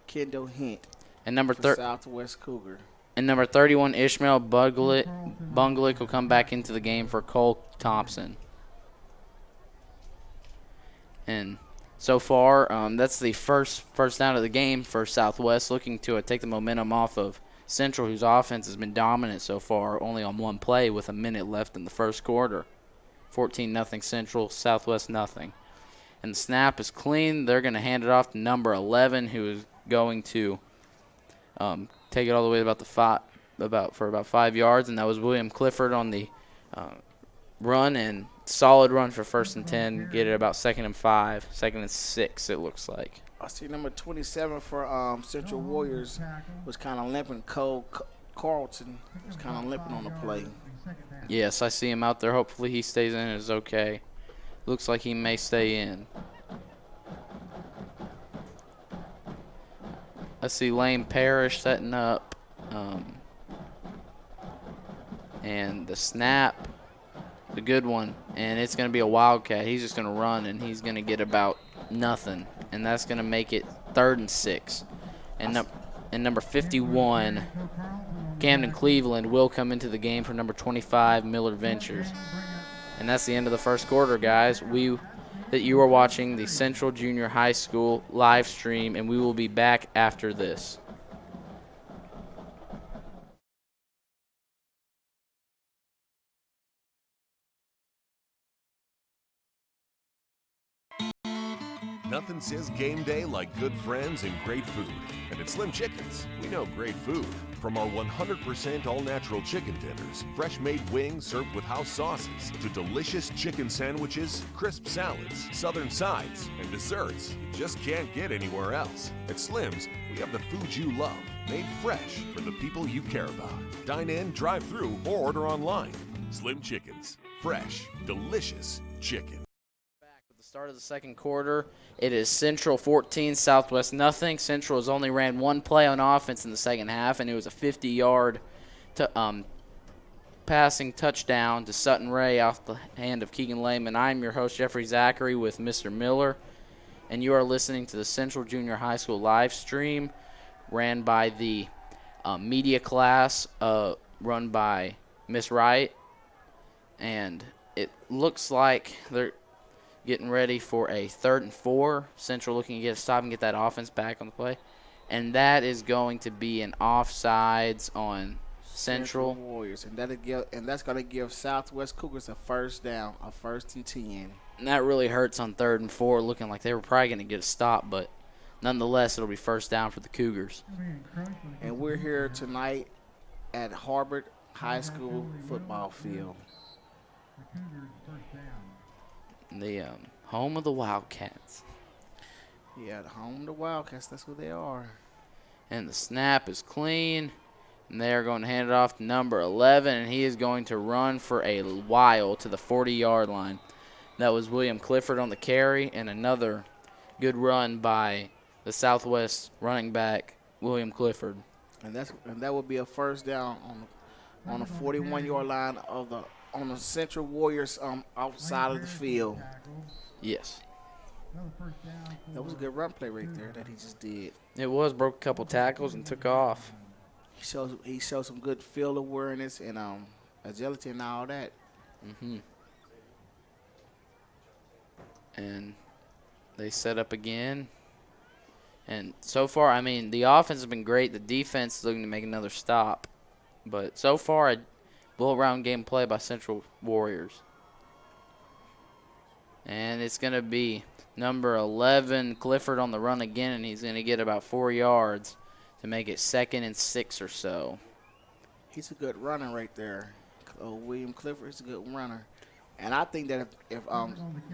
Kendall Hilton, And number Southwest Cougar. And number 31, Ishmael Bunglick will come back into the game for Cole Thompson. And so far, that's the first down of the game for Southwest, looking to take the momentum off of Central, whose offense has been dominant so far, only on one play with a minute left in the first quarter. 14-0 Central, Southwest nothing. And the snap is clean. They're going to hand it off to number 11, who is going to take it all the way for about 5 yards, and that was William Clifford on the run, and solid run for 1st and 10. Get it about 2nd and 5, 2nd and 6. It looks like. I see number 27 for Central Warriors was kind of limping. Cole Carlton was kind of limping on the play. Yes, I see him out there. Hopefully he stays in and is okay. Looks like he may stay in. I see Lane Parrish setting up. And the snap, the good one, and it's going to be a Wildcat. He's just going to run, and he's going to get about nothing, and that's going to make it 3rd and 6. And number 51, Camden Cleveland, will come into the game for number 25, Miller Ventures. And that's the end of the first quarter, guys. That you are watching the Central Junior High School live stream, and we will be back after this. Nothing says game day like good friends and great food. And at Slim Chickens, we know great food. From our 100% all-natural chicken tenders, fresh-made wings served with house sauces, to delicious chicken sandwiches, crisp salads, southern sides, and desserts you just can't get anywhere else. At Slim's, we have the food you love, made fresh for the people you care about. Dine in, drive through, or order online. Slim Chickens. Fresh, delicious chicken. Start of the second quarter. It is Central 14, Southwest nothing. Central has only ran one play on offense in the second half, and it was a 50-yard passing touchdown to Sutton Ray off the hand of Keegan Lehman. I'm your host, Jeffrey Zachary, with Mr. Miller, and you are listening to the Central Junior High School live stream ran by the media class run by Miss Wright, and it looks like they're getting ready for a 3rd and 4. Central looking to get a stop and get that offense back on the play. And that is going to be an offsides on Central Warriors. And that's going to give Southwest Cougars a first down, a 1st and 10. And that really hurts on 3rd and 4, looking like they were probably going to get a stop. But nonetheless, it'll be first down for the Cougars. And we're here tonight at HAR-BER High School football field. The home of the Wildcats. Yeah, the home of the Wildcats, that's who they are. And the snap is clean. And they are going to hand it off to number 11, and he is going to run for a while to the 40-yard line. That was William Clifford on the carry, and another good run by the Southwest running back, William Clifford. And that would be a first down on the 41-yard line on the Central Warriors outside of the field. Yes. That was a good run play right there that he just did. It was. Broke a couple tackles and took off. He showed some good field awareness and agility and all that. Mm-hmm. And they set up again. And so far, I mean, the offense has been great. The defense is looking to make another stop. But so far, a all-around game play by Central Warriors. And it's going to be number 11, Clifford, on the run again, and he's going to get about 4 yards to make it 2nd and 6 or so. He's a good runner right there. William Clifford is a good runner. And I think that if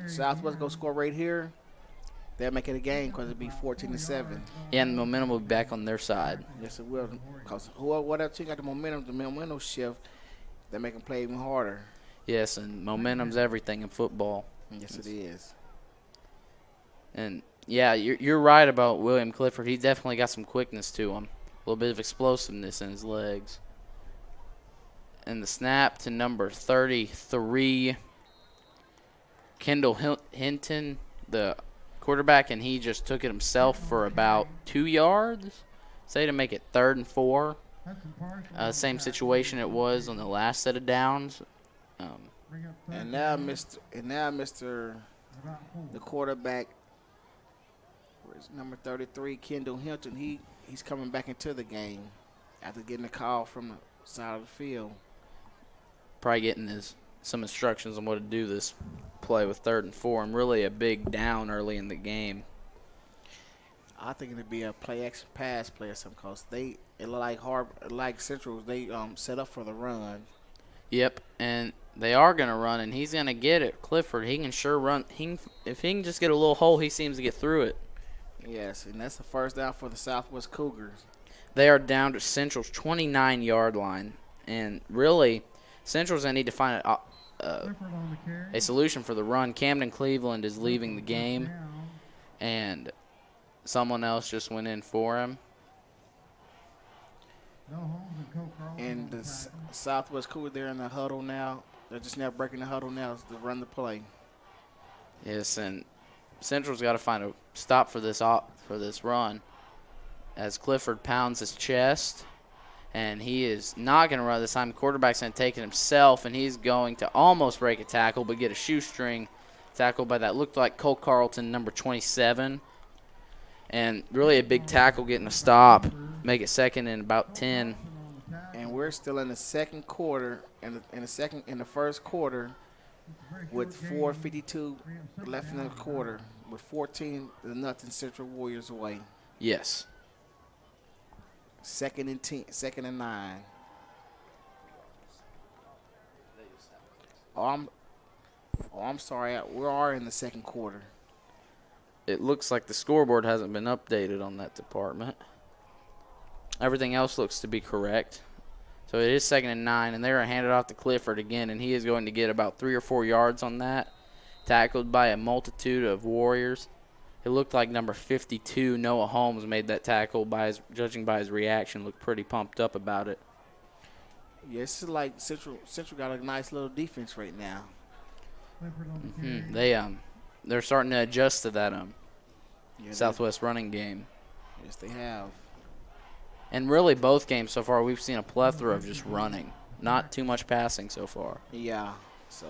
Southwest go score right here, they'll make it a game because it'll be 14-7. Yeah, and the momentum will be back on their side. Yes, it will. Because whatever team got the momentum shift, they make them play even harder. Yes, and momentum's everything in football. Yes, it is. And, yeah, you're right about William Clifford. He definitely got some quickness to him, a little bit of explosiveness in his legs. And the snap to number 33, Kendall Hinton, the quarterback, and he just took it himself for about 2 yards, say, to make it 3rd and 4. Same situation it was on the last set of downs. And now Mr. the quarterback, number 33, Kendall Hilton, he's coming back into the game after getting a call from the side of the field. Probably getting some instructions on what to do this play with 3rd and 4, and really a big down early in the game. I think it'd be a play action pass play or something, because they like Central, they set up for the run. Yep, and they are going to run, and he's going to get it. Clifford, he can sure run. If he can just get a little hole, he seems to get through it. Yes, and that's the first down for the Southwest Cougars. They are down to Central's 29-yard line, and really, Central's going to need to find a solution for the run. Camden Cleveland is leaving the game, and someone else just went in for him. And the Southwest Cougars, they're in the huddle now. They're just now breaking the huddle now to run the play. Yes, and Central's got to find a stop for this run as Clifford pounds his chest, and he is not going to run this time. The quarterback's going to take it himself, and he's going to almost break a tackle but get a shoestring tackle by that looked like Cole Carlton, number 27. And really a big tackle getting a stop, make it 2nd and about 10. And we're still in the second quarter, in the first quarter, with 4:52 left in the quarter, with 14-0 Central Warriors away. Yes. 2nd and 10, 2nd and 9. I'm sorry. We are in the second quarter. It looks like the scoreboard hasn't been updated on that department. Everything else looks to be correct. So it is 2nd and 9, and they're handed off to Clifford again, and he is going to get about 3 or 4 yards on that. Tackled by a multitude of Warriors. It looked like number 52, Noah Holmes, made that tackle. Judging by his reaction, looked pretty pumped up about it. Yeah, it's like Central got a nice little defense right now. They're starting to adjust to that Southwest running game. Yes, they have. And really, both games so far, we've seen a plethora of just running. Not too much passing so far. Yeah, so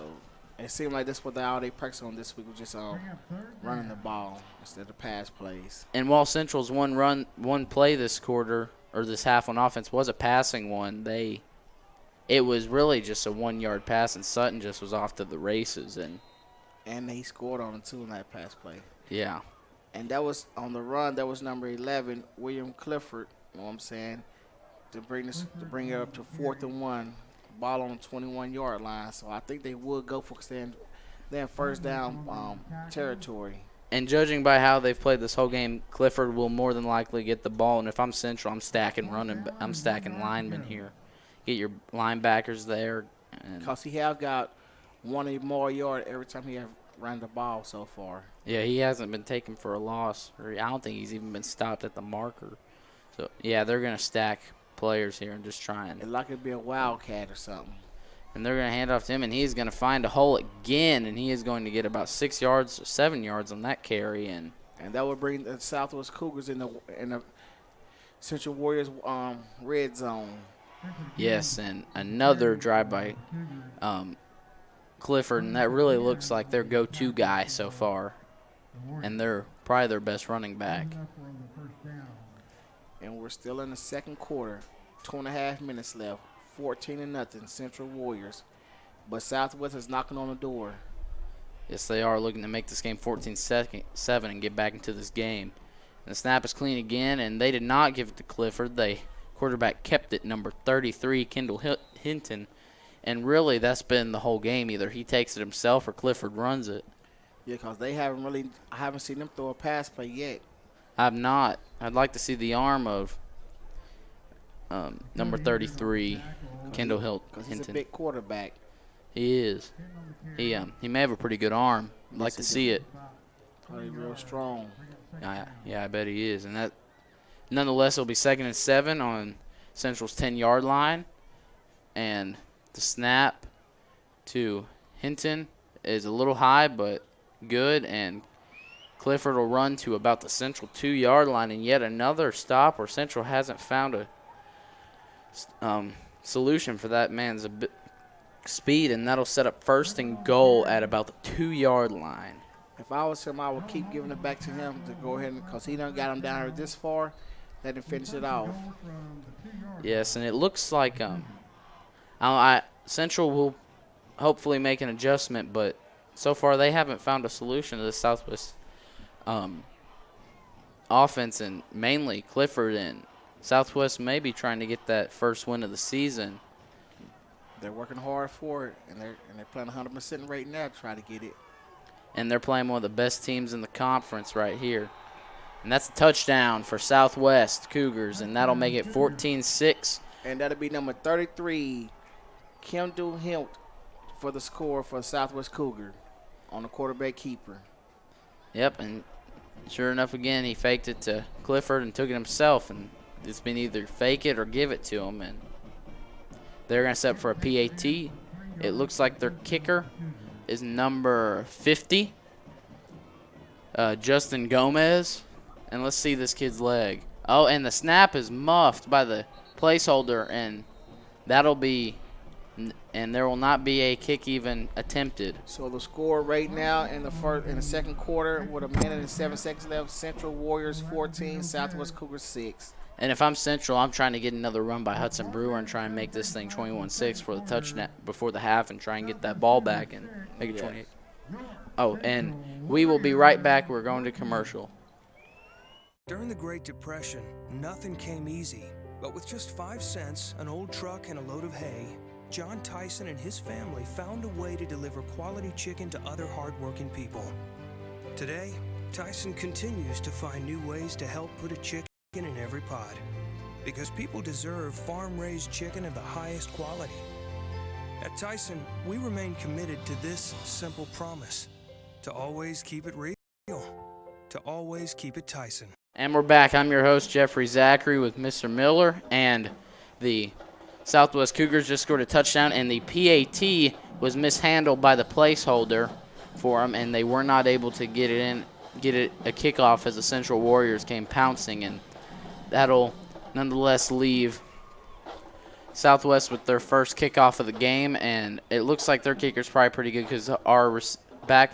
it seemed like that's what all they practiced on this week was just running the ball instead of pass plays. And while Central's one play this quarter, or this half on offense, was a passing one, it was really just a 1-yard pass, and Sutton just was off to the races. And he scored on it, too, in that pass play. Yeah. And that was on the run. That was number 11, William Clifford. You know what I'm saying? To bring it up to 4th and 1, ball on the 21-yard line. So I think they would go for their first down territory. And judging by how they've played this whole game, Clifford will more than likely get the ball. And if I'm Central, I'm stacking linemen here. Get your linebackers there. Because he have got 1 or more yard every time he have ran the ball so far. Yeah, he hasn't been taken for a loss. I don't think he's even been stopped at the marker. So, yeah, they're going to stack players here and just try and. It's like it'd be a wildcat or something. And they're going to hand off to him, and he's going to find a hole again, and he is going to get about 6 yards or 7 yards on that carry. And that would bring the Southwest Cougars in the Central Warriors red zone. Yes, and another drive by Clifford, and that really looks like their go-to guy so far. And they're probably their best running back. And we're still in the second quarter. 2.5 minutes left. 14-0 Central Warriors. But Southwest is knocking on the door. Yes, they are looking to make this game 14-7 and get back into this game. And the snap is clean again, and they did not give it to Clifford. Quarterback kept it, number 33, Kendall Hinton. And really, that's been the whole game. Either he takes it himself or Clifford runs it. Yeah, because I haven't seen them throw a pass play yet. I've not. I'd like to see the arm of number 33, Kendall Hilton. Because he's a big quarterback. He is. He may have a pretty good arm. I'd like to see it. Probably real strong. Yeah, I bet he is. And that, nonetheless, it'll be 2nd and 7 on Central's 10-yard line. And the snap to Hinton is a little high, but good. And Clifford will run to about the Central 2-yard line. And yet another stop where Central hasn't found a solution for that man's speed. And that'll set up 1st and goal at about the 2-yard line. If I was him, I would keep giving it back to him to go ahead because he done got him down here this far. Let him finish it off. Yes, and it looks like Central will hopefully make an adjustment, but so far they haven't found a solution to the Southwest offense, and mainly Clifford and Southwest may be trying to get that first win of the season. They're working hard for it, and they're playing 100% right now to try to get it. And they're playing one of the best teams in the conference right here. And that's a touchdown for Southwest Cougars, and that'll make it 14-6. And that'll be number 33, Kendall Hilton, for the score for Southwest Cougar on the quarterback keeper. Yep, and sure enough, again, he faked it to Clifford and took it himself, and it's been either fake it or give it to him. And they're going to set up for a PAT. It looks like their kicker is number 50, Justin Gomez. And let's see this kid's leg. Oh, and the snap is muffed by the placeholder, and that'll be, and there will not be a kick even attempted. So the score right now in the second quarter with 1 minute and 7 seconds left, Central Warriors 14, Southwest Cougars 6. And if I'm Central, I'm trying to get another run by Hudson Brewer and try and make this thing 21-6 for the touchdown before the half and try and get that ball back and make it 28. Oh, and we will be right back. We're going to commercial. During the Great Depression, nothing came easy. But with just 5 cents, an old truck, and a load of hay, John Tyson and his family found a way to deliver quality chicken to other hardworking people. Today, Tyson continues to find new ways to help put a chicken in every pot. Because people deserve farm-raised chicken of the highest quality. At Tyson, we remain committed to this simple promise: to always keep it real, to always keep it Tyson. And we're back. I'm your host, Jeffrey Zachary, with Mr. Miller. And the Southwest Cougars just scored a touchdown, and the PAT was mishandled by the placeholder for them, and they were not able to get it a kickoff as the Central Warriors came pouncing, and that'll nonetheless leave Southwest with their first kickoff of the game. And it looks like their kicker's probably pretty good because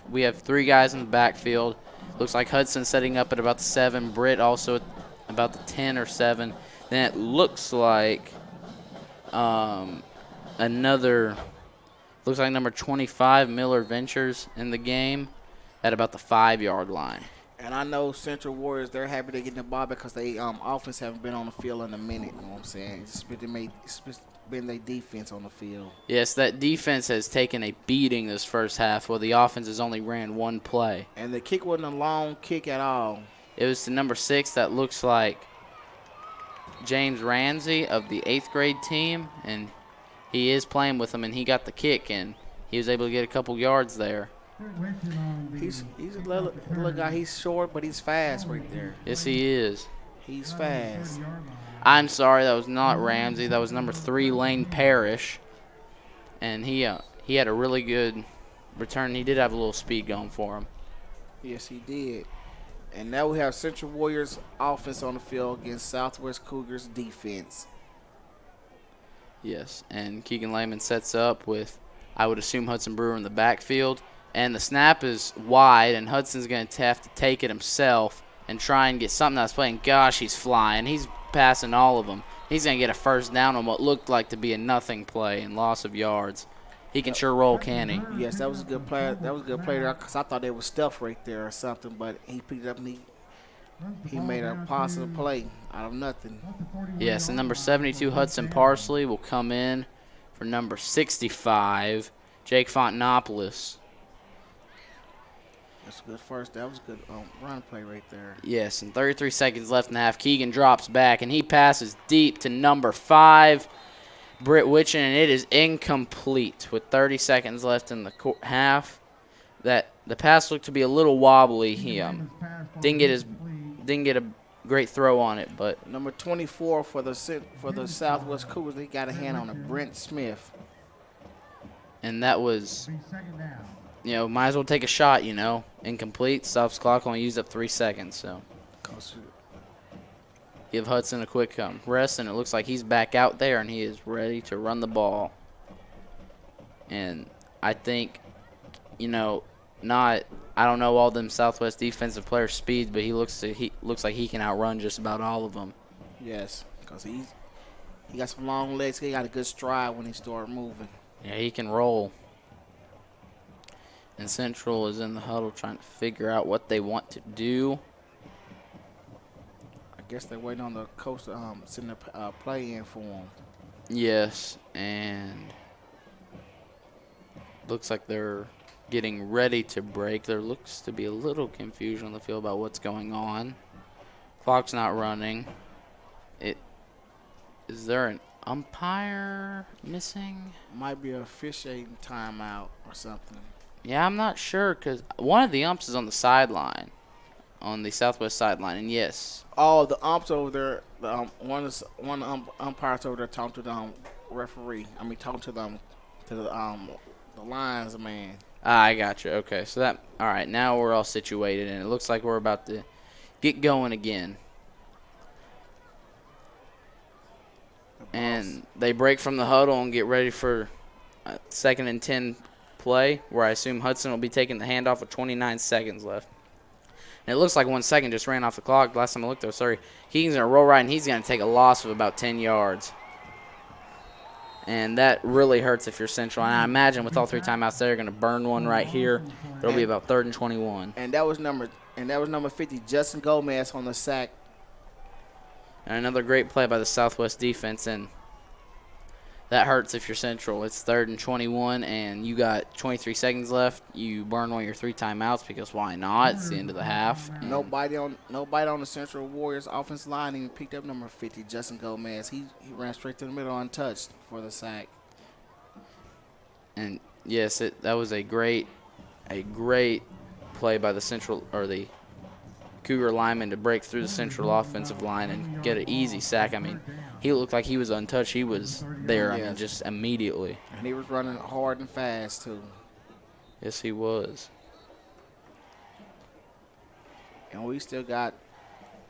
we have 3 guys in the backfield. Looks like Hudson setting up at about the 7, Britt also at about the 10 or 7. Then it looks like number 25, Miller Ventures, in the game at about the 5-yard line. And I know Central Warriors, they're happy to get the ball because they offense haven't been on the field in a minute. You know what I'm saying? It's been their defense on the field. Yes, that defense has taken a beating this first half, while the offense has only ran 1 play. And the kick wasn't a long kick at all. It was to number 6 that looks like James Ramsey of the 8th grade team, and he is playing with them, and he got the kick, and he was able to get a couple yards there. He's a little guy. He's short, but he's fast right there. Yes, he is. He's fast. I'm sorry, that was not Ramsey. That was number 3, Lane Parrish. And he had a really good return. He did have a little speed going for him. Yes, he did. And now we have Central Warriors offense on the field against Southwest Cougars defense. Yes, and Keegan Lehman sets up with, I would assume, Hudson Brewer in the backfield. And the snap is wide, and Hudson's going to have to take it himself and try and get something that's playing. Gosh, he's flying. He's passing all of them. He's going to get a first down on what looked like to be a nothing play and loss of yards. He can sure roll, can he? Yes, that was a good play. That was a good play there because I thought there was stuff right there or something, but he picked it up and he made a positive play out of nothing. Yes, and number 72, Hudson Parsley, will come in for number 65, Jake Fontanopoulos. That's a good first. That was a good run play right there. Yes, and 33 seconds left in the half. Keegan drops back, and he passes deep to number 5, Britt Witchen, and it is incomplete with 30 seconds left in the half. That the pass looked to be a little wobbly. He didn't get a great throw on it, but Number 24 for the Southwest Cougars, they got a hand on it, Brent Smith. and that was, might as well take a shot, incomplete. Stops clock, only used up 3 seconds, so give Hudson a quick rest, and it looks like he's back out there, and he is ready to run the ball. And I think, I don't know all them Southwest defensive players' speeds, but he looks like he can outrun just about all of them. Yes, because he got some long legs. He got a good stride when he started moving. Yeah, he can roll. And Central is in the huddle trying to figure out what they want to do. I guess they're waiting on the coach to send a play in for him. Yes, and looks like they're getting ready to break. There looks to be a little confusion on the field about what's going on. Clock's not running. Is there an umpire missing? Might be a officiating timeout or something. Yeah, I'm not sure because one of the umps is on the sideline, on the Southwest sideline, and yes. Oh, the umps over there. One of the umpires over there talking to the referee. Talking to the lines man. I got you. Okay, so all right, now we're all situated, and it looks like we're about to get going again. And they break from the huddle and get ready for a 2nd and 10 play, where I assume Hudson will be taking the handoff with 29 seconds left. And it looks like 1 second just ran off the clock. Last time I looked, Keegan's going to roll right, and he's going to take a loss of about 10 yards. And that really hurts if you're Central. And I imagine with all 3 timeouts, they're going to burn one right here. It'll be about 3rd and 21. And that was number 50, Justin Gomez on the sack. And another great play by the Southwest defense, and that hurts if you're Central. It's 3rd and 21, and you got 23 seconds left. You burn one of your 3 timeouts because why not? It's the end of the half. Nobody on the Central Warriors offensive line even picked up number 50, Justin Gomez. He ran straight to the middle untouched for the sack. And yes, that was a great play by the the Cougar lineman to break through the Central offensive line and get an easy sack. He looked like he was untouched. He was there, just immediately. And he was running hard and fast, too. Yes, he was. And we still got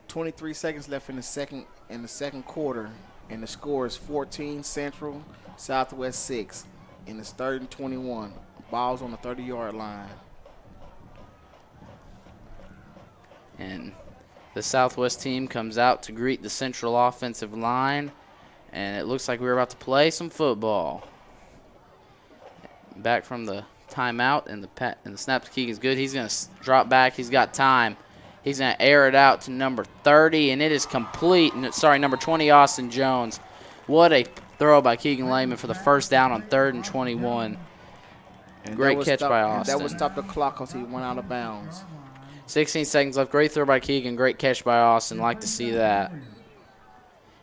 23 seconds left in the second quarter, and the score is 14 Central, Southwest 6. And it's 3rd and 21. Ball's on the 30-yard line. And the Southwest team comes out to greet the Central offensive line, and it looks like we're about to play some football. Back from the timeout, and the snap to Keegan's good. He's going to drop back. He's got time. He's going to air it out to number 30, and it is complete. Number 20, Austin Jones. What a throw by Keegan Lehman for the first down on 3rd and 21. Great catch by Austin. That would stop the clock because he went out of bounds. 16 seconds left. Great throw by Keegan. Great catch by Austin. Like to see that.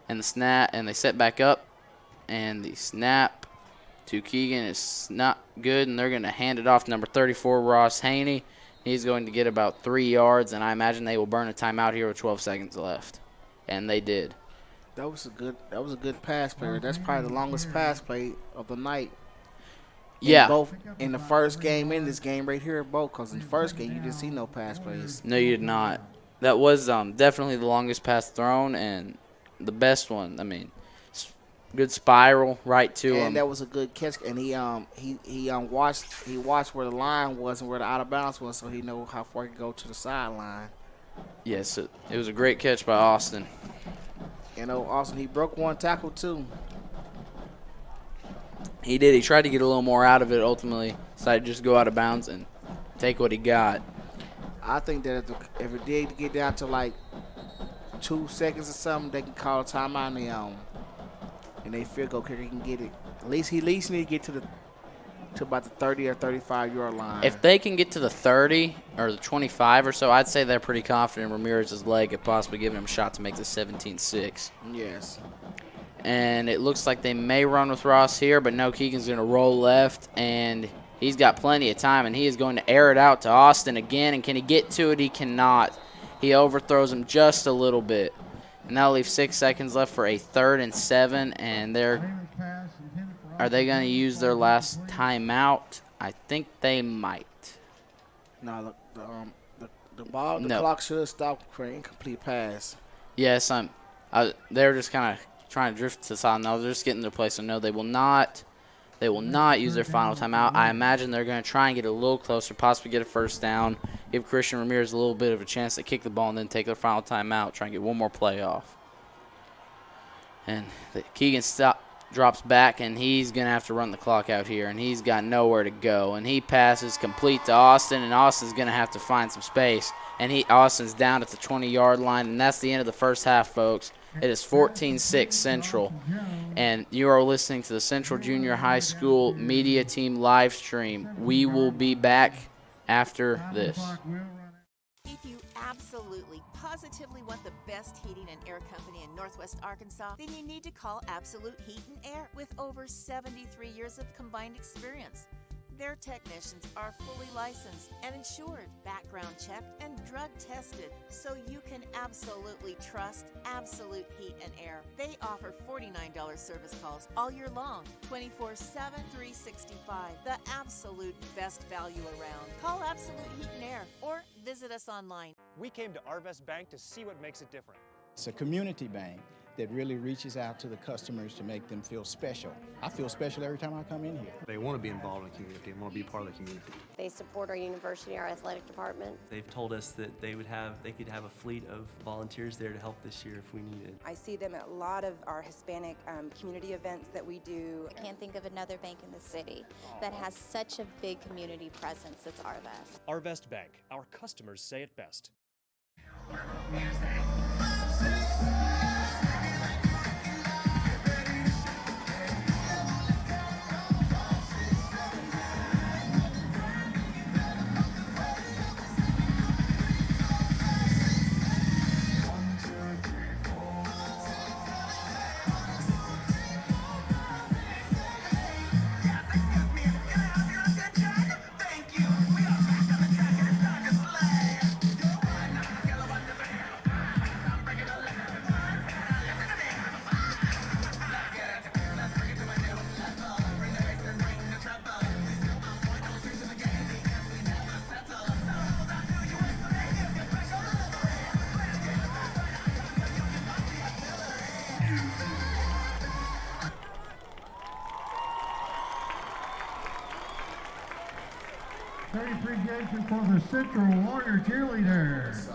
And the snap, and they set back up. And the snap to Keegan is not good, and they're going to hand it off to number 34, Ross Haney. He's going to get about 3 yards, and I imagine they will burn a timeout here with 12 seconds left. And they did. That was a good pass play. That's probably the longest pass play of the night. In the first game, in this game right here, both, because in the first game you didn't see no pass plays. No, you did not. That was definitely the longest pass thrown and the best one. Good spiral right to him. And that was a good catch. And he watched where the line was and where the out of bounds was, so he knew how far he could go to the sideline. Yes, it was a great catch by Austin. Austin, he broke one tackle too. He did. He tried to get a little more out of it. Ultimately, decided to just go out of bounds and take what he got. I think that if it did get down to like 2 seconds or something, they can call a timeout and they field goal kicker can get it. At least need to get to about the 30 or 35-yard line. If they can get to the 30 or the 25 or so, I'd say they're pretty confident Ramirez's leg of possibly giving him a shot to make the 17-6. Yes. And it looks like they may run with Ross here, but no, Keegan's going to roll left, and He's got plenty of time, and he is going to air it out to Austin again. And can he get to it? He cannot. He overthrows him just a little bit. And that'll leave 6 seconds left for a 3rd and 7. And are they going to use their last timeout? I think they might. No, the clock should have stopped for an incomplete pass. Yes, they're just kind of trying to drift to the side. No, they're just getting their play. So no, they will not. They will not use their final timeout. I imagine they're going to try and get a little closer, possibly get a first down, give Christian Ramirez a little bit of a chance to kick the ball and then take their final timeout, try and get one more play off. And Keegan drops back, and he's going to have to run the clock out here, and he's got nowhere to go. And he passes complete to Austin, and Austin's going to have to find some space. And Austin's down at the 20-yard line, and that's the end of the first half, folks. It is 14-6 Central, and you are listening to the Central Junior High School Media Team live stream. We will be back after this. If you absolutely, positively want the best heating and air company in Northwest Arkansas, then you need to call Absolute Heat and Air with over 73 years of combined experience. Their technicians are fully licensed and insured, background checked, and drug tested, so you can absolutely trust Absolute Heat and Air. They offer $49 service calls all year long, 24/7, 365. The absolute best value around. Call Absolute Heat and Air or visit us online. We came to Arvest Bank to see what makes it different. It's a community bank that really reaches out to the customers to make them feel special. I feel special every time I come in here. They want to be involved in the community and want to be part of the community. They support our university, our athletic department. They've told us that they could have a fleet of volunteers there to help this year if we needed. I see them at a lot of our Hispanic community events that we do. I can't think of another bank in the city that has such a big community presence as Arvest. Arvest Bank, our customers say it best. Appreciation for the Central Warrior cheerleaders.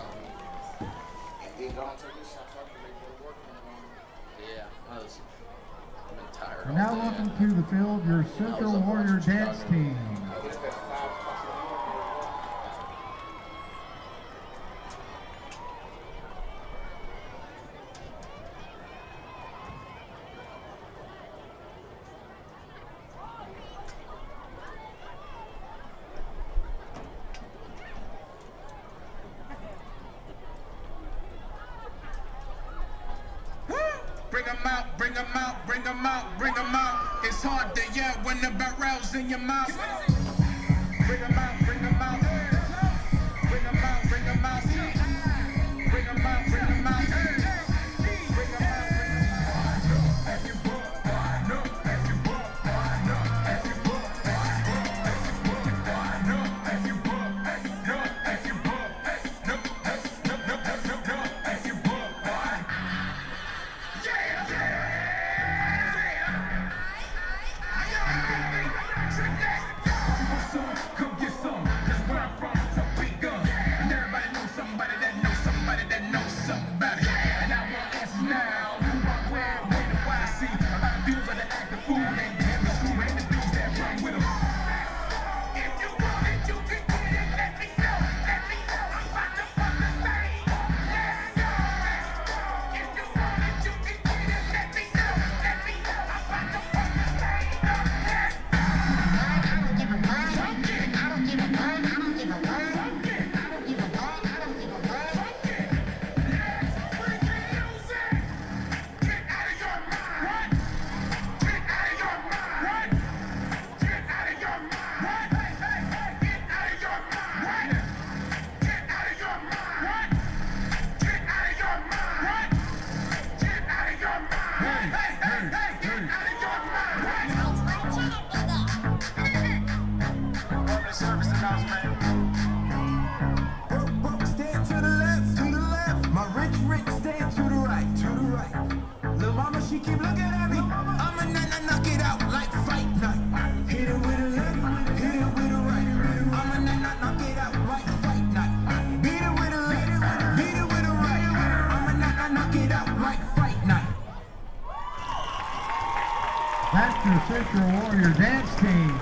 Yeah, I'm tired. And now welcome to the field, your Central Warrior dance team. Bring 'em out, bring 'em out, bring 'em out, bring 'em out. It's hard to yell when the barrel's in your mouth. Bring 'em out, bring 'em out. Bring 'em out, bring 'em out. Bring 'em out, bring 'em out. Come get some. she keep looking at me. I'ma knock it out like fight night. Hit it with a left, hit it with a right. I'ma knock it out like fight night. Beat it with a left, beat it with a right. I'ma knock it out like fight night. Baxter Central Warrior Dance Team.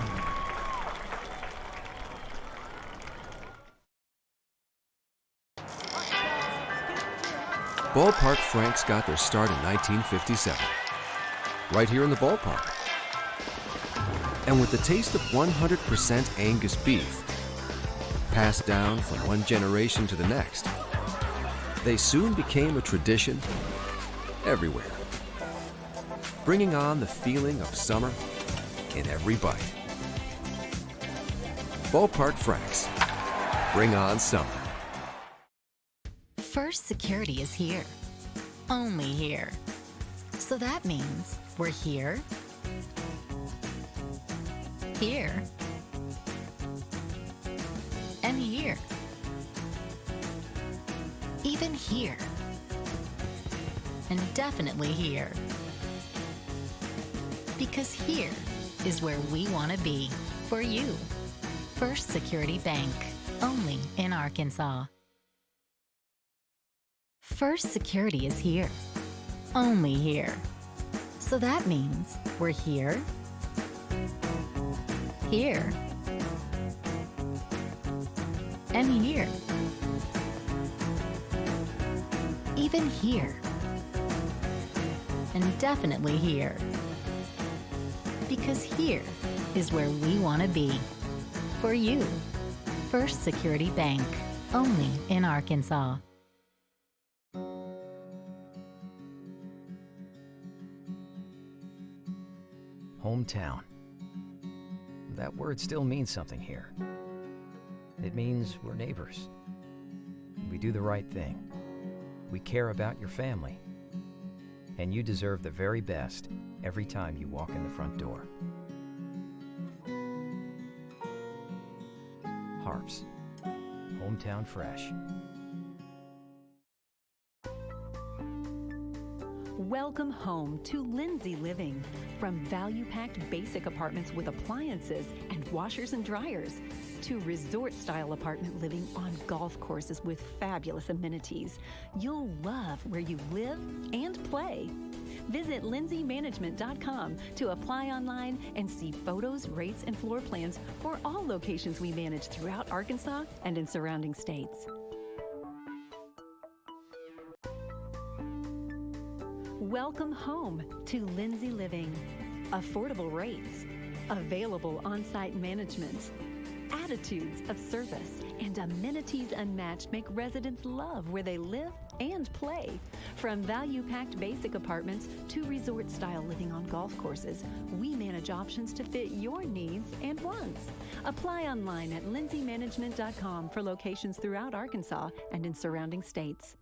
Ballpark Franks got their start in 1957, right here in the ballpark. And with the taste of 100% Angus beef, passed down from one generation to the next, they soon became a tradition everywhere, bringing on the feeling of summer in every bite. Ballpark Franks, bring on summer. First Security is here. Only here. So that means we're here, here, and here. Even here. And definitely here. Because here is where we want to be for you. First Security Bank. Only in Arkansas. First Security is here. Only here. So that means we're here, here, and here. Even here. And definitely here. Because here is where we want to be. For you. First Security Bank. Only in Arkansas. Hometown. That word still means something here. It means we're neighbors. We do the right thing. We care about your family. And you deserve the very best every time you walk in the front door. HAR-BER. Hometown Fresh. Welcome home to Lindsay Living. From value-packed basic apartments with appliances and washers and dryers to resort-style apartment living on golf courses with fabulous amenities, you'll love where you live and play. Visit lindsaymanagement.com to apply online and see photos, rates, and floor plans for all locations we manage throughout Arkansas and in surrounding states. Welcome home to Lindsay Living. Affordable rates, available on-site management, attitudes of service, and amenities unmatched make residents love where they live and play. From value-packed basic apartments to resort-style living on golf courses, we manage options to fit your needs and wants. Apply online at lindsaymanagement.com for locations throughout Arkansas and in surrounding states.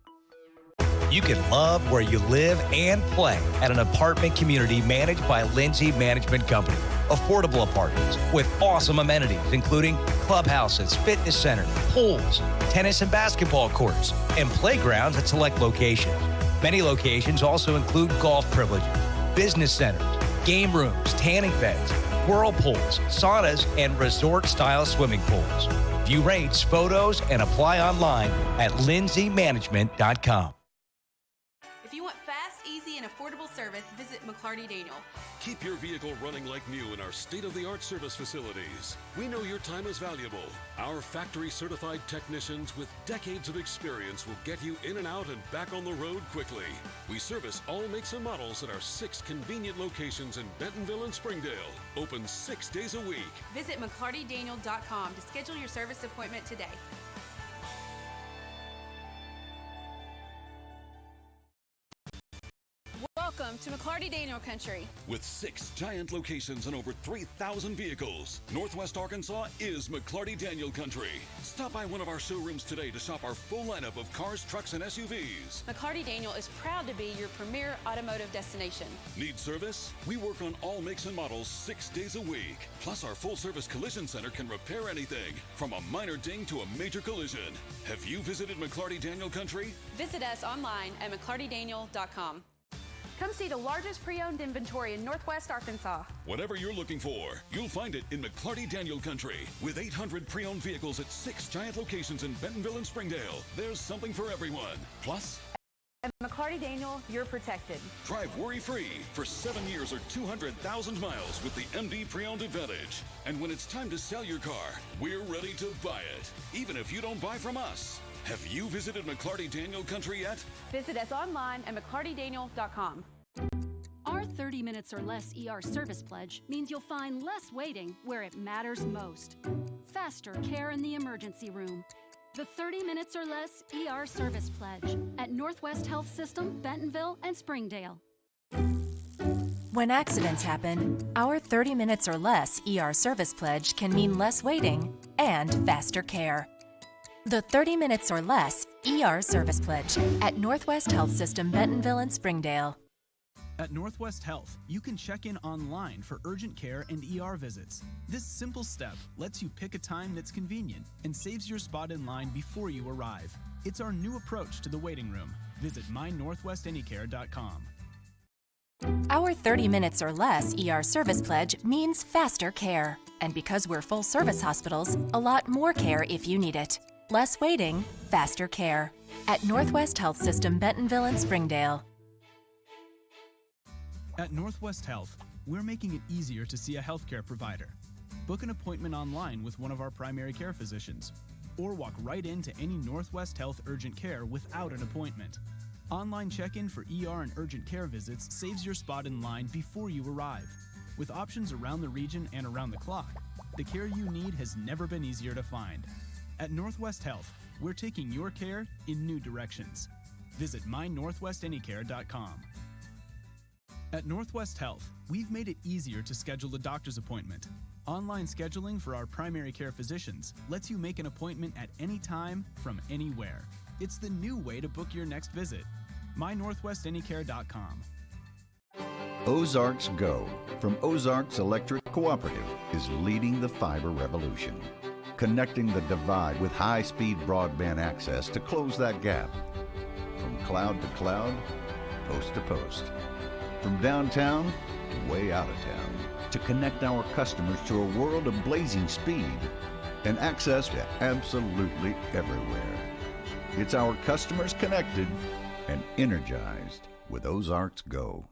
You can love where you live and play at an apartment community managed by Lindsay Management Company. Affordable apartments with awesome amenities, including clubhouses, fitness centers, pools, tennis and basketball courts, and playgrounds at select locations. Many locations also include golf privileges, business centers, game rooms, tanning beds, whirlpools, saunas, and resort-style swimming pools. View rates, photos, and apply online at lindsaymanagement.com. If you want fast, easy, and affordable service, visit McClarty Daniel. Keep your vehicle running like new in our state-of-the-art service facilities. We know your time is valuable. Our factory-certified technicians with decades of experience will get you in and out and back on the road quickly. We service all makes and models at our 6 convenient locations in Bentonville and Springdale. Open 6 days a week. Visit McClartyDaniel.com to schedule your service appointment today. Welcome to McClarty Daniel Country. With 6 giant locations and over 3,000 vehicles, Northwest Arkansas is McClarty Daniel Country. Stop by one of our showrooms today to shop our full lineup of cars, trucks, and SUVs. McClarty Daniel is proud to be your premier automotive destination. Need service? We work on all makes and models 6 days a week. Plus, our full-service collision center can repair anything, from a minor ding to a major collision. Have you visited McClarty Daniel Country? Visit us online at McClartyDaniel.com. Come see the largest pre-owned inventory in Northwest Arkansas. Whatever you're looking for, you'll find it in McClarty Daniel Country. With 800 pre-owned vehicles at 6 giant locations in Bentonville and Springdale, there's something for everyone. Plus, At McClarty Daniel, you're protected. drive worry-free for 7 years or 200,000 miles with the MD Pre-Owned Advantage. And when it's time to sell your car, we're ready to buy it, even if you don't buy from us. Have you visited McClarty Daniel Country yet? Visit us online at McClartyDaniel.com. Our 30 minutes or less ER service pledge means you'll find less waiting where it matters most. Faster care in the emergency room. The 30 minutes or less ER service pledge at Northwest Health System, Bentonville, and Springdale. When accidents happen, our 30 minutes or less ER service pledge can mean less waiting and faster care. The 30 minutes or less ER service pledge at Northwest Health System, Bentonville, and Springdale. At Northwest Health, you can check in online for urgent care and ER visits. This simple step lets you pick a time that's convenient and saves your spot in line before you arrive. It's our new approach to the waiting room. Visit mynorthwestanycare.com. Our 30 minutes or less ER service pledge means faster care. And because we're full service hospitals, a lot more care if you need it. Less waiting, faster care. At Northwest Health System, Bentonville, and Springdale. At Northwest Health, we're making it easier to see a healthcare provider. Book an appointment online with one of our primary care physicians, or walk right into any Northwest Health urgent care without an appointment. Online check-in for ER and urgent care visits saves your spot in line before you arrive. With options around the region and around the clock, the care you need has never been easier to find. At Northwest Health, we're taking your care in new directions. Visit mynorthwestanycare.com. At Northwest Health, we've made it easier to schedule a doctor's appointment. Online scheduling for our primary care physicians lets you make an appointment at any time from anywhere. It's the new way to book your next visit. mynorthwestanycare.com. Ozarks Go from Ozarks Electric Cooperative is leading the fiber revolution, connecting the divide with high-speed broadband access to close that gap. From cloud to cloud, post to post. From downtown to way out of town, to connect our customers to a world of blazing speed and access to absolutely everywhere. It's our customers connected and energized with Ozarks Go.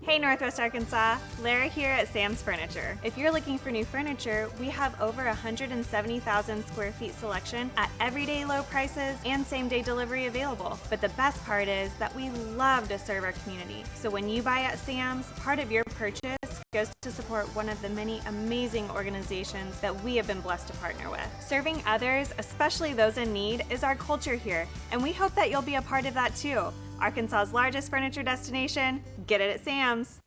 Hey Northwest Arkansas, Lara here at Sam's Furniture. If you're looking for new furniture, we have over 170,000 square feet selection at everyday low prices and same-day delivery available. But the best part is that we love to serve our community. So when you buy at Sam's, part of your purchase goes to support one of the many amazing organizations that we have been blessed to partner with. Serving others, especially those in need, is our culture here, and we hope that you'll be a part of that too. Arkansas's largest furniture destination, get it at Sam's.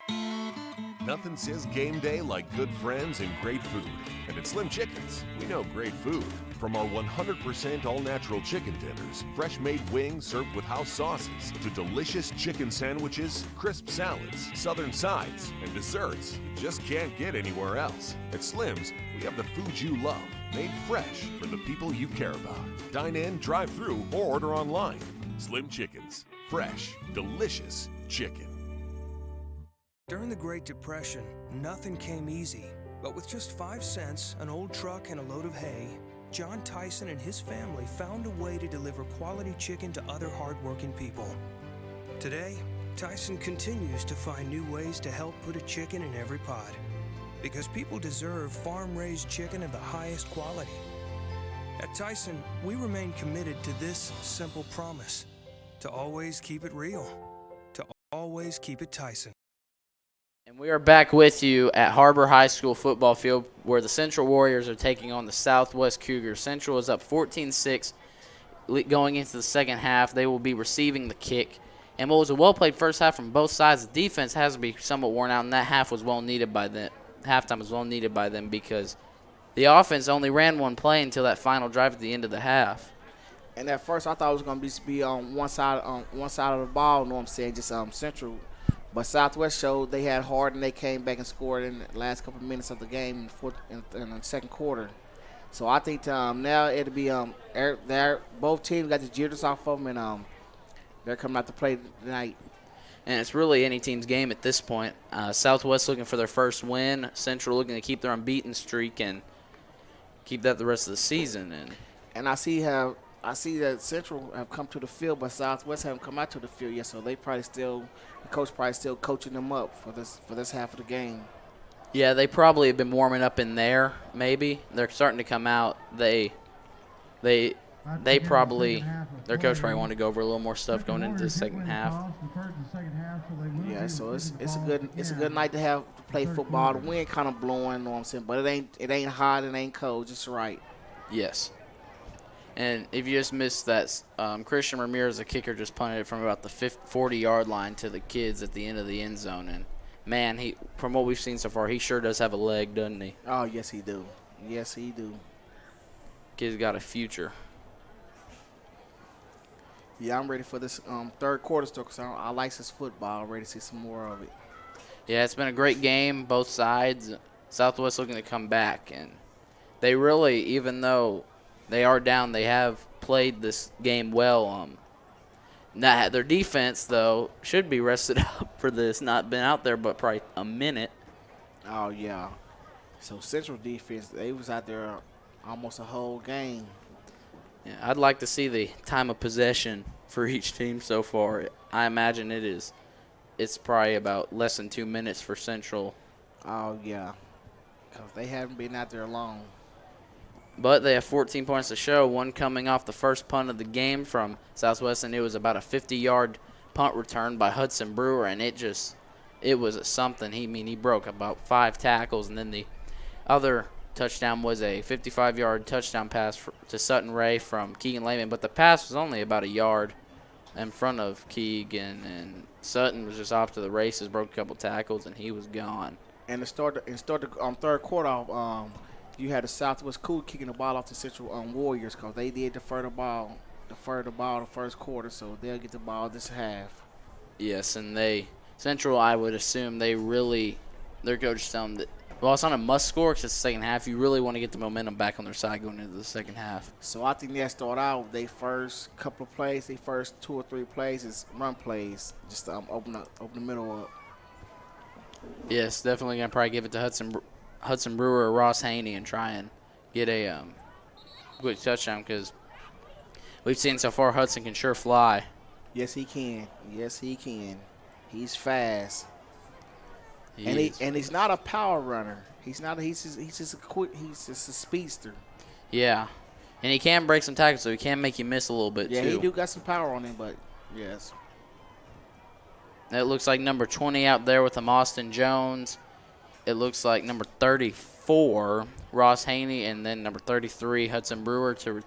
Nothing says game day like good friends and great food. And at Slim Chickens, we know great food. From our 100% all-natural chicken tenders, fresh-made wings served with house sauces, to delicious chicken sandwiches, crisp salads, southern sides, and desserts you just can't get anywhere else. At Slim's, we have the food you love, made fresh for the people you care about. Dine in, drive through, or order online. Slim Chickens. Fresh, delicious chicken. During the Great Depression, nothing came easy. But with just 5 cents, an old truck, and a load of hay, John Tyson and his family found a way to deliver quality chicken to other hardworking people. Today, Tyson continues to find new ways to help put a chicken in every pot. Because people deserve farm-raised chicken of the highest quality. At Tyson, we remain committed to this simple promise: to always keep it real, to always keep it Tyson. And we are back with you at HAR-BER High School football field, where the Central Warriors are taking on the Southwest Cougars. Central is up 14-6 going into the second half. They will be receiving the kick. And what was a well-played first half from both sides, the defense has to be somewhat worn out, and that half was well needed by them. Halftime was well needed by them because the offense only ran one play until that final drive at the end of the half. And at first, I thought it was going to be on one side of the ball. You know what I'm saying? Just Central. But Southwest showed they had hard, and they came back and scored in the last couple of minutes of the game in the second quarter. So I think now it'll be both teams got the jitters off of them, and they're coming out to play tonight. and it's really any team's game at this point. Southwest looking for their first win. Central looking to keep their unbeaten streak and keep that the rest of the season. And I see that Central have come to the field, but Southwest haven't come out to the field yet. So the coach probably still coaching them up for this half of the game. Yeah, they probably have been warming up in there. Maybe they're starting to come out. Their coach probably wanted to go over a little more stuff going into the second half. Yeah, so it's a good night to play football. The wind kind of blowing, you know what I'm saying, but it ain't hot, it ain't cold, just right. Yes. And if you just missed that, Christian Ramirez, the kicker, just punted it from about the 40-yard line to the kids at the end of the end zone. And, man, from what we've seen so far, he sure does have a leg, doesn't he? Oh, yes, he do. Yes, he do. Kid's got a future. Yeah, I'm ready for this third quarter still because I like this football. I'm ready to see some more of it. Yeah, it's been a great game, both sides. Southwest looking to come back. And they really, even though they are down, they have played this game well. Their defense, though, should be rested up for this. Not been out there but probably a minute. Oh, yeah. So Central defense, they was out there almost a whole game. Yeah, I'd like to see the time of possession for each team so far. I imagine it's probably about less than 2 minutes for Central. Oh, yeah, because they haven't been out there long. But they have 14 points to show, one coming off the first punt of the game from Southwest, and it was about a 50-yard punt return by Hudson Brewer, and it was something. He broke about 5 tackles, and then the other touchdown was a 55-yard touchdown pass to Sutton Ray from Keegan Lehman, but the pass was only about a yard in front of Keegan, and Sutton was just off to the races, broke a couple tackles, and he was gone. And to start the third quarter, you had the Southwest Cougars kicking the ball off the Central Warriors because they did defer the ball the first quarter, so they'll get the ball this half. Yes, and Central, I would assume their coach telling them that, well, it's not a must score because it's the second half. You really want to get the momentum back on their side going into the second half. So I think they'll start out with their first couple of plays, their first 2 or 3 plays is run plays, just to open the middle up. Yes, definitely going to probably give it to Hudson Brewer or Ross Haney and try and get a quick touchdown because we've seen so far Hudson can sure fly. Yes, he can. Yes, he can. He's fast. And he's not a power runner. He's just a speedster. Yeah. And he can break some tackles, so he can make you miss a little bit too. Yeah, he do got some power on him, but yes. It looks like number 20 out there with him, Austin Jones. It looks like number 34, Ross Haney, and then number 33, Hudson Brewer to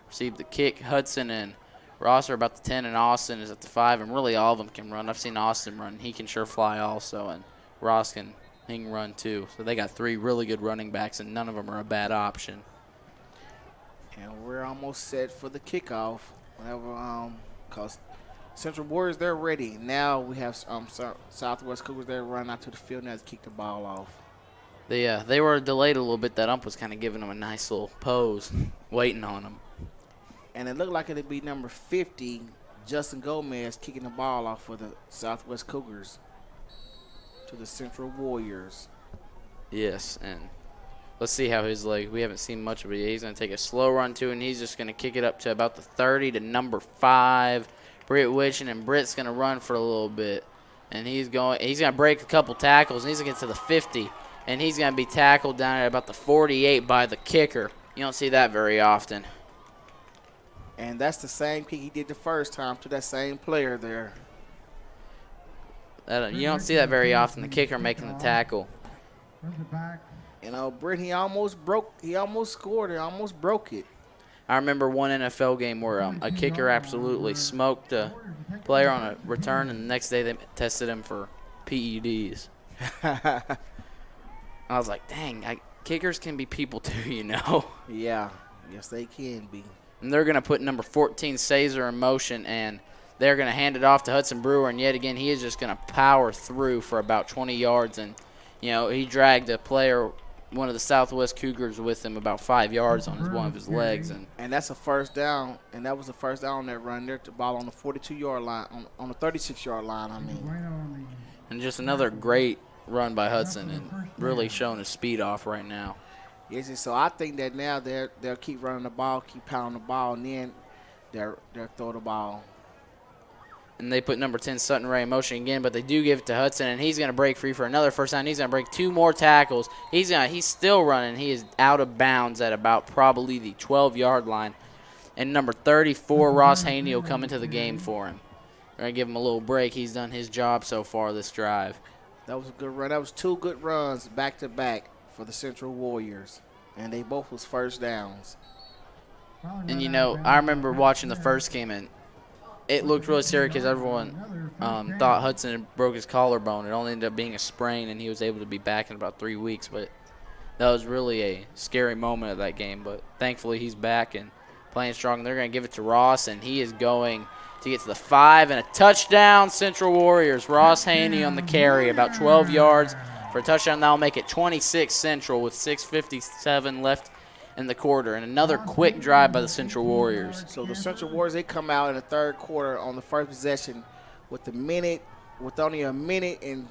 receive the kick. Hudson and Ross are about the 10, and Austin is at the 5, and really all of them can run. I've seen Austin run. He can sure fly also, and Ross can run too. So they got 3 really good running backs, and none of them are a bad option. And we're almost set for the kickoff. Whenever, because Central Warriors, they're ready. Now we have Southwest Cougars, they're running out to the field now to kick the ball off. They were delayed a little bit. That ump was kind of giving them a nice little pose, waiting on them. And it looked like it'd be number 50, Justin Gomez, kicking the ball off for the Southwest Cougars to the Central Warriors. Yes, and let's see how his leg. We haven't seen much of it. He's going to take a slow run too, and he's just going to kick it up to about the 30 to number 5, Britt Witchen, and Britt's going to run for a little bit, and he's going to break a couple tackles, and he's going to get to the 50, and he's going to be tackled down at about the 48 by the kicker. You don't see that very often. And that's the same kick he did the first time to that same player there. You don't see that very often, the kicker making the tackle. You know, Britt, he almost scored it, almost broke it. I remember one NFL game where a kicker absolutely smoked a player on a return, and the next day they tested him for PEDs. I was like, dang, kickers can be people too, you know? Yeah, yes they can be. And they're going to put number 14, Sazer, in motion, and they're going to hand it off to Hudson Brewer, and yet again he is just going to power through for about 20 yards, and, you know, he dragged a player one of the Southwest Cougars with him about 5 yards on one of his legs. And that's a first down, and that was the first down on that run there. The ball on the 42-yard line, on the 36-yard line, I mean. And just another great run by Hudson and really showing his speed off right now. Yes, and so I think that now they'll keep running the ball, keep pounding the ball, and then they'll throw the ball. And they put number 10, Sutton Ray, in motion again, but they do give it to Hudson, and he's going to break free for another first down. He's going to break 2 more tackles. He's still running. He is out of bounds at about probably the 12-yard line. And number 34, Ross Haney, will come into the game for him. We're going to give him a little break. He's done his job so far this drive. That was a good run. That was 2 good runs back-to-back for the Central Warriors, and they both was first downs. And, I remember watching the first game, and it looked really scary because everyone thought Hudson had broke his collarbone. It only ended up being a sprain, and he was able to be back in about 3 weeks. But that was really a scary moment of that game. But thankfully, he's back and playing strong. They're going to give it to Ross, and he is going to get to the 5 and a touchdown, Central Warriors. Ross Haney on the carry, about 12 yards for a touchdown. That'll make it 26 Central with 6:57 left in the quarter, and another quick drive by the Central Warriors. So the Central Warriors, they come out in the third quarter on the first possession with only a minute and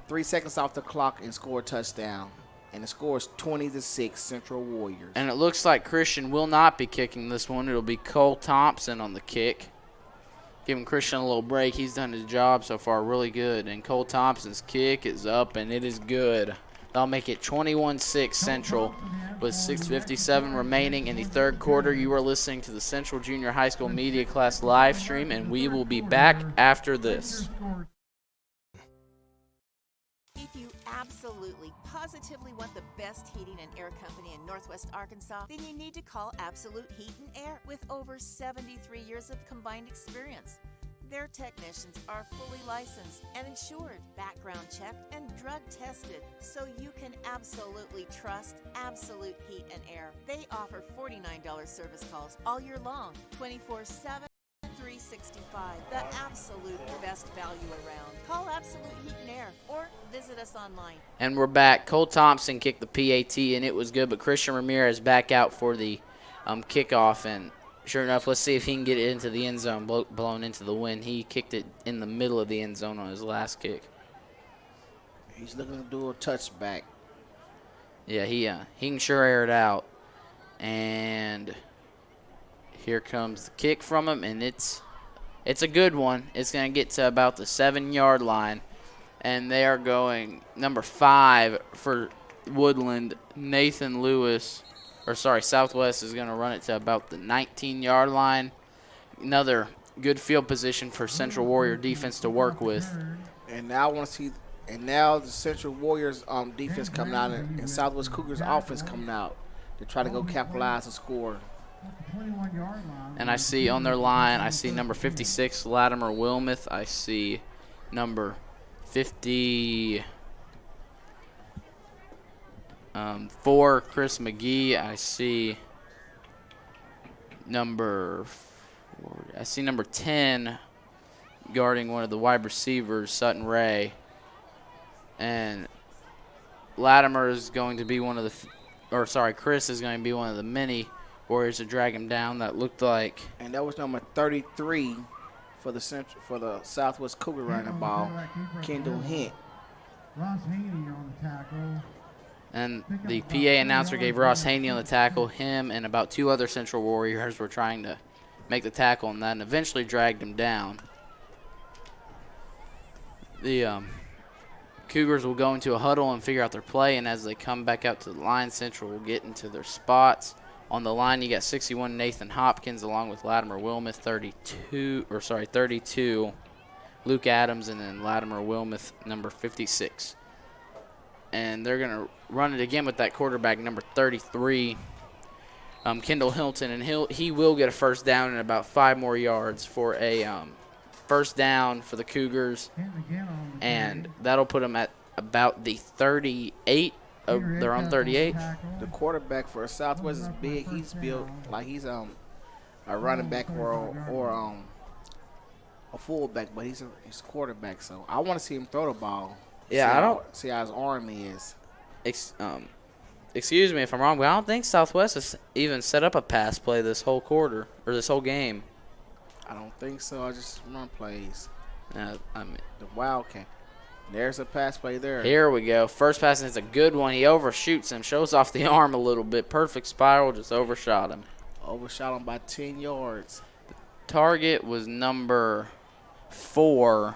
3 seconds off the clock and score a touchdown. And the score is 20-6 Central Warriors. And it looks like Christian will not be kicking this one. It'll be Cole Thompson on the kick. Giving Christian a little break. He's done his job so far really good. And Cole Thompson's kick is up, and it is good. That'll make it 21-6 Central with 6:57 remaining in the third quarter. You are listening to the Central Junior High School Media Class live stream, and we will be back after this. If you absolutely, positively want the best heating and air company in Northwest Arkansas, then you need to call Absolute Heat and Air with over 73 years of combined experience. Their technicians are fully licensed and insured, background checked, and drug tested, so you can absolutely trust Absolute Heat and Air. They offer $49 service calls all year long, 24/7, 365. The absolute best value around. Call Absolute Heat and Air or visit us online. And we're back. Cole Thompson kicked the PAT, and it was good, but Christian Ramirez back out for the kickoff, and sure enough, let's see if he can get it into the end zone, blown into the wind. He kicked it in the middle of the end zone on his last kick. He's looking to do a touchback. Yeah, he can sure air it out. And here comes the kick from him, and it's a good one. It's going to get to about the 7-yard line, and they are going number 5 for Woodland, Nathan Lewis. Southwest is going to run it to about the 19-yard line. Another good field position for Central Warrior defense to work with. And now I want to see, and now the Central Warriors defense coming out and Southwest Cougars offense coming out to try to go capitalize and score. And I see on their line, I see number 56, Latimer Wilmoth. I see number 50. 4, Chris McGee. I see number 10 guarding one of the wide receivers, Sutton Ray. And Latimer is going to be Chris is going to be one of the many Warriors to drag him down. That looked like. And that was number 33 for the Southwest Cougar running the ball, Kendall Hilton. Ross Haney on the tackle. And the PA announcer gave Ross Haney on the tackle. Him and about 2 other Central Warriors were trying to make the tackle on that and eventually dragged him down. The Cougars will go into a huddle and figure out their play, and as they come back out to the line, Central will get into their spots. On the line, you got 61 Nathan Hopkins along with Latimer Wilmoth, 32 Luke Adams, and then Latimer Wilmoth, number 56. And they're going to run it again with that quarterback, number 33, Kendall Hilton. And he will get a first down and about 5 more yards for a first down for the Cougars. And that'll put them at about the 38 of their own 38. The quarterback for Southwest is big. He's built like he's a running back or a fullback, but he's a quarterback. So I want to see him throw the ball. Yeah, I don't see how his arm is. excuse me if I'm wrong, but I don't think Southwest has even set up a pass play this whole quarter or this whole game. I don't think so. I just run plays. I mean, the Wildcat. There's a pass play there. Here we go. First pass is a good one. He overshoots him, shows off the arm a little bit. Perfect spiral, just overshot him. Overshot him by 10 yards. The target was number 4.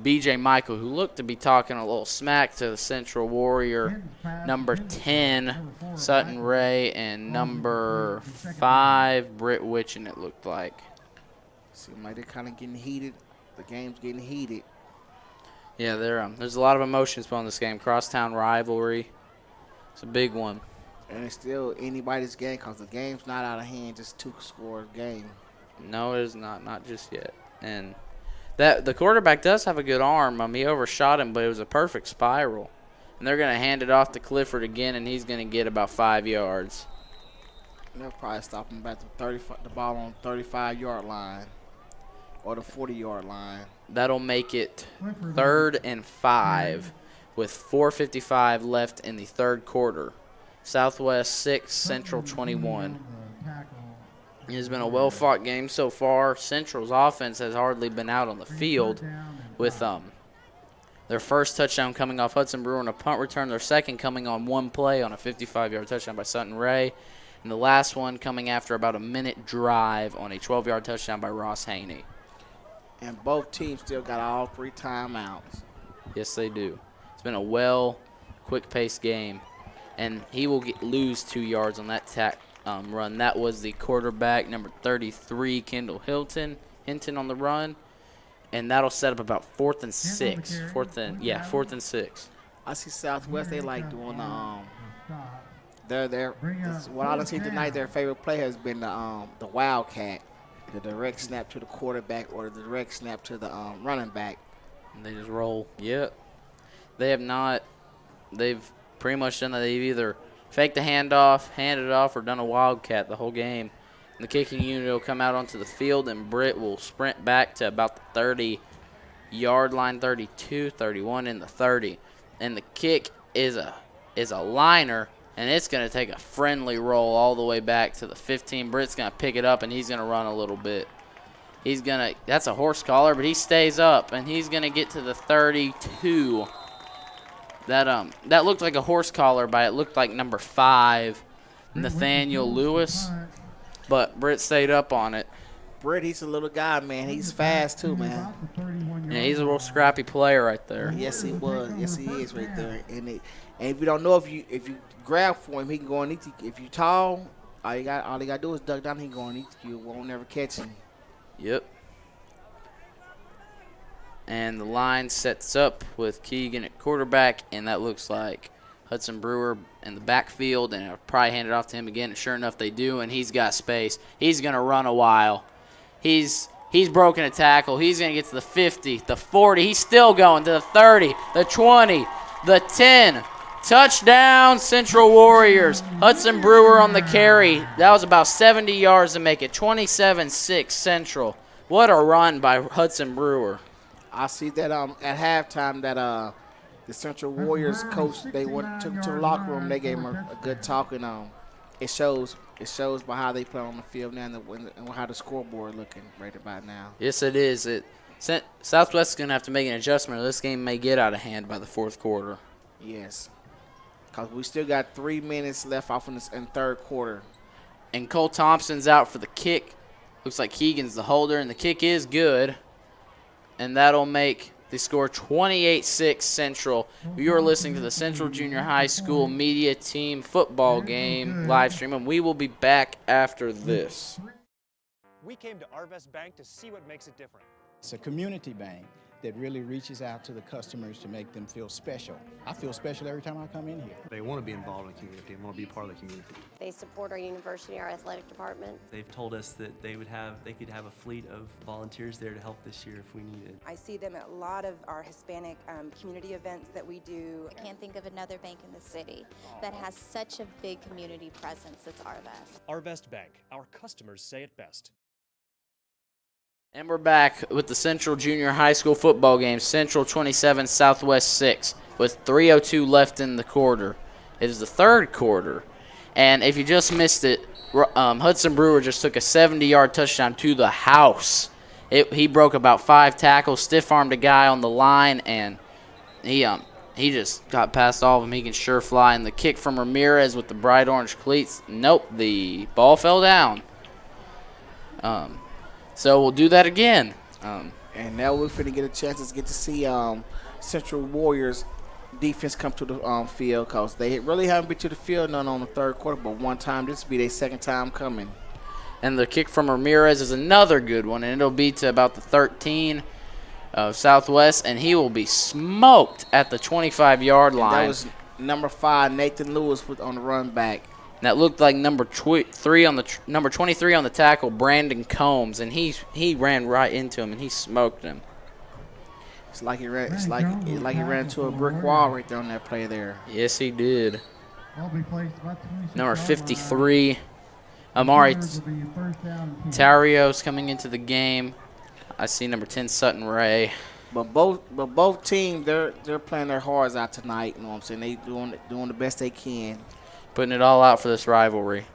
B.J. Michael, who looked to be talking a little smack to the Central Warrior. Number 10, Sutton Ray, and number 5, Britt Witchin, it looked like. Seems like they're kind of getting heated. The game's getting heated. Yeah, there's a lot of emotions behind this game. Crosstown rivalry. It's a big one. And it's still anybody's game because the game's not out of hand, just 2-score game. No, it is not. Not just yet. And the quarterback does have a good arm. He overshot him, but it was a perfect spiral. And they're going to hand it off to Clifford again, and he's going to get about 5 yards. And they'll probably stop him back to the ball on the 35-yard line or the 40-yard line. That'll make it 3rd and 5 with 4:55 left in the third quarter. Southwest 6, Central 21. It has been a well-fought game so far. Central's offense has hardly been out on the field with their first touchdown coming off Hudson Brewer on a punt return, their second coming on one play on a 55-yard touchdown by Sutton Ray, and the last one coming after about a minute drive on a 12-yard touchdown by Ross Haney. And both teams still got all 3 timeouts. Yes, they do. It's been a quick-paced game, and he will lose 2 yards on that run. That was the quarterback, number 33, Kendall Hilton on the run, and that'll set up about 4th and 6. 4th and 6. I see Southwest. They like doing what I see tonight. Their favorite play has been the Wildcat, the direct snap to the quarterback or the direct snap to the running back. And they just roll. Yep. They have not. They've pretty much done that. They've either faked the handoff, handed it off, or done a Wildcat the whole game. And the kicking unit will come out onto the field, and Britt will sprint back to about the 30-yard line, 32, 31 in the 30. And the kick is a liner, and it's going to take a friendly roll all the way back to the 15. Britt's going to pick it up, and he's going to run a little bit. That's a horse collar, but he stays up, and he's going to get to the 32. That looked like a horse collar, but it looked like number 5, Nathaniel Lewis. But Britt stayed up on it. Britt, he's a little guy, man. He's fast too, man. Yeah, he's a real scrappy player right there. Yes, he was. Yes, he is right there. And if you don't know, if you grab for him, he can go underneath you. If you tall, all you got to do is duck down. He can go underneath you. Won't never catch him. Yep. And the line sets up with Keegan at quarterback, and that looks like Hudson Brewer in the backfield, and it'll probably hand it off to him again. And sure enough, they do, and he's got space. He's going to run a while. He's broken a tackle. He's going to get to the 50, the 40. He's still going to the 30, the 20, the 10. Touchdown, Central Warriors. Hudson Brewer on the carry. That was about 70 yards to make it 27-6 Central. What a run by Hudson Brewer. I see that at halftime that the Central Warriors coach, they went to the locker room. They gave him a good talk, and it shows by how they play on the field now and how the scoreboard looking right about now. Yes, it is. Southwest is going to have to make an adjustment, or this game may get out of hand by the fourth quarter. Yes, because we still got 3 minutes left off in the third quarter. And Cole Thompson's out for the kick. Looks like Keegan's the holder, and the kick is good. And that'll make the score 28-6 Central. You are listening to the Central Junior High School Media Team football game live stream, and we will be back after this. We came to Arvest Bank to see what makes it different. It's a community bank that really reaches out to the customers to make them feel special. I feel special every time I come in here. They want to be involved in the community and want to be part of the community. They support our university, our athletic department. They've told us that they could have a fleet of volunteers there to help this year if we needed. I see them at a lot of our Hispanic community events that we do. I can't think of another bank in the city that has such a big community presence as Arvest. Arvest Bank, our customers say it best. And we're back with the Central Junior High School football game. Central 27, Southwest 6, with 3:02 left in the quarter. It is the third quarter. And if you just missed it, Hudson Brewer just took a 70-yard touchdown to the house. He broke about 5 tackles, stiff-armed a guy on the line, and he just got past all of them. He can sure fly. And the kick from Ramirez with the bright orange cleats, nope, the ball fell down. So we'll do that again. And now we're finna get a chance to get to see Central Warriors defense come to the field, because they really haven't been to the field none on the third quarter, but one time. This will be their second time coming. And the kick from Ramirez is another good one, and it'll be to about the 13 of Southwest, and he will be smoked at the 25-yard line. That was number 5, Nathan Lewis, on the run back. And that looked like number 23 on the tackle, Brandon Combs, and he ran right into him and he smoked him. It's like he ran. It's like he ran into a brick wall right there on that play there. Yes, he did. Number 53, Amari Tarrios coming into the game. I see number 10, Sutton Ray. But both teams, they're playing their hearts out tonight. You know what I'm saying? They doing the best they can. Putting it all out for this rivalry.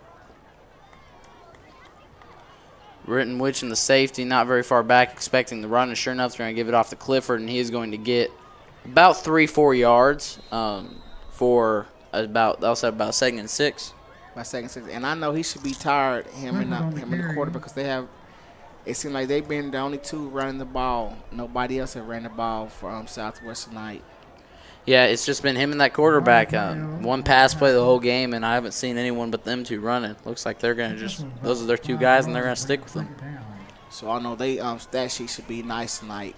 Britton Witch in the safety, not very far back, expecting the run, and sure enough, they're going to give it off to Clifford, and he is going to get about 3-4 yards for about 2nd and 6. By 2nd and 6, and I know he should be tired, him and the quarter, because it seems like they've been the only two running the ball. Nobody else have ran the ball for Southwest tonight. Yeah, it's just been him and that quarterback. One pass play the whole game, and I haven't seen anyone but them two running. Looks like they're going to those are their two guys, and they're going to stick with them. So I know they stat sheet should be nice tonight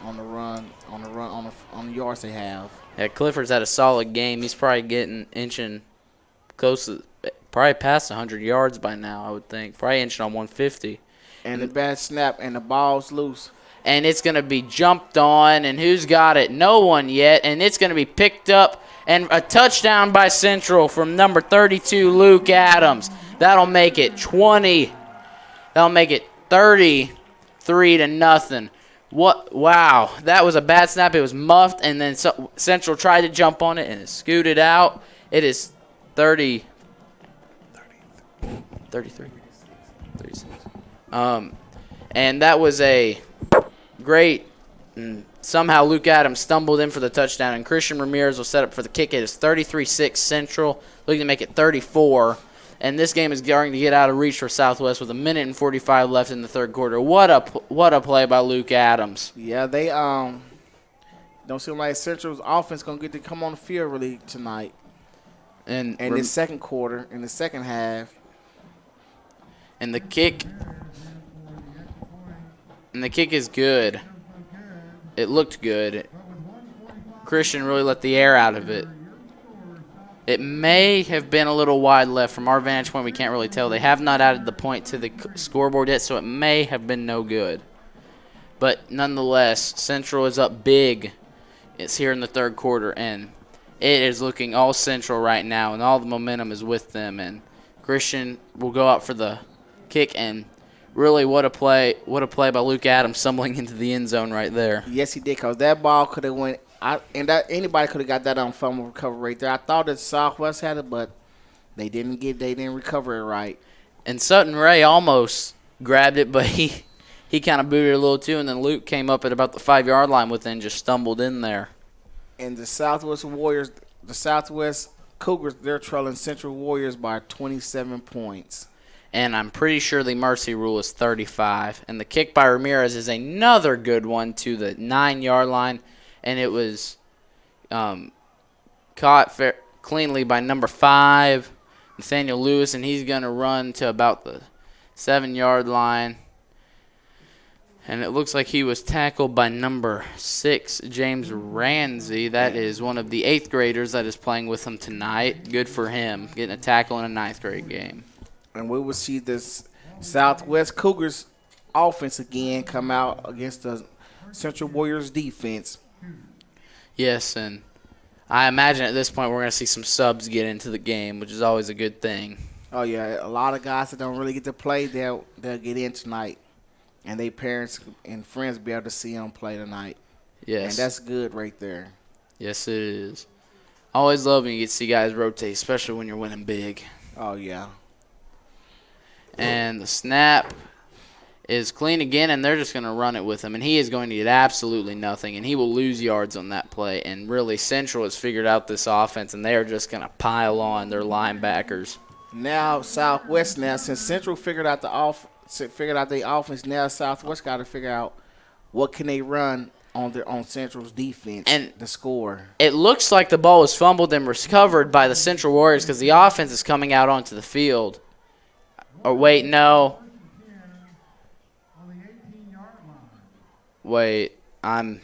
on the yards they have. Yeah, Clifford's had a solid game. He's probably inching close to, probably past 100 yards by now, I would think. Probably inching on 150. And the bad snap, and the ball's loose. And it's going to be jumped on, and who's got it? No one yet, and it's going to be picked up, and a touchdown by Central from number 32, Luke Adams. That'll make it 20. That'll make it 33-0. What? Wow, that was a bad snap. It was muffed, and then Central tried to jump on it, and it scooted out. It is 33. 36. And that was a great. Somehow Luke Adams stumbled in for the touchdown, and Christian Ramirez will set up for the kick. It is 33-6 Central, looking to make it 34. And this game is going to get out of reach for Southwest with 1:45 left in the third quarter. What a play by Luke Adams. Yeah, they don't seem like Central's offense going to get to come on the field really tonight. And in the second quarter, in the second half. And the kick is good. It looked good. Christian really let the air out of it. It may have been a little wide left. From our vantage point, we can't really tell. They have not added the point to the scoreboard yet, so it may have been no good. But nonetheless, Central is up big. It's here in the third quarter, and it is looking all Central right now, and all the momentum is with them. And Christian will go out for the kick, and really what a play by Luke Adams stumbling into the end zone right there. Yes, he did, because that ball could have went – anybody could have got that on fumble recovery right there. I thought that Southwest had it, but they didn't recover it right. And Sutton Ray almost grabbed it, but he kind of booted it a little too, and then Luke came up at about the 5-yard line with it and just stumbled in there. And the Southwest Warriors, the Southwest Cougars, they're trailing Central Warriors by 27 points. And I'm pretty sure the mercy rule is 35. And the kick by Ramirez is another good one to the 9-yard line. And it was caught cleanly by number 5, Nathaniel Lewis. And he's going to run to about the 7-yard line. And it looks like he was tackled by number 6, James Ramsey. That is one of the 8th graders that is playing with him tonight. Good for him, getting a tackle in a 9th grade game. And we will see this Southwest Cougars offense again come out against the Central Warriors defense. Yes, and I imagine at this point we're going to see some subs get into the game, which is always a good thing. Oh, yeah. A lot of guys that don't really get to play, they'll get in tonight. And their parents and friends be able to see them play tonight. Yes. And that's good right there. Yes, it is. Always love when you get to see guys rotate, especially when you're winning big. Oh, yeah. And the snap is clean again, and they're just going to run it with him. And he is going to get absolutely nothing, and he will lose yards on that play. And really, Central has figured out this offense, and they are just going to pile on their linebackers. Now Southwest, since Central figured out the offense, now Southwest got to figure out what can they run on Central's defense and the score. It looks like the ball was fumbled and recovered by the Central Warriors because the offense is coming out onto the field. Or wait, no. Wait, I'm going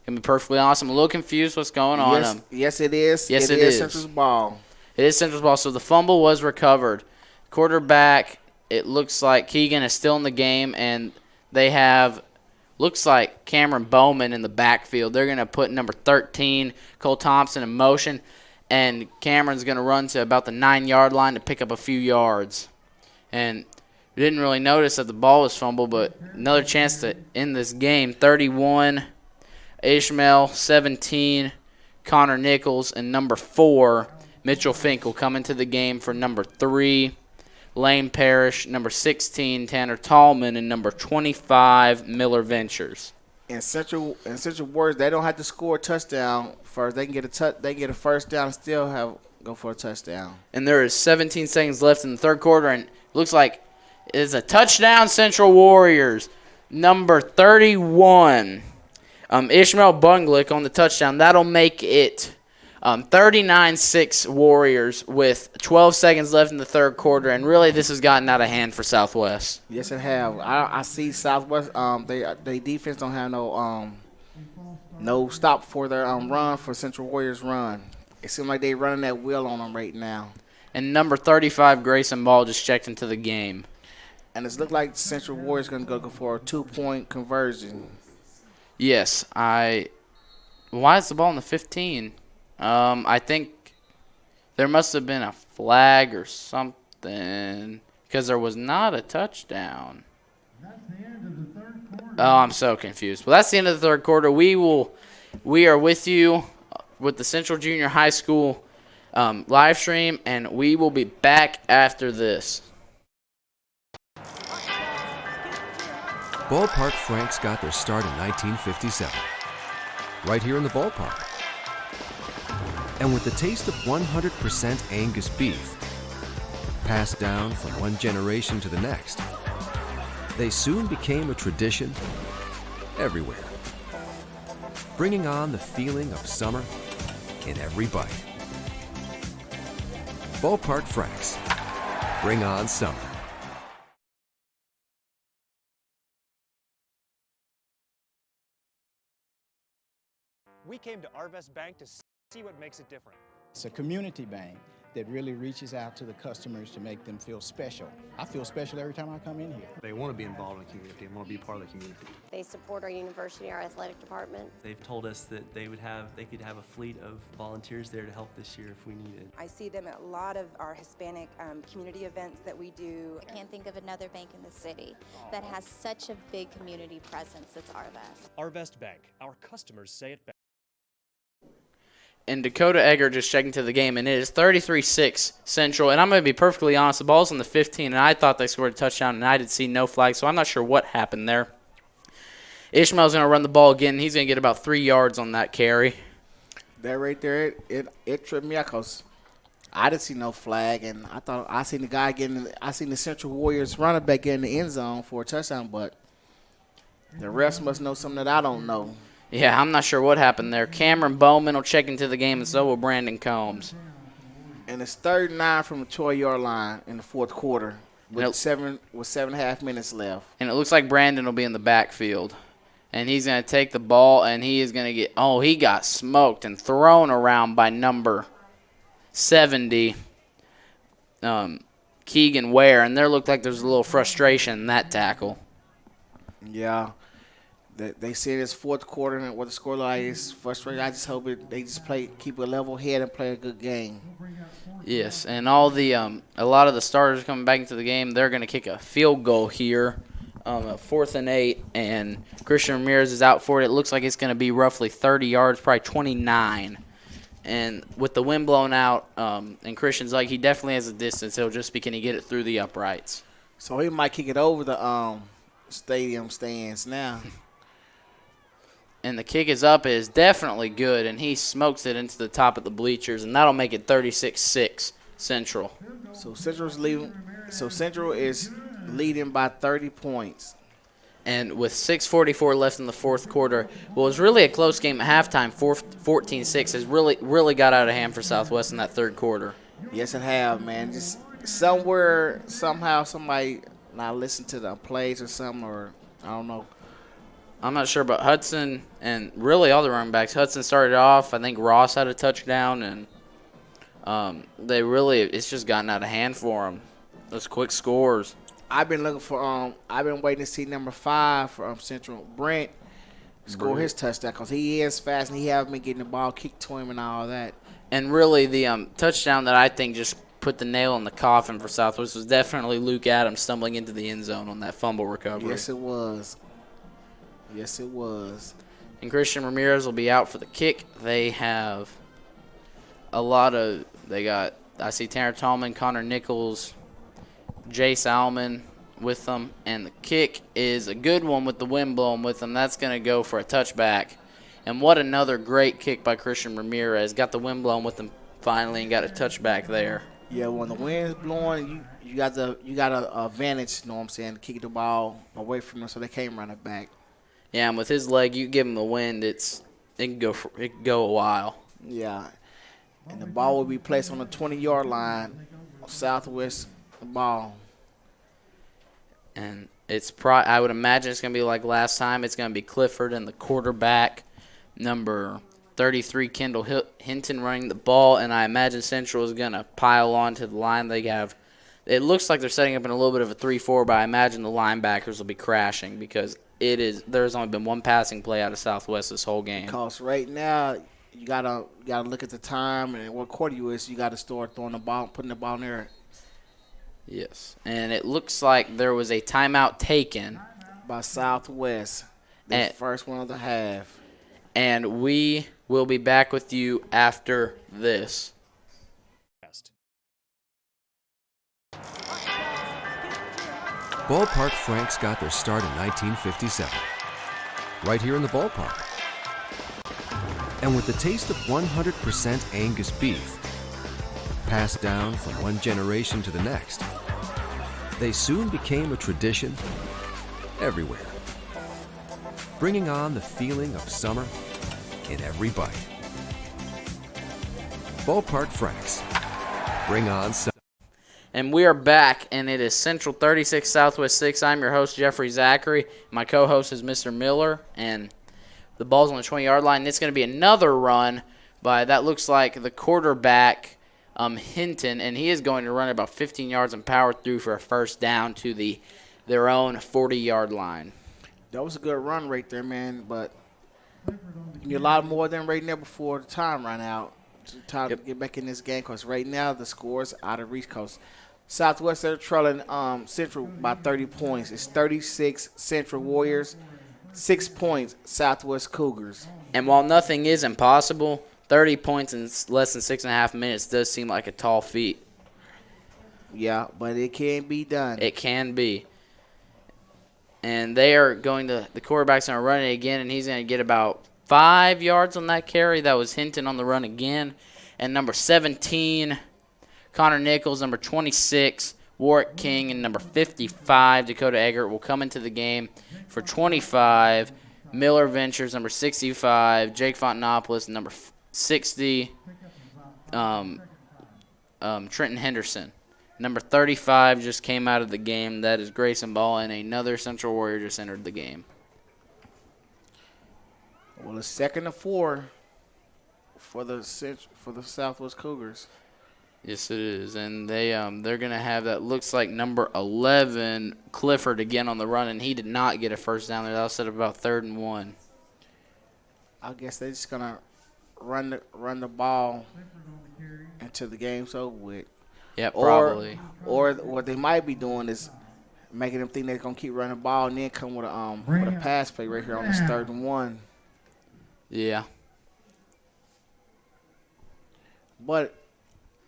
to be perfectly honest. I'm a little confused what's going on. Yes, it is. Yes, it is. Central's ball. It is Central's ball. So the fumble was recovered. Quarterback, it looks like Keegan is still in the game, and they have – looks like Cameron Bowman in the backfield. They're going to put number 13, Cole Thompson, in motion, and Cameron's going to run to about the 9-yard line to pick up a few yards. And we didn't really notice that the ball was fumbled, but another chance to end this game. 31, Ishmael, 17, Connor Nichols, and number 4, Mitchell Fink will come into the game for number 3. Lane Parrish, number 16, Tanner Tallman, and number 25, Miller Ventures. And Central Warriors, they don't have to score a touchdown first. They can get a first down and still go for a touchdown. And there is 17 seconds left in the third quarter, and it looks like it's a touchdown, Central Warriors. Number 31, Ishmael Bunglick on the touchdown. That'll make it 39-6 Warriors with 12 seconds left in the third quarter, and really this has gotten out of hand for Southwest. Yes, it have. I see Southwest. They defense don't have no stop for their run for Central Warriors run. It seems like they running that wheel on them right now. And number 35 Grayson Ball just checked into the game. And it's looked like Central Warriors going to go for a 2-point conversion. Yes, why is the ball in the 15? I think there must have been a flag or something because there was not a touchdown. That's the end of the third quarter. Oh, I'm so confused. Well, that's the end of the third quarter. We are with you with the Central Junior High School live stream, and we will be back after this. Ballpark Franks got their start in 1957, right here in the ballpark. And with the taste of 100% Angus beef, passed down from one generation to the next, they soon became a tradition everywhere, bringing on the feeling of summer in every bite. Ballpark Franks, bring on summer. We came to Arvest Bank to see what makes it different. It's a community bank that really reaches out to the customers to make them feel special. I feel special every time I come in here. They want to be involved in the community and want to be part of the community. They support our university, our athletic department. They've told us that they could have a fleet of volunteers there to help this year if we needed. I see them at a lot of our Hispanic community events that we do. I can't think of another bank in the city that has such a big community presence as Arvest. Arvest Bank, our customers say it best. And Dakota Egger just checking to the game, and it is 33-6 Central. And I'm going to be perfectly honest, the ball's on the 15, and I thought they scored a touchdown, and I did see no flag, so I'm not sure what happened there. Ishmael's going to run the ball again. He's going to get about 3 yards on that carry. That right there, it tripped me out because I didn't see no flag, and I seen the Central Warriors running back get in the end zone for a touchdown, but the refs must know something that I don't know. Yeah, I'm not sure what happened there. Cameron Bowman will check into the game, and so will Brandon Combs. And it's 3rd and 9 from the 12-yard line in the fourth quarter with 7.5 minutes left. And it looks like Brandon will be in the backfield. And he's going to take the ball, and he is going to he got smoked and thrown around by number 70, Keegan Ware. And there looked like there's a little frustration in that tackle. Yeah. They said it's fourth quarter and what the score line is frustrating. I just hope they just keep a level head and play a good game. Yes, and all the a lot of the starters coming back into the game, they're going to kick a field goal here, 4th and 8, and Christian Ramirez is out for it. It looks like it's going to be roughly 30 yards, probably 29. And with the wind blowing out, and Christian's like, he definitely has a distance. He'll just be, can he get it through the uprights? So he might kick it over the stadium stands now. And the kick is up is definitely good, and he smokes it into the top of the bleachers, and that'll make it 36-6 Central. So Central is leading by 30 points. And with 6:44 left in the fourth quarter, well, it was really a close game at halftime. 14-6 has really got out of hand for Southwest in that third quarter. Yes, it have, man. Just somehow, somebody not listened to the plays or something, or I don't know. I'm not sure, but Hudson and really all the running backs. Hudson started off. I think Ross had a touchdown, and it's just gotten out of hand for them. Those quick scores. I've been looking for I've been waiting to see number 5 for Central, Brent, score his touchdown, because he is fast and he haven't been getting the ball kicked to him and all that. And really the touchdown that I think just put the nail in the coffin for Southwest was definitely Luke Adams stumbling into the end zone on that fumble recovery. Yes, it was. Yes, it was. And Christian Ramirez will be out for the kick. They have I see Tanner Tallman, Connor Nichols, Jace Alman with them. And the kick is a good one with the wind blowing with them. That's going to go for a touchback. And what another great kick by Christian Ramirez. Got the wind blowing with them finally and got a touchback there. Yeah, when the wind's blowing, you got an advantage, you know what I'm saying, to kick the ball away from them so they can't run it back. Yeah, and with his leg, you give him the wind, it can go a while. Yeah, and the ball will be placed on the 20-yard line, Southwest ball. And I would imagine it's going to be like last time. It's going to be Clifford and the quarterback, number 33, Kendall Hilton, running the ball, and I imagine Central is going to pile on to the line. It looks like they're setting up in a little bit of a 3-4, but I imagine the linebackers will be crashing because there's only been one passing play out of Southwest this whole game. Because right now you gotta look at the time and what quarter you is. You got to start throwing the ball, putting the ball in there. Yes, and it looks like there was a timeout taken by Southwest, the first one of the half. And we will be back with you after this. Ballpark Franks got their start in 1957, right here in the ballpark. And with the taste of 100% Angus beef, passed down from one generation to the next, they soon became a tradition everywhere, bringing on the feeling of summer in every bite. Ballpark Franks, bring on summer. And we are back, and it is Central 36, Southwest 6. I'm your host, Jeffrey Zachary. My co-host is Mr. Miller, and the ball's on the 20-yard line. And it's going to be another run by, that looks like, the quarterback, Hinton, and he is going to run about 15 yards and power through for a first down to their own 40-yard line. That was a good run right there, man, but you need a lot more than right there before the time ran out. Time to get back in this game, because right now the score's out of reach, because Southwest, they're trailing Central by 30 points. It's 36 Central Warriors, 6 points Southwest Cougars. And while nothing is impossible, 30 points in less than 6.5 minutes does seem like a tall feat. Yeah, but it can be done. It can be. And they are the quarterback's going to run it again, and he's going to get about 5 yards on that carry. That was Hinton on the run again. And number 17, Connor Nichols, number 26, Warwick King, and number 55, Dakota Eggert, will come into the game for 25. Miller Ventures, number 65, Jake Fontanopoulos, number 60, Trenton Henderson. Number 35 just came out of the game. That is Grayson Ball, and another Central Warrior just entered the game. Well, it's 2nd and 4 for the Southwest Cougars. Yes, it is, and they're gonna have that. Looks like number 11 Clifford again on the run, and he did not get a first down there. That was set up about 3rd and 1. I guess they're just gonna run the ball until the game's over with. Yeah, probably. Or what they might be doing is making them think they're gonna keep running the ball and then come with a pass play right here on this 3rd and 1. Yeah. But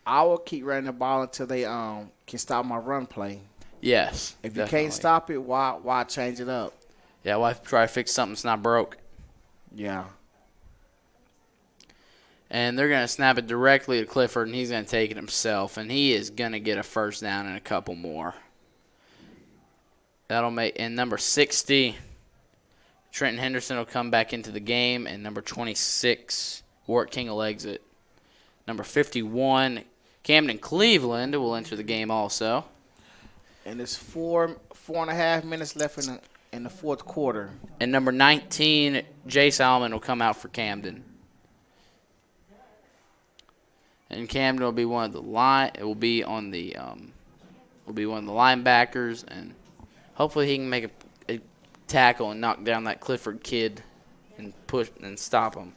I will keep running the ball until they can stop my run play. Yes. If definitely. you can't stop it, why change it up? Yeah, why try to fix something that's not broke? Yeah. And they're going to snap it directly to Clifford, and he's going to take it himself. And he is going to get a first down and a couple more. That'll make – and number 60, Trenton Henderson will come back into the game. And number 26, Warwick King will exit. Number 51, Camden Cleveland will enter the game also. And there's four and a half minutes left in the fourth quarter. And number 19, Jay Salmon will come out for Camden. And Camden will be one of the one of the linebackers, and hopefully he can make a tackle and knock down that Clifford kid and push and stop him.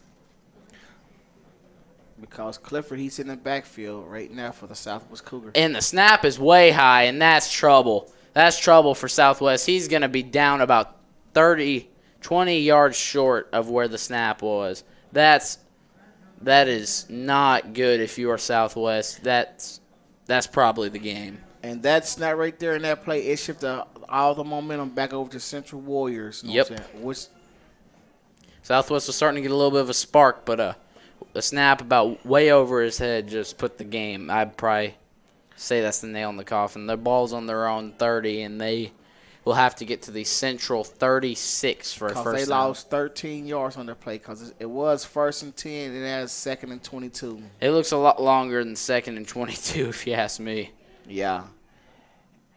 Because Clifford, he's in the backfield right now for the Southwest Cougars. And the snap is way high, and that's trouble. That's trouble for Southwest. He's going to be down about 20 yards short of where the snap was. That is not good if you are Southwest. That's probably the game. And that snap right there in that play, it shifted all the momentum back over to Central Warriors. You know Southwest was starting to get a little bit of a spark, but a snap about way over his head just put the game. I'd probably say that's the nail in the coffin. The ball's on their own 30, and they will have to get to the Central 36 for a first down. They lost 13 yards on their play because it was 1st and 10, and it was 2nd and 22. It looks a lot longer than 2nd and 22, if you ask me. Yeah.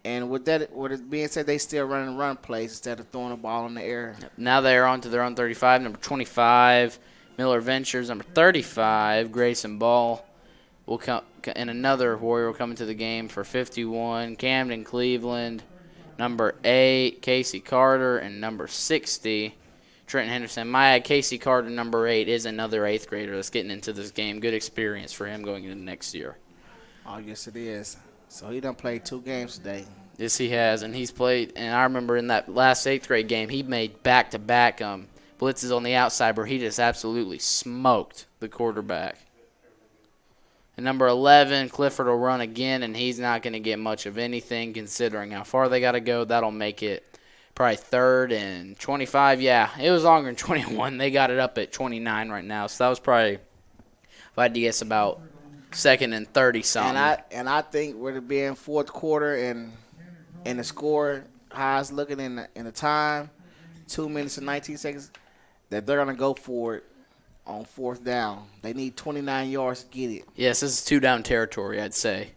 And with it being said, they still running run plays instead of throwing the ball in the air. Now they are on to their own 35. Number 25, Miller Ventures. Number 35, Grayson Ball will come, and another Warrior will come into the game for 51. Camden Cleveland. Number 8, Casey Carter, and number 60, Trenton Henderson. My Casey Carter, number 8, is another 8th grader that's getting into this game. Good experience for him going into next year. Oh, yes, it is. So he done played 2 games today. Yes, he has, and he's played. And I remember in that last 8th grade game, he made back-to-back blitzes on the outside where he just absolutely smoked the quarterback. And number 11, Clifford will run again, and he's not going to get much of anything considering how far they got to go. That'll make it probably 3rd and 25. Yeah, it was longer than 21. They got it up at 29 right now. So that was probably, if I had to guess, about 2nd and 30-something. And I think with it being 4th quarter and the score, how it's looking in the time, 2 minutes and 19 seconds, that they're going to go for it. On 4th down. They need 29 yards to get it. Yes, this is 2-down territory, I'd say.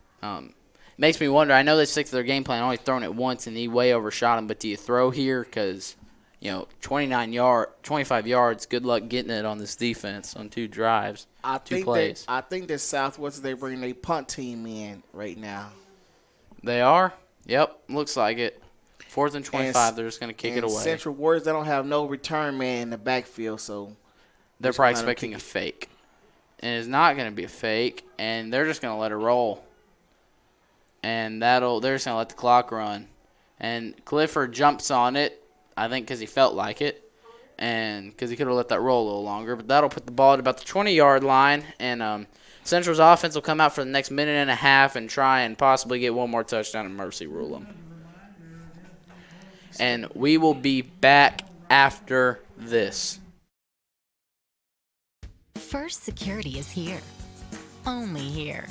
Makes me wonder. I know they stick to their game plan, only thrown it once, and he way overshot him. But do you throw here? Because, 25 yards, good luck getting it on this defense on 2 drives, 2 plays. I think that Southwest, they bring a punt team in right now. They are? Yep, looks like it. 4th and 25, they're just going to kick it away. Central Warriors, they don't have no return man in the backfield, so they're probably expecting a fake. And it's not going to be a fake, and they're just going to let it roll. And they're just going to let the clock run. And Clifford jumps on it, I think because he felt like it, and because he could have let that roll a little longer. But that'll put the ball at about the 20-yard line, and Central's offense will come out for the next minute and a half and try and possibly get one more touchdown and mercy rule them. And we will be back after this. First Security is here. Only here.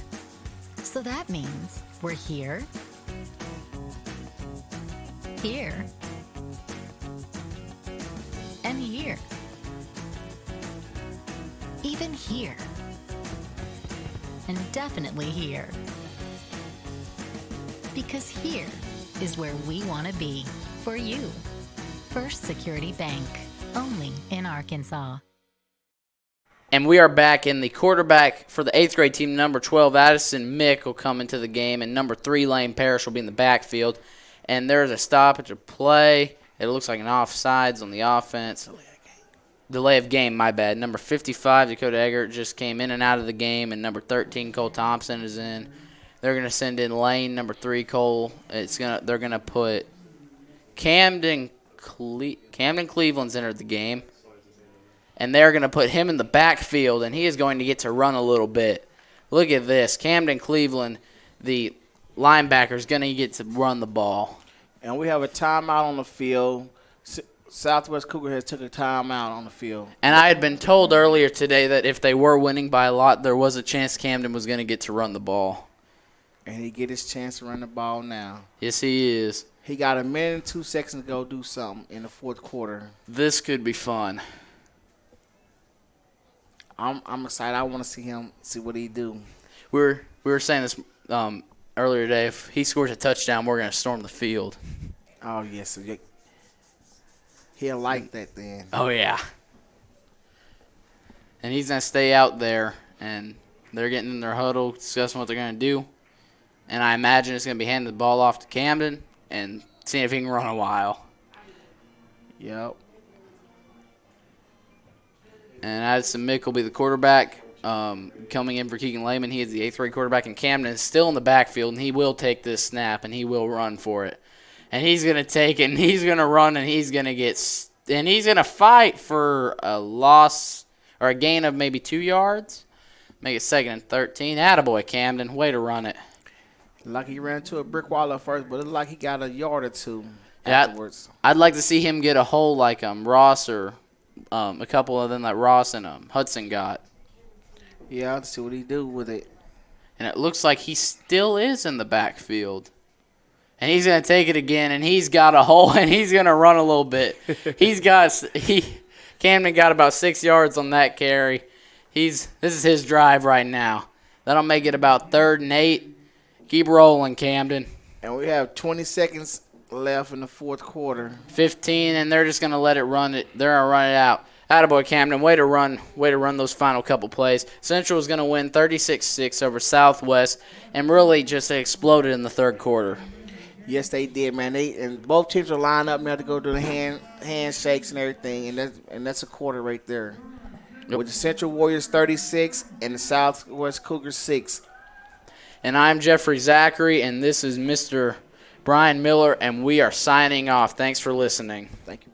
So that means we're here, here, and here. Even here. And definitely here. Because here is where we want to be for you. First Security Bank. Only in Arkansas. And we are back, in the quarterback for the 8th grade team, number 12, Addison Mick, will come into the game, and number 3, Lane Parrish, will be in the backfield. And there's a stoppage of play. It looks like an offsides on the offense. Delay of game, my bad. Number 55, Dakota Eggert, just came in and out of the game, and number 13, Cole Thompson, is in. They're going to send in Lane, number 3, Cole. They're going to put Camden Cleveland's entered the game. And they're going to put him in the backfield, and he is going to get to run a little bit. look at this. Camden Cleveland, the linebacker, is going to get to run the ball. And we have a timeout on the field. Southwest Cougar has took a timeout on the field. And I had been told earlier today that if they were winning by a lot, there was a chance Camden was going to get to run the ball. And he get his chance to run the ball now. Yes, he is. He got a minute and 2 seconds to go do something in the fourth quarter. This could be fun. I'm excited. I want to see what he do. We were saying this earlier today. If he scores a touchdown, we're going to storm the field. Oh, yes. So he'll like that then. Oh, yeah. And he's going to stay out there, and they're getting in their huddle, discussing what they're going to do. And I imagine it's going to be handing the ball off to Camden and seeing if he can run a while. Yep. And Addison Mick will be the quarterback coming in for Keegan Lehman. He is the 8th grade quarterback, and Camden is still in the backfield, and he will take this snap, and he will run for it. And he's going to take it, and he's going to run, and he's going to fight for a loss or a gain of maybe 2 yards. Make it 2nd and 13. Attaboy, Camden. Way to run it. Like he ran into a brick wall at first, but it looked like he got a yard or two afterwards. I'd like to see him get a hole like Ross or a couple of them that Ross and Hudson got. Yeah, let's see what he do with it. And it looks like he still is in the backfield. And he's going to take it again, and he's got a hole, and he's going to run a little bit. Camden got about 6 yards on that carry. This is his drive right now. That'll make it about 3rd and 8. Keep rolling, Camden. And we have 20 seconds left in the fourth quarter. 15, and they're just going to let it run it. They're going to run it out. Attaboy, Camden. Way to run those final couple plays. Central is going to win 36-6 over Southwest and really just exploded in the third quarter. Yes, they did, man. And both teams are lined up now to go do the handshakes and everything, and that's a quarter right there. Yep. With the Central Warriors 36 and the Southwest Cougars 6. And I'm Jeffrey Zachary, and this is Mr. Brian Miller, and we are signing off. Thanks for listening. Thank you.